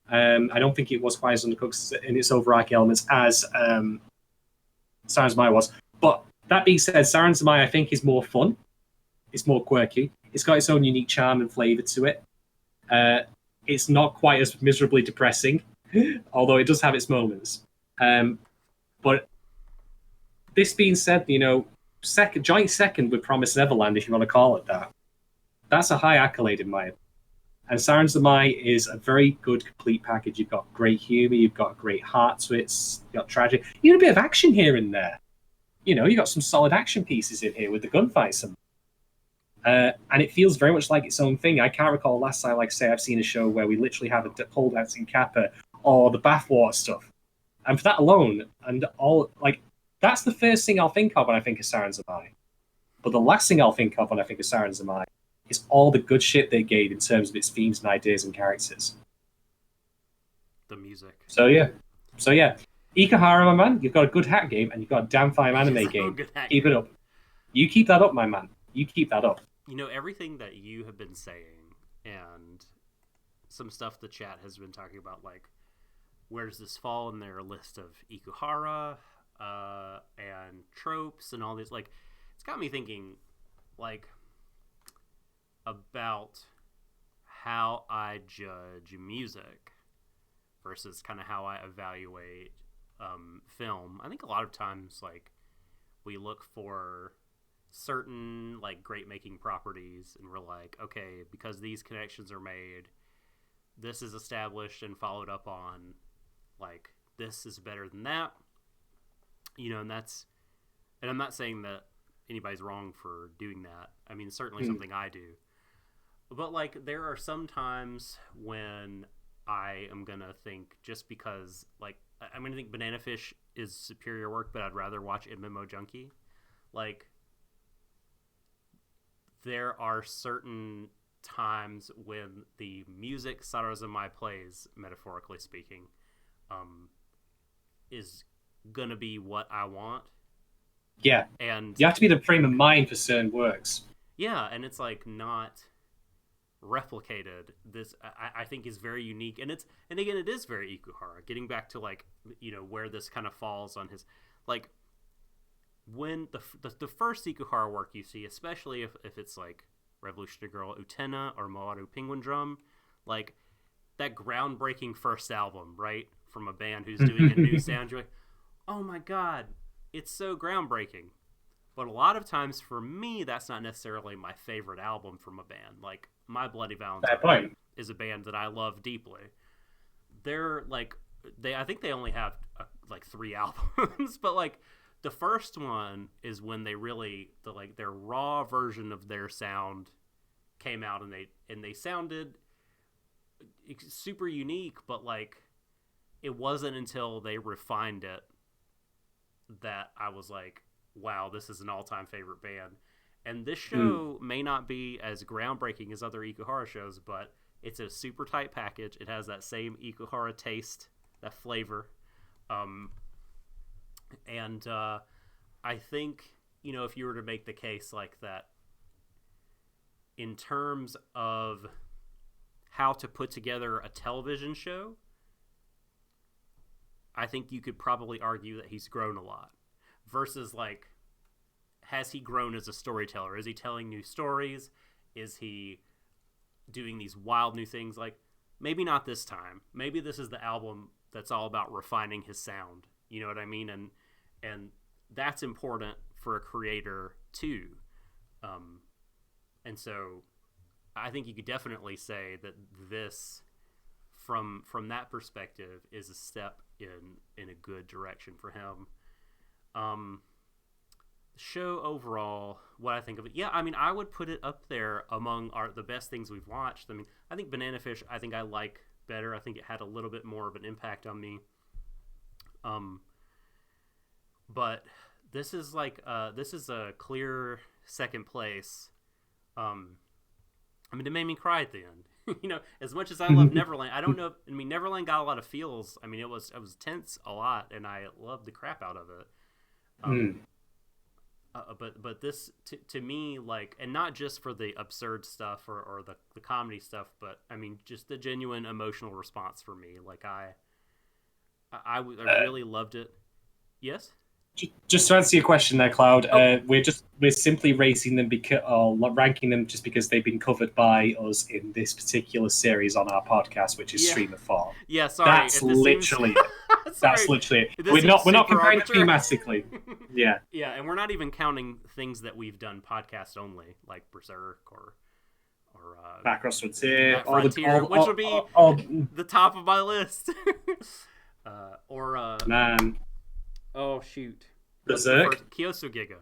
I don't think it was quite as undercooked in its overarching elements as Sarazanmai was. But that being said, Sarazanmai, I think, is more fun. It's more quirky. It's got its own unique charm and flavour to it. It's not quite as miserably depressing, although it does have its moments. But this being said, joint second with Promised Neverland, if you want to call it that, that's a high accolade in my opinion. And Sarazanmai is a very good complete package. You've got great humour, you've got a great heart to it, you've got tragedy, you got a bit of action here and there. You got some solid action pieces in here with the gunfights. And it feels very much like its own thing. I can't recall last time, like I say, I've seen a show where we literally have a pole dancing kappa or the bathwater stuff. And for that alone, and all, like, that's the first thing I'll think of when I think of Sarazanmai. But the last thing I'll think of when I think of Sarazanmai is all the good shit they gave in terms of its themes and ideas and characters. The music. So yeah. Ikuhara, my man, you've got a good hat game and you've got a damn fine anime game. Keep it up. You keep that up, my man. You keep that up. Everything that you have been saying and some stuff the chat has been talking about, like, where does this fall in their list of Ikuhara and tropes and all this, like, it's got me thinking, like, about how I judge music versus kind of how I evaluate film. I think a lot of times, like, we look for certain, like, great making properties and we're like, okay, because these connections are made, this is established and followed up on, like, this is better than that, and I'm not saying that anybody's wrong for doing that. I mean, certainly something I do, but, like, there are some times when I am gonna think, just because, like, I'm gonna think Banana Fish is superior work, but I'd rather watch MMO Junkie. Like, there are certain times when the music Sarazanmai plays, metaphorically speaking, is gonna be what I want. Yeah, and you have to be the frame of mind for certain works. Yeah, and it's, like, not replicated. This I think is very unique, and again it is very Ikuhara. Getting back to, like, where this kind of falls on his, like, when the first Ikuhara work you see, especially if it's like Revolutionary Girl Utena or Moaru Penguin Drum, like, that groundbreaking first album, right, from a band who's doing a new sound, you're like, oh my god, it's so groundbreaking. But a lot of times for me, that's not necessarily my favorite album from a band. Like, My Bloody Valentine is a band that I love deeply. They're, like, I think they only have like 3 albums, but, like, the first one is when they really, their raw version of their sound came out, and they sounded super unique, but, like, it wasn't until they refined it that I was like, wow, this is an all-time favorite band. And this show may not be as groundbreaking as other Ikuhara shows, but it's a super tight package. It has that same Ikuhara taste, that flavor. And I think, if you were to make the case like that, in terms of how to put together a television show, I think you could probably argue that he's grown a lot. Versus, like, has he grown as a storyteller? Is he telling new stories? Is he doing these wild new things? Like, maybe not this time. Maybe this is the album that's all about refining his sound. You know what I mean? And that's important for a creator too. And so I think you could definitely say that this, from that perspective, is a step in a good direction for him. show overall, what I think of it, yeah, I mean, I would put it up there among the best things we've watched. I mean, I think Banana Fish, I think I like better. I think it had a little bit more of an impact on me. But this is a clear second place. I mean, it made me cry at the end. You know, as much as I love Neverland, I don't know. I mean, Neverland got a lot of feels. I mean, it was tense a lot, and I loved the crap out of it. But this to me, like, and not just for the absurd stuff or the comedy stuff, but I mean, just the genuine emotional response for me. Like, I really loved it. Yes. Just to answer your question there, Cloud, we're simply rating them ranking them just because they've been covered by us in this particular series on our podcast, which is Stream of Thought. Yeah, sorry. That's literally it. That's literally it. We're not comparing thematically. Yeah. Yeah, and we're not even counting things that we've done podcast only, like Berserk or Backcross Frontier, which would be the top of my list. Man. Oh, shoot. Berserk? Kyosugiga.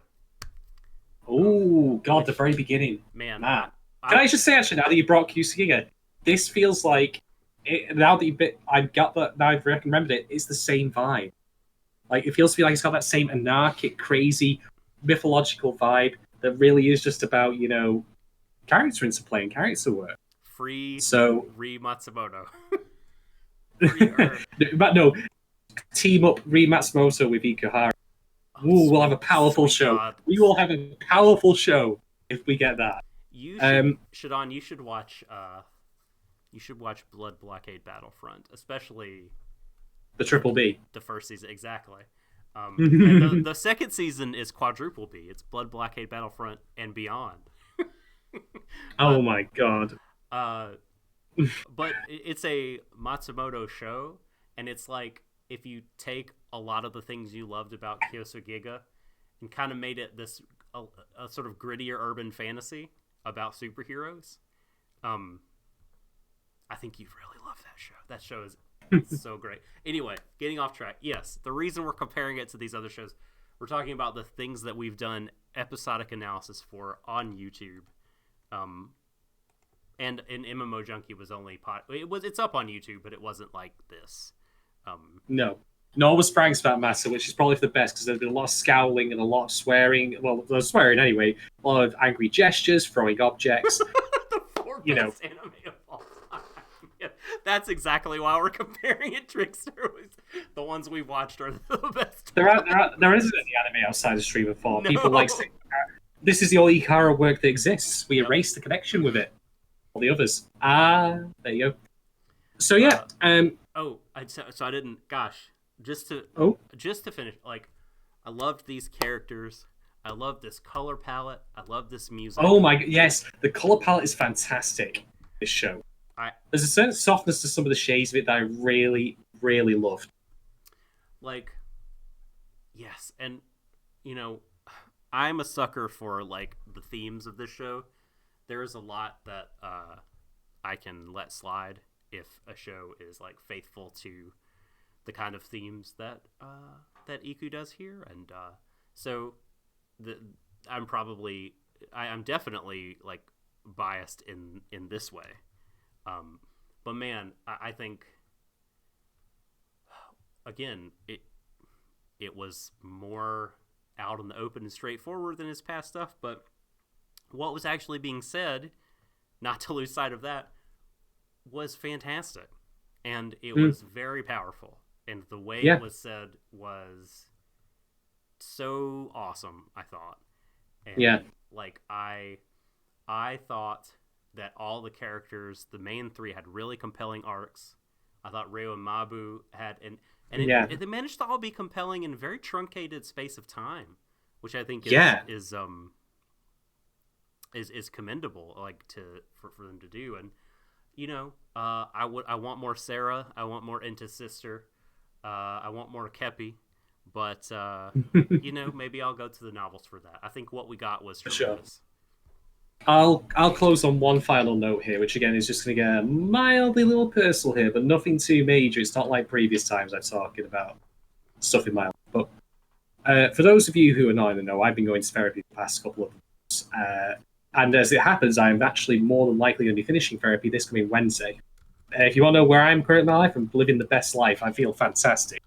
Oh, God, the very beginning. Man. Can I just say, actually, now that you brought Kyosugiga, this feels like, now that I've remembered it, it's the same vibe. Like, it feels to me like it's got that same anarchic, crazy, mythological vibe that really is just about, you know, character interplay and character work. Free Matsumoto. But no, team up Ri Matsumoto with Ikuhara. Ooh, we'll have a powerful show. God. We will have a powerful show if we get that. Shadon, you should watch Blood Blockade Battlefront, especially the Triple B. The first season, exactly. And the second season is quadruple B. It's Blood Blockade Battlefront and beyond. Oh my God. But it's a Matsumoto show, and it's like if you take a lot of the things you loved about Kyosugiga and kind of made it this a sort of grittier urban fantasy about superheroes. I think you'd really love that show. That show is so great. Anyway, getting off track. Yes, the reason we're comparing it to these other shows, we're talking about the things that we've done episodic analysis for on YouTube. And MMO Junkie was only it's up on YouTube, but it wasn't like this. No. Nor was Frank's for that matter, which is probably for the best because there's been a lot of scowling and a lot of swearing. Well, there's swearing anyway. A lot of angry gestures, throwing objects. The four best anime of all time. Yeah, that's exactly why we're comparing it. Trickster was the ones we watched are the best. There isn't any anime outside of Stream of Thought. No. People like saying, this is the only Ikuhara work that exists. We erased the connection with it. All the others. There you go. So yeah. So I didn't. Gosh, just to finish, like, I loved these characters. I love this color palette. I love this music. Oh my, yes, the color palette is fantastic. This show. There's a certain softness to some of the shades of it that I really, really loved. Like, yes, and you know, I'm a sucker for like the themes of this show. There is a lot that I can let slide if a show is like faithful to the kind of themes that Iku does here, and so I'm definitely like biased in this way, but man, I think again it was more out in the open and straightforward than his past stuff, but what was actually being said, not to lose sight of that, was fantastic, and it was very powerful, and the way it was said was so awesome, I thought. And like I thought that all the characters, the main three, had really compelling arcs. I thought Ryo and Mabu had, and they managed to all be compelling in a very truncated space of time, which I think is commendable, like for them to do. And you know, I want more Sarah, I want more Enta's sister, I want more Kepi, but you know, maybe I'll go to the novels for that. I think what we got was tremendous. I'll close on one final note here, which again is just going to get mildly a little personal here, but nothing too major. It's not like previous times I'm talking about stuff in my life. But For those of you who are not in the know, I've been going to therapy the past couple of months. And as it happens, I'm actually more than likely going to be finishing therapy this coming Wednesday. If you want to know where I am currently in my life, I'm living the best life. I feel fantastic.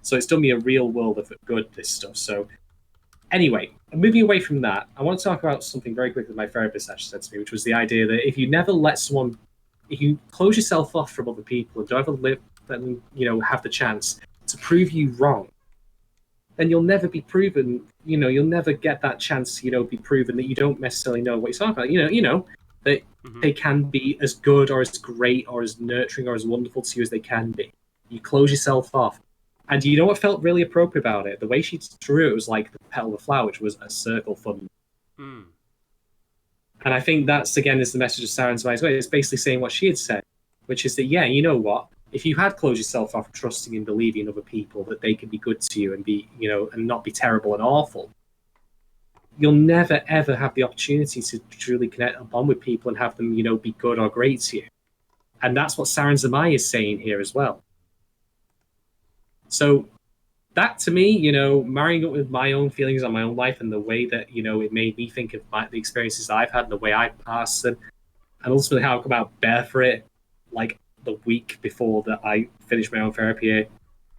So it's done me a real world of good, this stuff. So anyway, moving away from that, I want to talk about something very quickly that my therapist actually said to me, which was the idea that if you never let someone, if you close yourself off from other people and don't ever let them, have the chance to prove you wrong, then you'll never be proven, you'll never get that chance, be proven that you don't necessarily know what you're talking about. That they can be as good or as great or as nurturing or as wonderful to you as they can be. You close yourself off. And you know what felt really appropriate about it? The way she drew it was like the petal of a flower, which was a circle for them. Mm. And I think that's, again, is the message of Sarazanmai's way. It's basically saying what she had said, which is that, yeah, you know what? If you had closed yourself off trusting and believing in other people that they can be good to you and be, and not be terrible and awful, you'll never, ever have the opportunity to truly connect and bond with people and have them, be good or great to you. And that's what Sarazanmai is saying here as well. So that, to me, marrying up with my own feelings on my own life and the way that, it made me think of the experiences I've had and the way I passed them, and ultimately how I come out better for it, like the week before that I finished my own therapy,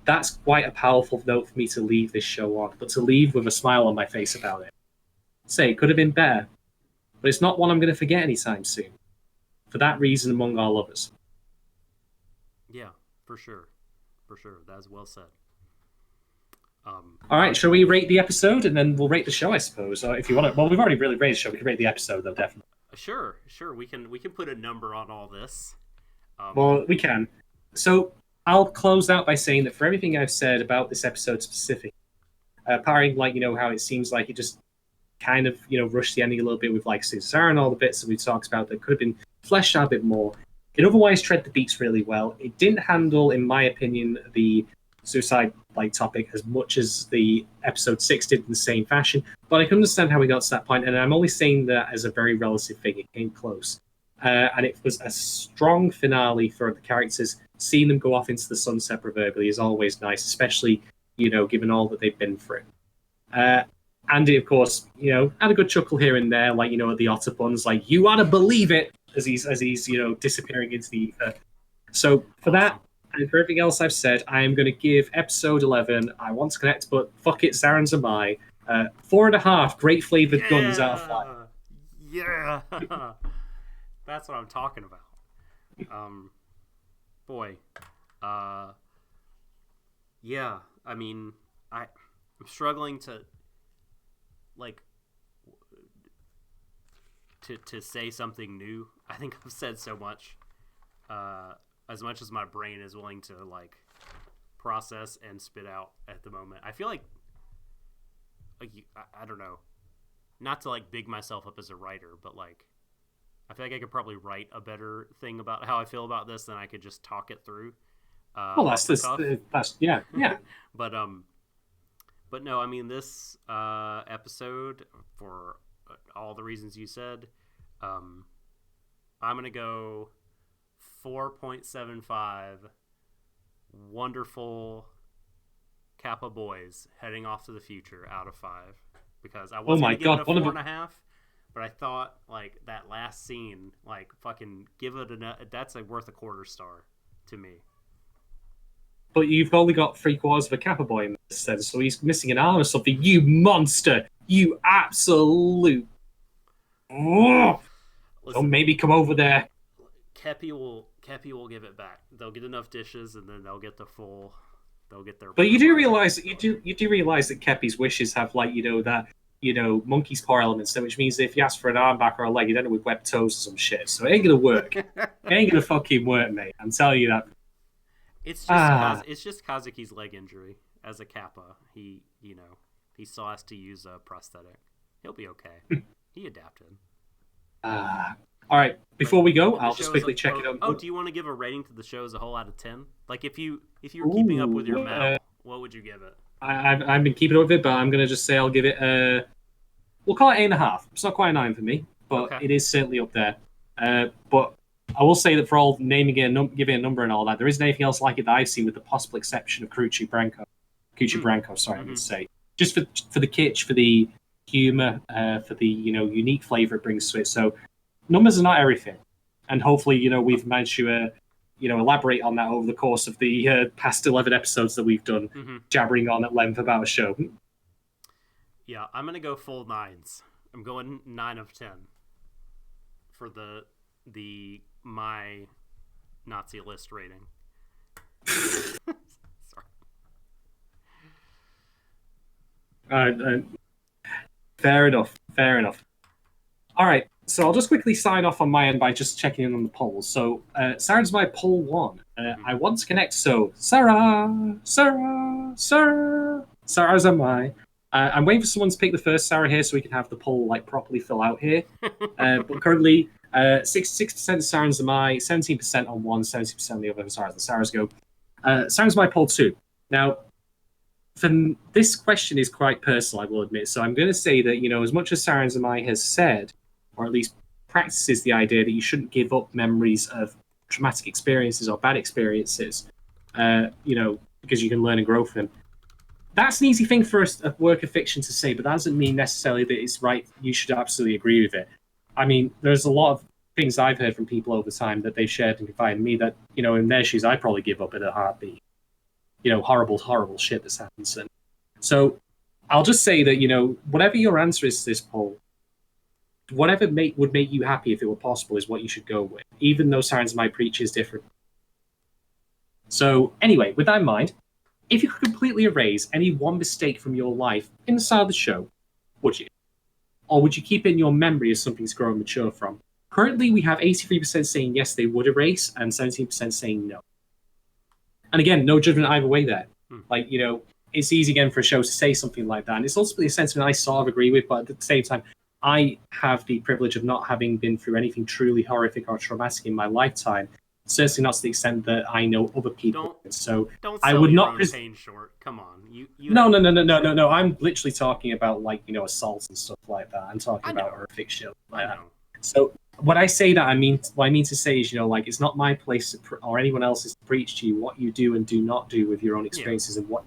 that's quite a powerful note for me to leave this show on, but to leave with a smile on my face about it. Say, it could have been better, but it's not one I'm going to forget anytime soon. For that reason, among all others. Yeah, for sure. For sure. That's well said. All right, shall we rate the episode and then we'll rate the show, I suppose? Or if you want to, well, we've already really rated the show. We can rate the episode, though, definitely. Sure. We can put a number on all this. Well, we can. So I'll close out by saying that for everything I've said about this episode specifically, parring how it seems like it just kind of rushed the ending a little bit with Sarah and all the bits that we talked about that could have been fleshed out a bit more. It otherwise tread the beats really well. It didn't handle, in my opinion, the suicide topic as much as the episode 6 did in the same fashion, but I can understand how we got to that point, and I'm only saying that as a very relative thing. It came close. And it was a strong finale for the characters. Seeing them go off into the sunset proverbially is always nice, especially, given all that they've been through. Andy, of course, had a good chuckle here and there, at the otter puns, you ought to believe it, as he's disappearing into the ether. So for that, and for everything else I've said, I am going to give episode 11, I Want to Connect, but fuck it, Sarazanmai, 4.5 great flavored guns out of 5. Yeah! That's what I'm talking about. Boy. Yeah, I mean, I'm struggling to to say something new. I think I've said so much. As much as my brain is willing to process and spit out at the moment. I feel like I don't know, not to big myself up as a writer, but I feel like I could probably write a better thing about how I feel about this than I could just talk it through. Well, that's yeah. But no, I mean, this episode, for all the reasons you said, I'm gonna go 4.75 wonderful Kappa boys heading off to the future out of 5, because I was gonna give it a 4.5, but I thought that last scene, fucking give it that's worth a quarter star to me. But you've only got 3/4 of a Kappa boy in this sense, so he's missing an arm or something. You monster! You absolute! Listen, don't maybe come over there. Kepi will give it back. They'll get enough dishes, and then they'll get their. But you do realize that that Kepi's wishes have that monkey's paw elements, which means that if you ask for an arm back or a leg, you end up with webbed toes or some shit. So it ain't gonna work. It ain't gonna fucking work, mate. I'm telling you that. It's just Kazuki's leg injury as a Kappa. He still has to use a prosthetic. He'll be okay. He adapted. All right. Before we go, I'll just quickly check it out. Oh, do you want to give a rating to the show as a whole out of 10? If you were keeping up with your mouth, what would you give it? I've been keeping up with it, but I'm gonna just say I'll give it we'll call it 8.5. It's not quite a 9 for me, but It is certainly up there. But I will say that for all naming it, giving a number and all that, there isn't anything else like it that I've seen, with the possible exception of Kuchi Branko. Sorry, I would say. just for the kitsch, for the humor, for the unique flavor it brings to it. So numbers are not everything, and hopefully we've managed to elaborate on that over the course of the past 11 episodes that we've done, jabbering on at length about a show. Yeah, I'm gonna go full 9s. I'm going 9 of 10 for the my Nazi list rating. Sorry. Fair enough. All right, so I'll just quickly sign off on my end by just checking in on the polls. So, Sarazanmai poll 1. I want to connect, so Sarazanmai. I'm waiting for someone to pick the first Sarah here so we can have the poll properly fill out here. But currently, 66% Sarazanmai, 17% on one, 70% on the other. Sorry, the Sarahs go. Sarazanmai poll 2. Now, this question is quite personal, I will admit. So I'm going to say that, as much as Sarazanmai has said, or at least practices the idea that you shouldn't give up memories of traumatic experiences or bad experiences, because you can learn and grow from them. That's an easy thing for a work of fiction to say, but that doesn't mean necessarily that it's right. You should absolutely agree with it. I mean, there's a lot of things I've heard from people over time that they've shared and confided in me that, in their shoes, I'd probably give up at a heartbeat. Horrible, horrible shit that's happened to them. So I'll just say that, whatever your answer is to this poll, whatever would make you happy if it were possible is what you should go with, even though Sarazanmai preach is different. So anyway, with that in mind, if you could completely erase any one mistake from your life in the start of the show, would you? Or would you keep it in your memory as something to grow and mature from? Currently, we have 83% saying yes, they would erase, and 17% saying no. And again, no judgment either way there. It's easy again for a show to say something like that. And it's ultimately a sentiment I sort of agree with, but at the same time, I have the privilege of not having been through anything truly horrific or traumatic in my lifetime. Certainly not to the extent that I know other people. Don't I would not pain short. Come on, No. I'm literally talking about assaults and stuff like that. I'm talking about horrific shit like that. So when I say that, what I mean to say is, it's not my place or anyone else's to preach to you what you do and do not do with your own experiences and what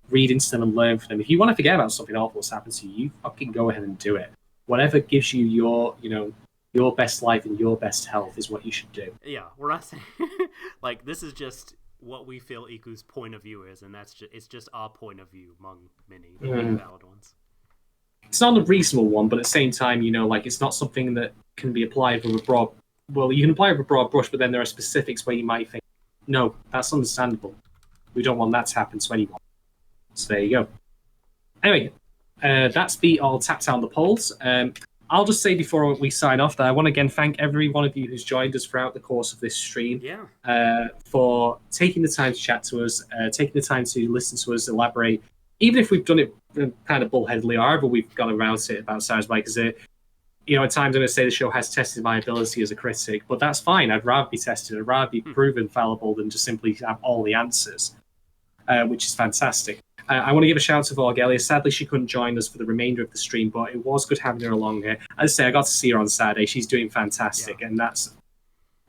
read into them and learn from them. If you want to forget about something awful that's happened to you, you fucking go ahead and do it. Whatever gives you your best life and your best health is what you should do. Yeah, we're not saying this is just what we feel Iku's point of view is, and it's just our point of view among many valid ones. It's not a reasonable one, but at the same time, it's not something that can be applied with a broad. Well, you can apply it with a broad brush, but then there are specifics where you might think, no, that's understandable. We don't want that to happen to anyone. So there you go. Anyway, that's all tapped out on the polls. I'll just say before we sign off that I want to again thank every one of you who's joined us throughout the course of this stream for taking the time to chat to us, taking the time to listen to us elaborate, even if we've done it kind of bullheadedly, or however we've gone around it about Sarazanmai, because at times I'm going to say the show has tested my ability as a critic, but that's fine. I'd rather be tested. I'd rather be proven fallible than just simply have all the answers, which is fantastic. I want to give a shout out to Vorgelia. Sadly, she couldn't join us for the remainder of the stream, but it was good having her along here. As I say, I got to see her on Saturday. She's doing fantastic, and that's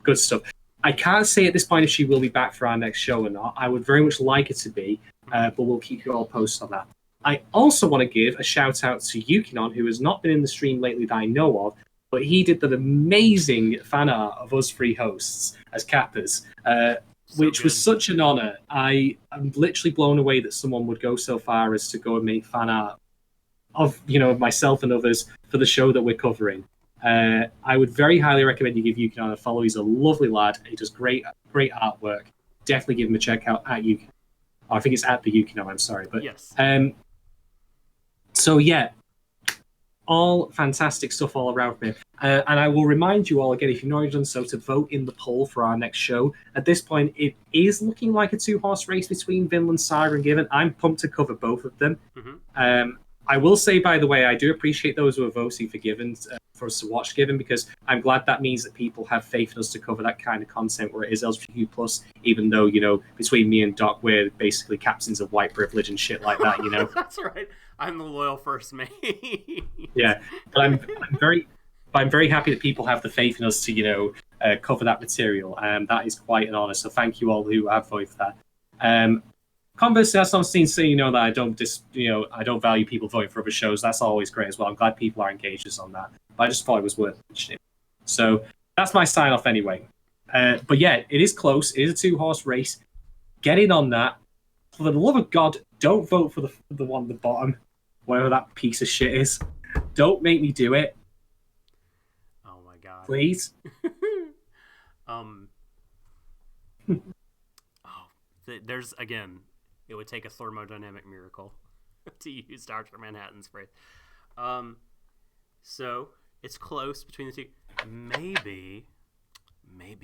good stuff. I can't say at this point if she will be back for our next show or not. I would very much like her to be, but we'll keep you all posted on that. I also want to give a shout out to Yukinon, who has not been in the stream lately that I know of, but he did that amazing fan art of us three hosts as Kappas. Which was such an honor. I am literally blown away that someone would go so far as to go and make fan art of myself and others for the show that we're covering. I would very highly recommend you give Yukinon a follow. He's a lovely lad. He does great artwork. Definitely give him a check out at Yukinon. I think it's at the Yukinon. I'm sorry, but yes. So yeah, all fantastic stuff all around me. And I will remind you all again, if you've not already done so, to vote in the poll for our next show. At this point, it is looking like a two-horse race between Vinland Saga and Given. I'm pumped to cover both of them. I will say, by the way, I do appreciate those who are voting for Given, for us to watch Given, because I'm glad that means that people have faith in us to cover that kind of content where it is LGBTQ+, even though, between me and Doc, we're basically captains of white privilege and shit like that, That's right. I'm the loyal first mate. Yeah, but I'm very happy that people have the faith in us to, cover that material. That is quite an honor. So thank you all who have voted for that. Conversely, that's not seen so that I don't I don't value people voting for other shows. That's always great as well. I'm glad people are engaged on that. But I just thought it was worth mentioning. So that's my sign off anyway. But yeah, it is close. It is a 2-horse race. Get in on that. For the love of God, don't vote for the one at the bottom, whatever that piece of shit is. Don't make me do it. Oh my God. Please. There's again, it would take a thermodynamic miracle to use Dr. Manhattan's phrase. So it's close between the two. Maybe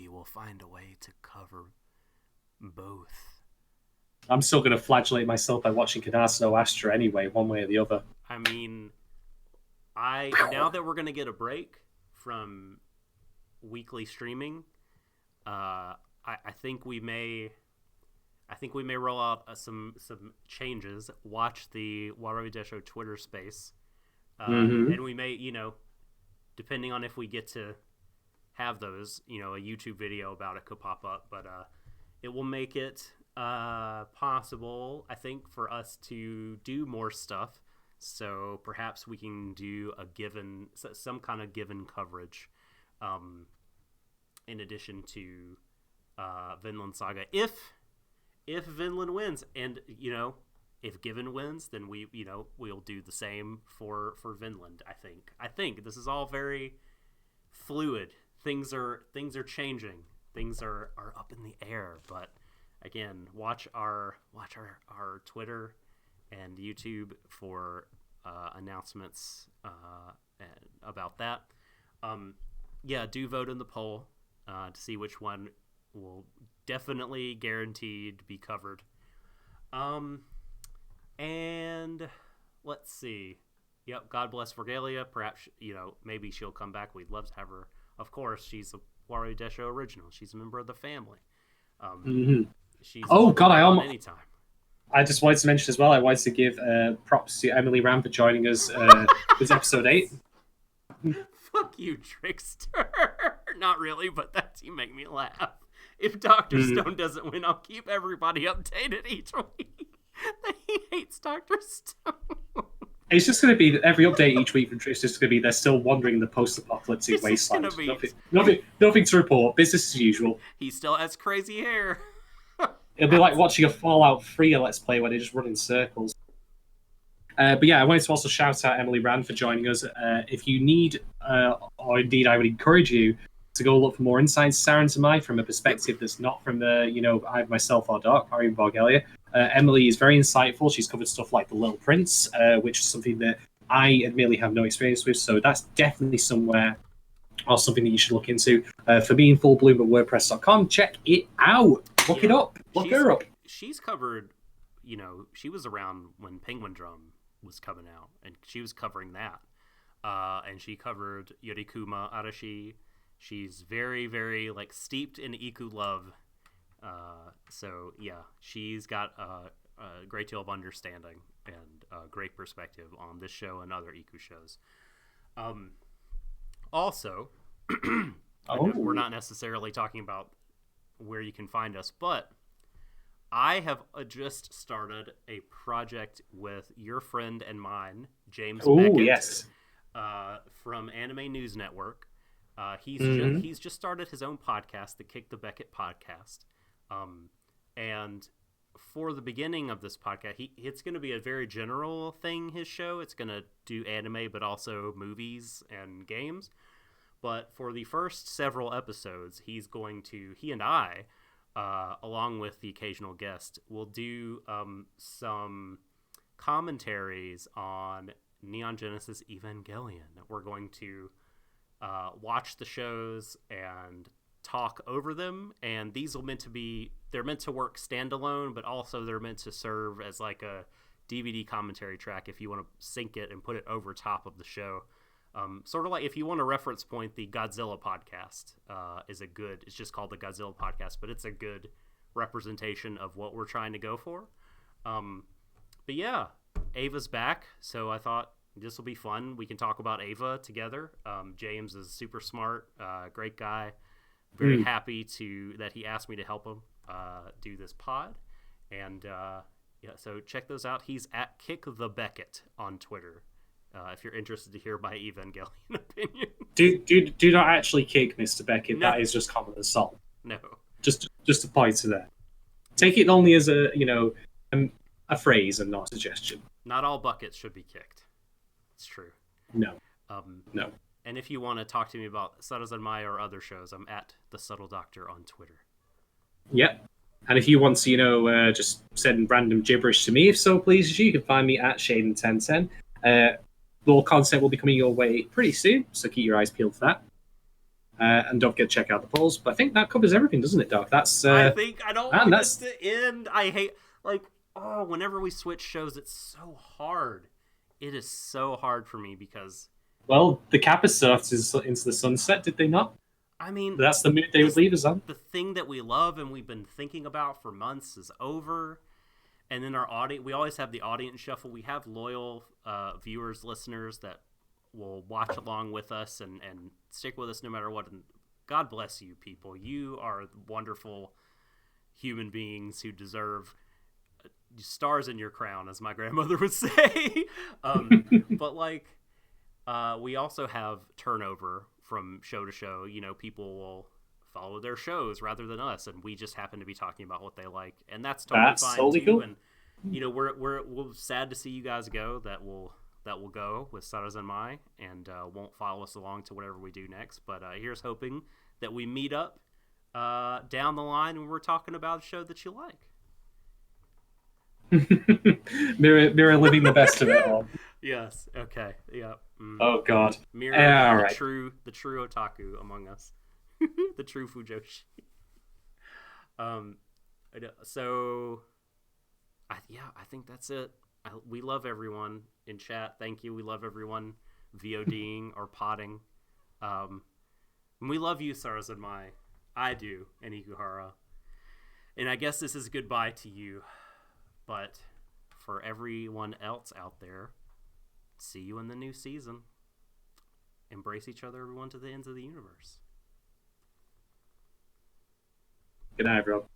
we'll find a way to cover both. I'm still going to flagellate myself by watching Kanasa Astra anyway, one way or the other. I mean, now that we're going to get a break from weekly streaming, I think we may roll out some changes. Watch the Warui Deshou Twitter space, and we may, depending on if we get to have those, a YouTube video about it could pop up, but it will make it possible, I think, for us to do more stuff. So perhaps we can do some kind of given coverage, in addition to Vinland Saga. If Vinland wins, and if Given wins, then we'll do the same for Vinland. I think this is all very fluid. Things are changing. Things are up in the air, but again, watch our Twitter and YouTube for announcements about that. Do vote in the poll to see which one will definitely guaranteed to be covered. And let's see. Yep, God bless Regalia. Perhaps maybe she'll come back. We'd love to have her. Of course, she's a Warui Deshou original. She's a member of the family. She's anytime. I just wanted to mention as well, I wanted to give props to Emily Ram for joining us with episode 8. Fuck you, Trickster. Not really, but you make me laugh. If Dr. Stone doesn't win, I'll keep everybody updated each week that he hates Dr. Stone. It's just going to be every update each week from Trickster. It's just going to be they're still wandering the post-apocalyptic wasteland. Nothing to report. Business as usual. He still has crazy hair. It'll be like watching a Fallout 3 Let's Play where they just run in circles. But yeah, I wanted to also shout out Emily Rand for joining us. If you need, or indeed I would encourage you to go look for more insights Sarazanmai from a perspective that's not from either myself or Doc or even Borgelia. Emily is very insightful. She's covered stuff like The Little Prince, which is something that I admittedly have no experience with. So that's definitely somewhere or something that you should look into. For me in full bloom at WordPress.com, check it out. Look it up. Look her up. She's covered, she was around when Penguin Drum was coming out, and she was covering that. And she covered Yorikuma Arashi. She's very, very steeped in Iku love. So yeah, she's got a great deal of understanding and a great perspective on this show and other Iku shows. Also, we're not necessarily talking about where you can find us, but I have just started a project with your friend and mine, James Beckett, yes. From Anime News Network. He's just started his own podcast, the Kick the Beckett podcast. And for the beginning of this podcast, it's going to be a very general thing, his show. It's going to do anime, but also movies and games. But for the first several episodes, he and I, along with the occasional guest, will do some commentaries on Neon Genesis Evangelion. We're going to watch the shows and talk over them, and these they're meant to work standalone, but also they're meant to serve as like a DVD commentary track if you want to sync it and put it over top of the show. Sort of like if you want a reference point, the Godzilla podcast it's just called the Godzilla podcast, but it's a good representation of what we're trying to go for. But yeah, Ava's back, so I thought this will be fun. We can talk about Ava together. James is super smart, great guy. Very happy that he asked me to help him do this pod. And Yeah, so check those out. He's at Kick the Beckett on Twitter. If you're interested to hear my Evangelion opinion. Do not actually kick Mr. Beckett. No. That is just common assault. No. Just a point to that. Take it only as a a phrase and not a suggestion. Not all buckets should be kicked. It's true. No. No. And if you want to talk to me about Sarazanmai or other shows, I'm at The Subtle Doctor on Twitter. Yep. And if you want to, just send random gibberish to me, if so pleases you can find me at Shadon1010. More content will be coming your way pretty soon, so keep your eyes peeled for that. And don't forget to check out the polls. But I think that covers everything, doesn't it, Doc? That's. I don't want this to end. I hate whenever we switch shows, it's so hard. It is so hard for me because. Well, the Kappa surfed into the sunset, did they not? I mean, that's the mood they would leave us on. The thing that we love and we've been thinking about for months is over. And then our audience, we always have the audience shuffle. We have loyal viewers, listeners that will watch along with us and stick with us no matter what. And God bless you, people. You are wonderful human beings who deserve stars in your crown, as my grandmother would say. But we also have turnover from show to show. People will follow their shows rather than us, and we just happen to be talking about what they like, and that's fine totally too. Cool. And we're sad to see you guys go. That will go with Sarazanmai and won't follow us along to whatever we do next. But here's hoping that we meet up down the line when we're talking about a show that you like. Mirror living the best of it all. Yes. Okay. Yeah. Oh God. Mirror, the true otaku among us, the true Fujoshi. So, I think that's it. We love everyone in chat. Thank you. We love everyone VODing or potting. And we love you, Sarazanmai. I do, and Ikuhara. And I guess this is goodbye to you. But for everyone else out there, see you in the new season. Embrace each other, everyone, to the ends of the universe. Good night, Rob.